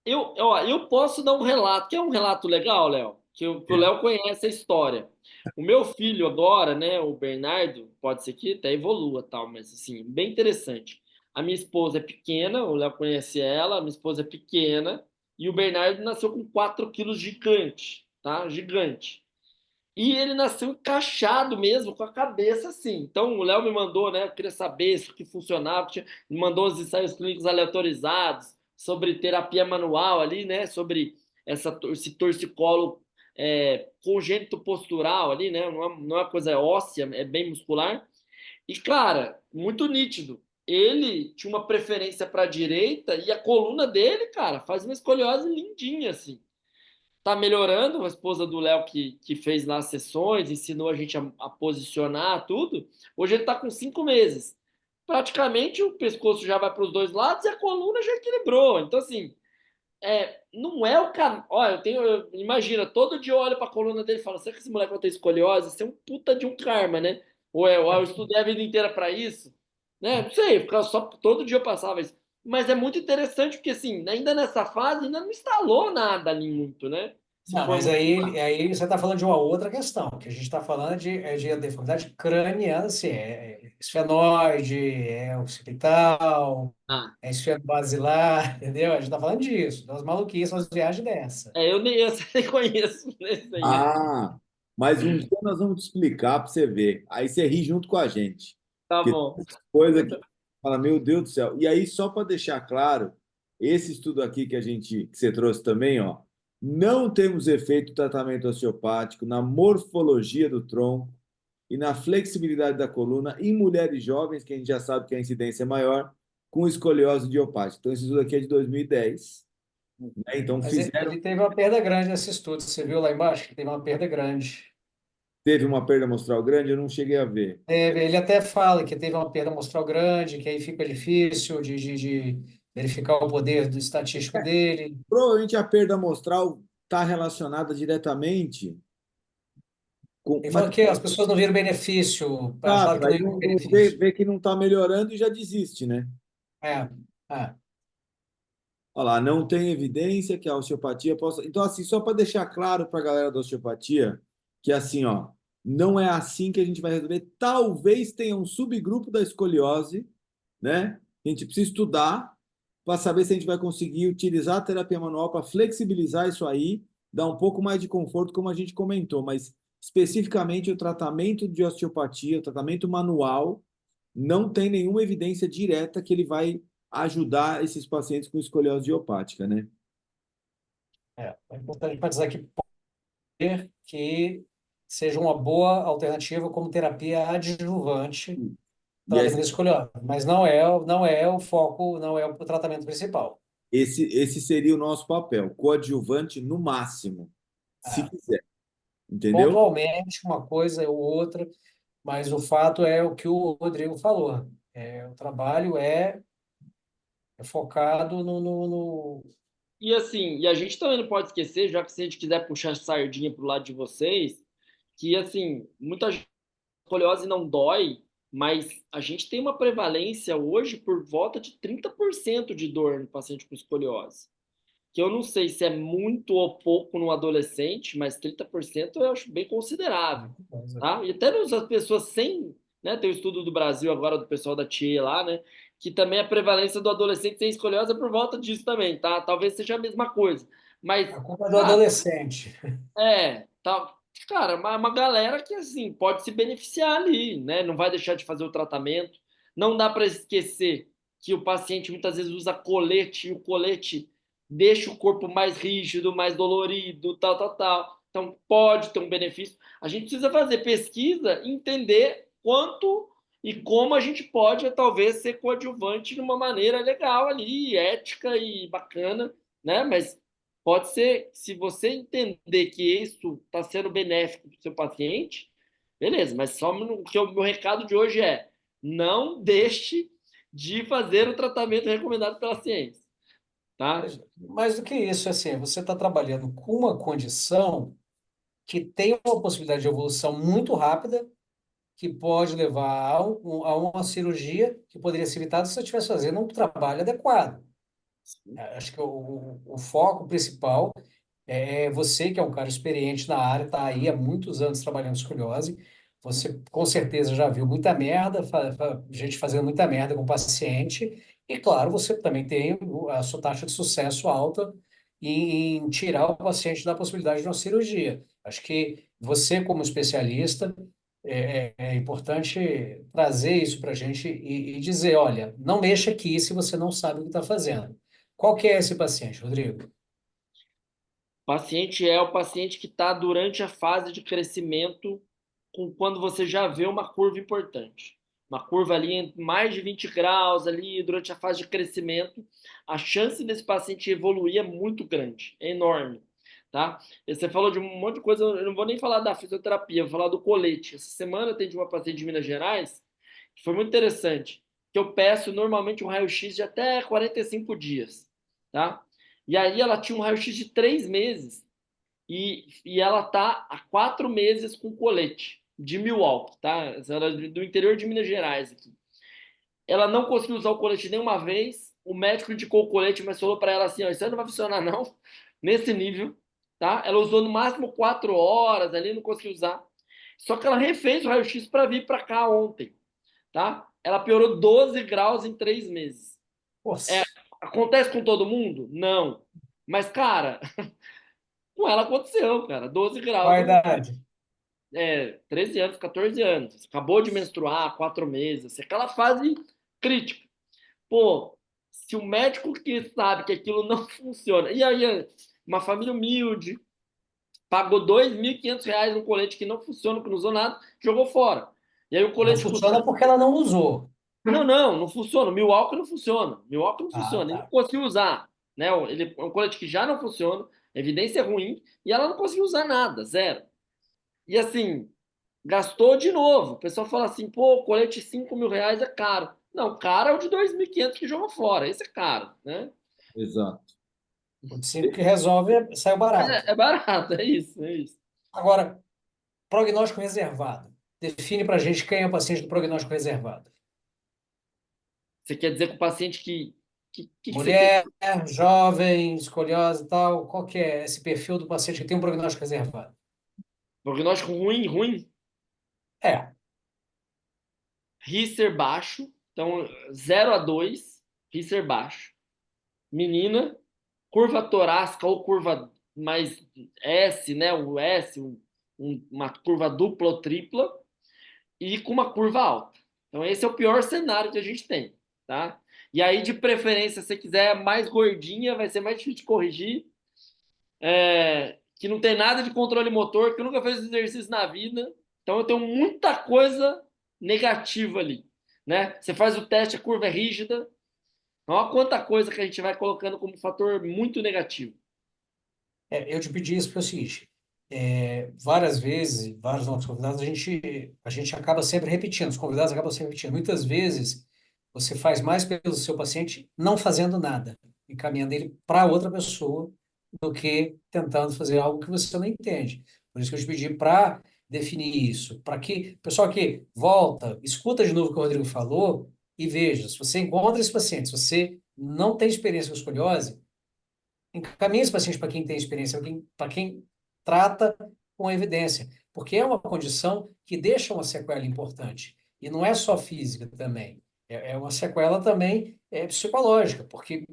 eu posso dar um relato, que é um relato legal, Léo, que o É. Léo conhece a história. O meu filho agora, né, o Bernardo, pode ser que até evolua, tal, mas assim, bem interessante. A minha esposa é pequena, o Léo conhece ela, a minha esposa é pequena, e o Bernardo nasceu com 4 quilos gigante, tá? Gigante. E ele nasceu encaixado mesmo, com a cabeça assim. Então, o Léo me mandou, né? Eu queria saber se o que funcionava, me mandou os ensaios clínicos aleatorizados sobre terapia manual ali, né? Sobre esse torcicolo congênito postural ali, né? Não é uma coisa óssea, é bem muscular. E, cara, muito nítido. Ele tinha uma preferência para a direita e a coluna dele, cara, faz uma escoliose lindinha, assim. Tá melhorando, a esposa do Léo que fez lá as sessões, ensinou a gente a posicionar tudo. Hoje ele tá com 5 meses. Praticamente o pescoço já vai para os dois lados e a coluna já equilibrou. Então, assim, não é o cara. Olha, imagina, todo dia eu olho para a coluna dele e falo: será que esse moleque vai ter escoliose? Isso é um puta de um karma, né? Ou eu estudei a vida inteira para isso? Né? Não sei, porque só todo dia eu passava isso. Mas é muito interessante, porque assim, ainda nessa fase, ainda não instalou nada ali muito, né? Se Não, mas formos. aí você está falando de uma outra questão, que a gente está falando de deformidade craniana, assim, é esfenoide, é occipital, Ah, é esfenobasilar, entendeu? A gente está falando disso, das maluquices, umas viagens dessa. eu nem eu nem conheço nesse aí. Ah, mas um dia nós vamos te explicar para você ver. Aí você ri junto com a gente. Tá Porque bom. tem coisa que fala, meu Deus do céu. E aí, só para deixar claro, esse estudo aqui que você trouxe também, ó, não temos efeito do tratamento osteopático na morfologia do tronco e na flexibilidade da coluna em mulheres jovens, que a gente já sabe que a incidência é maior, com escoliose idiopática. Então, esse estudo aqui é de 2010, né? Então, Mas ele teve uma perda grande nesse estudo, você viu lá embaixo que teve uma perda grande. teve uma perda mostral grande, eu não cheguei a ver. Ele até fala que teve uma perda amostral grande, que aí fica difícil de verificar o poder do estatístico dele. Provavelmente a perda amostral está relacionada diretamente com. Ele Mas falou que as pessoas não viram benefício, acharam exato, que não aí ia ter não vê, benefício. vê que não está melhorando e já desiste, né? É, é. Olha lá, não tem evidência que a osteopatia possa. Então, assim, só para deixar claro para a galera da osteopatia, que assim, ó, não é assim que a gente vai resolver. Talvez tenha um subgrupo da escoliose, né? A gente precisa estudar para saber se a gente vai conseguir utilizar a terapia manual para flexibilizar isso aí, dar um pouco mais de conforto, como a gente comentou, mas especificamente o tratamento de osteopatia, o tratamento manual, não tem nenhuma evidência direta que ele vai ajudar esses pacientes com escoliose idiopática, né? É importante enfatizar que que seja uma boa alternativa como terapia adjuvante E tratamento da escoliose, mas não é o foco, não é o tratamento principal. esse seria o nosso papel, coadjuvante no máximo, se É. quiser, entendeu? Pontualmente, uma coisa ou outra, mas o fato é o que o Rodrigo falou. O trabalho é focado E assim, e a gente também não pode esquecer, já que se a gente quiser puxar a sardinha pro lado de vocês, que assim, muita escoliose não dói, mas a gente tem uma prevalência hoje por volta de 30% de dor no paciente com escoliose. Que eu não sei se é muito ou pouco no adolescente, mas 30% eu acho bem considerável, tá? E até as pessoas sem, né, tem o estudo do Brasil agora do pessoal da TIE lá, né, que também a prevalência do adolescente sem escoliose é por volta disso também, tá? Talvez seja a mesma coisa, mas a culpa do adolescente. tá, cara, uma galera que assim pode se beneficiar ali, né? Não vai deixar de fazer o tratamento. Não dá para esquecer que o paciente muitas vezes usa colete e o colete deixa o corpo mais rígido, mais dolorido, tal, tal, tal. Então pode ter um benefício. A gente precisa fazer pesquisa, entender quanto e como a gente pode talvez ser coadjuvante de uma maneira legal ali, ética e bacana, né? Mas pode ser, se você entender que isso está sendo benéfico para o seu paciente, beleza, mas só que o meu recado de hoje é: não deixe de fazer o tratamento recomendado pela ciência, tá? Mais do que isso, assim, você está trabalhando com uma condição que tem uma possibilidade de evolução muito rápida, que pode levar a uma cirurgia que poderia ser evitada se você estivesse fazendo um trabalho adequado. Acho que o foco principal é você, que é um cara experiente na área, está aí há muitos anos trabalhando com escoliose. Você com certeza já viu muita merda, gente fazendo muita merda com o paciente. E claro, você também tem a sua taxa de sucesso alta em tirar o paciente da possibilidade de uma cirurgia. Acho que você, como especialista, é importante trazer isso para a gente e dizer, olha, não mexa aqui se você não sabe o que está fazendo. Qual que é esse paciente, Rodrigo? Paciente é o paciente que está durante a fase de crescimento, quando você já vê uma curva importante. Uma curva ali em mais de 20 graus, ali durante a fase de crescimento, a chance desse paciente evoluir é muito grande, é enorme. Tá? E você falou de um monte de coisa, eu não vou nem falar da fisioterapia, vou falar do colete. Essa semana eu atendi uma paciente de Minas Gerais, que foi muito interessante, que eu peço normalmente um raio-x de até 45 dias. Tá? E aí ela tinha um raio-x de 3 meses e ela tá há 4 meses com colete de Milwaukee, tá? Ela é do interior de Minas Gerais aqui. Ela não conseguiu usar o colete nenhuma vez. O médico indicou o colete, mas falou para ela assim: ó, isso aí não vai funcionar não, nesse nível, tá? Ela usou no máximo 4 horas ali, não conseguiu usar. Só que ela refez o raio-x para vir para cá ontem, tá? Ela piorou 12 graus em 3 meses. É, Nossa. acontece com todo mundo? Não. Mas, cara, com ela aconteceu, cara. 12 Qual graus, a idade? 13 anos, 14 anos. Acabou de menstruar, 4 meses. Assim, aquela fase crítica. Pô, se o médico que sabe que aquilo não funciona. E aí, uma família humilde, pagou R$ 2.500 no colete que não funciona, que não usou nada, jogou fora. E aí o Não colete custa. funciona porque ela não usou. Não funciona. O Milwaukee não funciona. O Milwaukee não Ah, funciona. Ele não tá. conseguiu usar. Né? Ele é um colete que já não funciona, evidência é ruim, e ela não conseguiu usar nada, zero. E assim, gastou de novo. O pessoal fala assim, pô, colete R$ 5.000 é caro. Não, caro é o de 2.500 que jogou fora. Esse é caro, né? Exato. O de 5 que resolve saiu barato. É barato, é isso, é isso. Agora, prognóstico reservado. Define pra gente quem é o paciente do prognóstico reservado. Você quer dizer com o paciente que você quer? Mulher, jovem, escoliose e tal, qual que é esse perfil do paciente que tem um prognóstico reservado? Prognóstico ruim, ruim. É, Richter baixo. Então, 0 a 2, Richter baixo. Menina, curva torácica ou curva mais S, né? O S, uma curva dupla ou tripla, e com uma curva alta. Então, esse é o pior cenário que a gente tem, tá? E aí, de preferência, se você quiser mais gordinha, vai ser mais difícil de corrigir. Que não tem nada de controle motor, que nunca fez exercício na vida. Então, eu tenho muita coisa negativa ali, né? Você faz o teste, a curva é rígida. Olha quanta coisa que a gente vai colocando como fator muito negativo. eu te pedi isso porque é o seguinte, várias vezes, vários nossos convidados, a gente acaba sempre repetindo, os convidados acabam sempre repetindo. Muitas vezes, você faz mais pelo seu paciente não fazendo nada, encaminhando ele para outra pessoa, do que tentando fazer algo que você não entende. Por isso que eu te pedi para definir isso, para que, pessoal que volta, escuta de novo o que o Rodrigo falou e veja, se você encontra esse paciente, se você não tem experiência com escoliose, encaminhe esse paciente para quem tem experiência, para quem trata com evidência, porque é uma condição que deixa uma sequela importante. E não é só física também, é uma sequela também psicológica, porque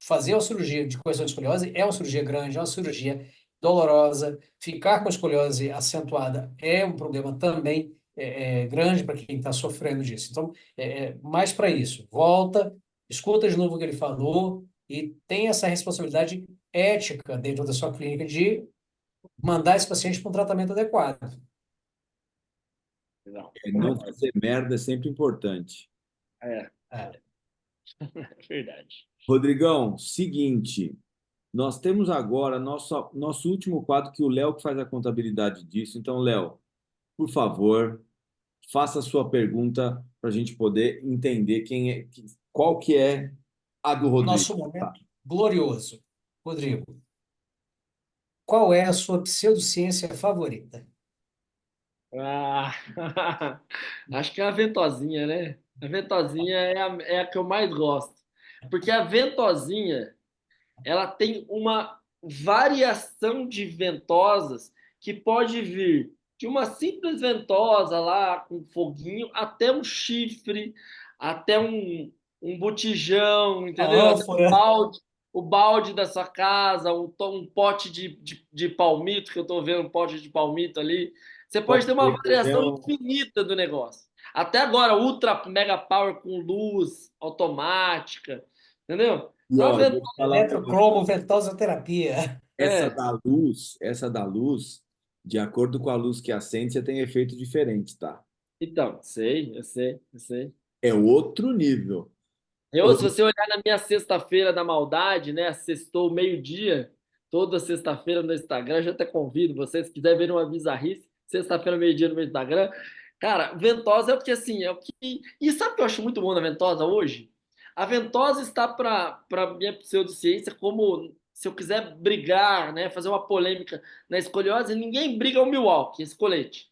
fazer a cirurgia de correção de escoliose é uma cirurgia grande, é uma cirurgia dolorosa, ficar com a escoliose acentuada é um problema também grande para quem está sofrendo disso. Então, mais para isso, volta, escuta de novo o que ele falou, e tem essa responsabilidade ética dentro da sua clínica de mandar esse paciente para um tratamento adequado. Não. Não fazer merda é sempre importante. É, É. é verdade. Rodrigão, seguinte, nós temos agora nosso último quadro, que o Léo que faz a contabilidade disso. Então, Léo, por favor, faça a sua pergunta para a gente poder entender qual que é a do Rodrigo. Nosso momento glorioso. Rodrigo, qual é a sua pseudociência favorita? Ah, acho que é a ventosinha, né? A ventosinha é a que eu mais gosto. Porque a ventosinha, ela tem uma variação de ventosas que pode vir de uma simples ventosa lá com foguinho até um chifre, até um botijão, entendeu? A Até ânfora. o balde da sua casa, um pote de palmito, que eu estou vendo um pote de palmito ali. Você pode ter uma variação infinita do negócio. Até agora, Ultra Mega Power com luz automática, entendeu? E Então, a ó, eu vou te falar um negócio. Eletrocromo ventosoterapia. é, Essa da luz, de acordo com a luz que acende, você tem efeito diferente, tá? então, eu sei. É outro nível. Se você olhar na minha sexta-feira da maldade, né? Sextou meio-dia, toda sexta-feira no Instagram, já até convido vocês, se quiserem ver uma bizarrice, sexta-feira, meio-dia no meu Instagram. Cara, ventosa é o que assim, é o que. E sabe o que eu acho muito bom na ventosa hoje? A ventosa está para minha pseudociência como se eu quiser brigar, né? Fazer uma polêmica na escoliose, ninguém briga o Milwaukee, esse colete.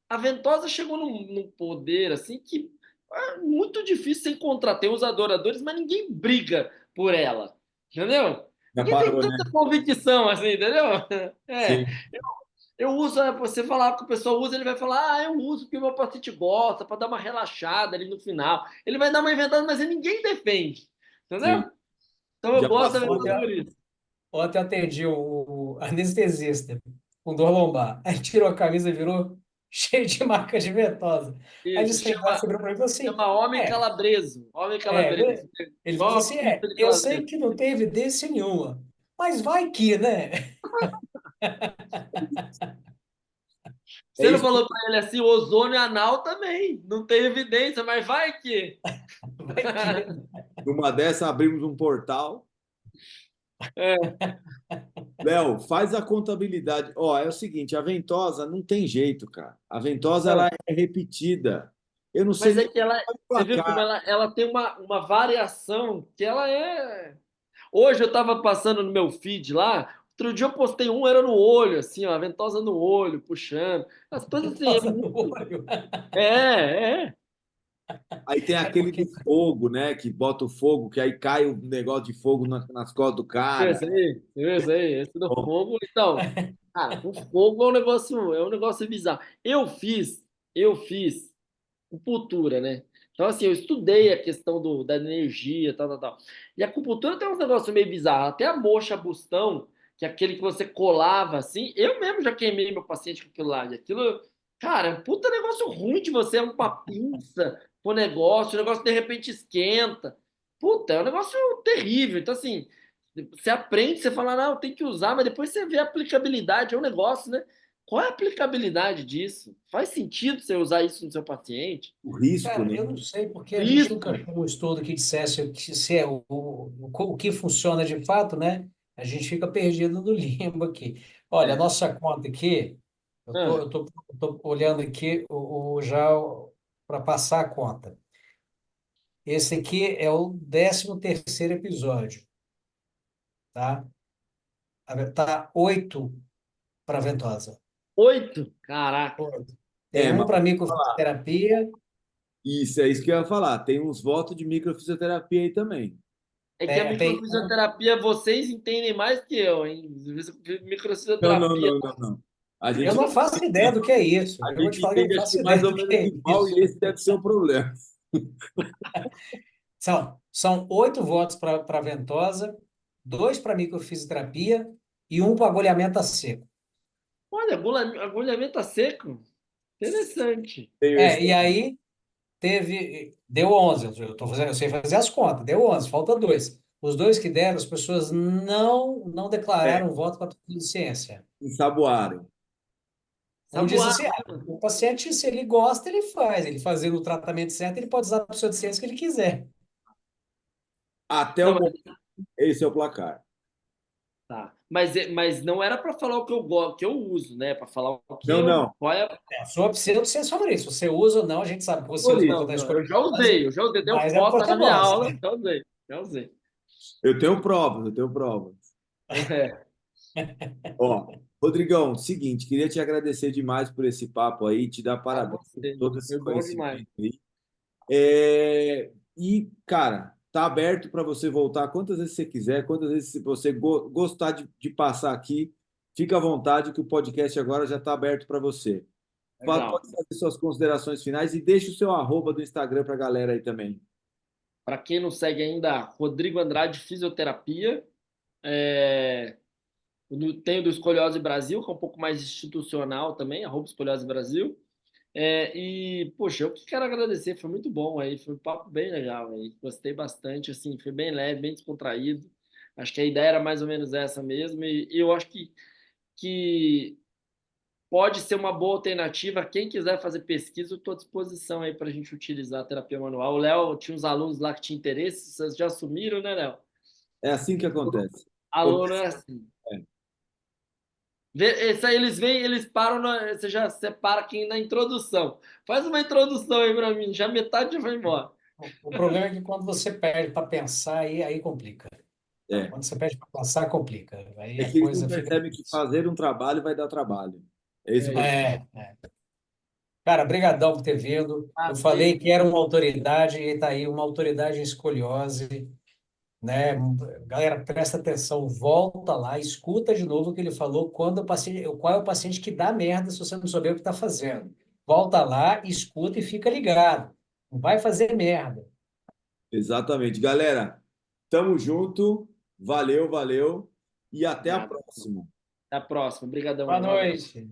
A ventosa chegou num poder assim que é muito difícil você encontrar. Tem os adoradores, mas ninguém briga por ela. Entendeu? Já Ninguém tem parou, né? tanta convicção assim, entendeu? É. Sim, Eu uso, você falar que o pessoal usa, ele vai falar, eu uso porque o meu paciente gosta, para dar uma relaxada ali no final. Ele vai dar uma inventada, mas ninguém defende. sim. Entendeu? Então eu Já gosto da passou, Ontem, né? ventada por isso. ontem eu atendi o anestesista com dor lombar. Aí tirou a camisa e virou cheio de marca de ventosa. Aí ele Isso, sentou, você virou para mim e falou assim: chama homem é, calabreso. Homem é, calabreso. ele falou Igual a assim: pizza de eu sei calabresa. que não tem evidência nenhuma, mas vai que, né? É Você não isso. falou para ele assim, o ozônio anal também. Não tem evidência, mas vai que. Vai que. Numa dessa, abrimos um portal. É, Léo, faz a contabilidade. Ó, é o seguinte, a ventosa não tem jeito, cara. A ventosa, ela não. é repetida. Eu não sei Mas é nem que ela, qual é o você viu como placar. ela tem uma variação que ela é. Hoje eu estava passando no meu feed lá, outro dia eu postei era no olho, assim, ó, a ventosa no olho, puxando. As coisas assim, é Ventosa no muito. olho. É, é. Aí tem É aquele porque do fogo, né? Que bota o fogo, que aí cai o negócio de fogo nas costas do cara. Esse aí, esse do fogo. Então, cara, o fogo é um negócio bizarro. Eu fiz acupuntura, né? Então, assim, eu estudei a questão da energia, tal, tal, tal. E a acupuntura tem uns negócios meio bizarros. Até a moxa bustão, que é aquele que você colava assim, eu mesmo já queimei meu paciente com aquilo lá. E aquilo, cara, é um puta negócio ruim de você, é uma pinça pro negócio, o negócio de repente esquenta. Puta, é um negócio terrível. Então, assim, você aprende, você fala, não, tem que usar, mas depois você vê a aplicabilidade, é um negócio, né? Qual é a aplicabilidade disso? Faz sentido você usar isso no seu paciente? O risco, Cara, né? eu não sei porque a gente nunca Risco. achou um estudo que dissesse se é o que funciona de fato, né? A gente fica perdido no limbo aqui. Olha, a É, nossa conta aqui, Ah, eu tô olhando aqui já para passar a conta. Esse aqui é o 13º episódio, tá? Tá 8 para Ventosa. 8? Caraca. Tem um mas para vou falar. microfisioterapia, Isso, é isso que eu ia falar. Tem uns votos de microfisioterapia aí também. É que a tem um. microfisioterapia vocês entendem mais que eu, hein? Não, não, Microfisioterapia. não, não, não. A Eu gente não não faço ideia do que é isso. A Eu vou te gente falar que eu não entende, acho que faço mais ideia ou do que menos é igual, isso. e esse deve ser o problema. São 8 votos para ventosa, 2 para microfisioterapia e um para agulhamento a seco. Olha, agulhamento a seco. Interessante. Tenho esse. E aí deu 11. Eu sei fazer as contas, deu 11, falta 2. Os 2 que deram, as pessoas não É, declararam voto para deficiência. ensaboaram. Um disse assim: Saboado. o paciente, se ele gosta, ele faz. Ele fazendo o tratamento certo, ele pode usar a deficiência que ele quiser. Até o Não, momento, esse é o placar. tá. Mas não era para falar o que eu gosto, que eu uso, né? Para falar o que Não, eu. não. Qual é a. É a sua pseudociência favorita. Se você usa ou não, a gente sabe que você Por usa para isso, poder Não, escolher eu já usei, deu mas é foto porque tá na minha gosta. aula, já usei, já usei. eu tenho provas, eu tenho provas. É, Ó, Rodrigão, seguinte, queria te agradecer demais por esse papo aí, te dar a parabéns por você. todo esse Foi bom demais. conhecimento aí. E, cara, tá aberto para você voltar quantas vezes você quiser, quantas vezes você gostar de passar aqui, fica à vontade que o podcast agora já está aberto para você. Legal. Pode fazer suas considerações finais e deixa o seu arroba do Instagram para a galera aí também. Para quem não segue ainda, Rodrigo Andrade Fisioterapia. É, tem o do Escoliose Brasil, que é um pouco mais institucional também, @Escoliose Brasil. Poxa, eu que quero agradecer, foi muito bom aí, foi um papo bem legal aí, gostei bastante, assim, foi bem leve, bem descontraído. Acho que a ideia era mais ou menos essa mesmo, e eu acho que pode ser uma boa alternativa. Quem quiser fazer pesquisa, eu estou à disposição aí para a gente utilizar a terapia manual. O Léo tinha uns alunos lá que tinham interesse, vocês já assumiram, né, Léo? É assim que acontece. Aluno Começa- é assim. é. Esse aí eles vêm, eles param, você já separa quem na introdução. Faz uma introdução aí para mim, já metade já vai embora. O problema é que quando você pede para pensar, aí complica. É. Quando você pede para pensar, complica. Aí É a que eles não coisa fica percebem que difícil. fazer um trabalho vai dar trabalho. É esse o É isso. problema. É. Cara, brigadão por ter vindo. Eu falei Prazer. que era uma autoridade e está aí uma autoridade em escoliose, né? Galera, presta atenção, volta lá, escuta de novo o que ele falou, qual é o paciente que dá merda se você não souber o que está fazendo. Volta lá, escuta e fica ligado. Não vai fazer merda. Exatamente. Galera, tamo junto. Valeu, valeu. E até a Nada. próxima. Até a próxima. Obrigadão Boa aí, um abraço. noite.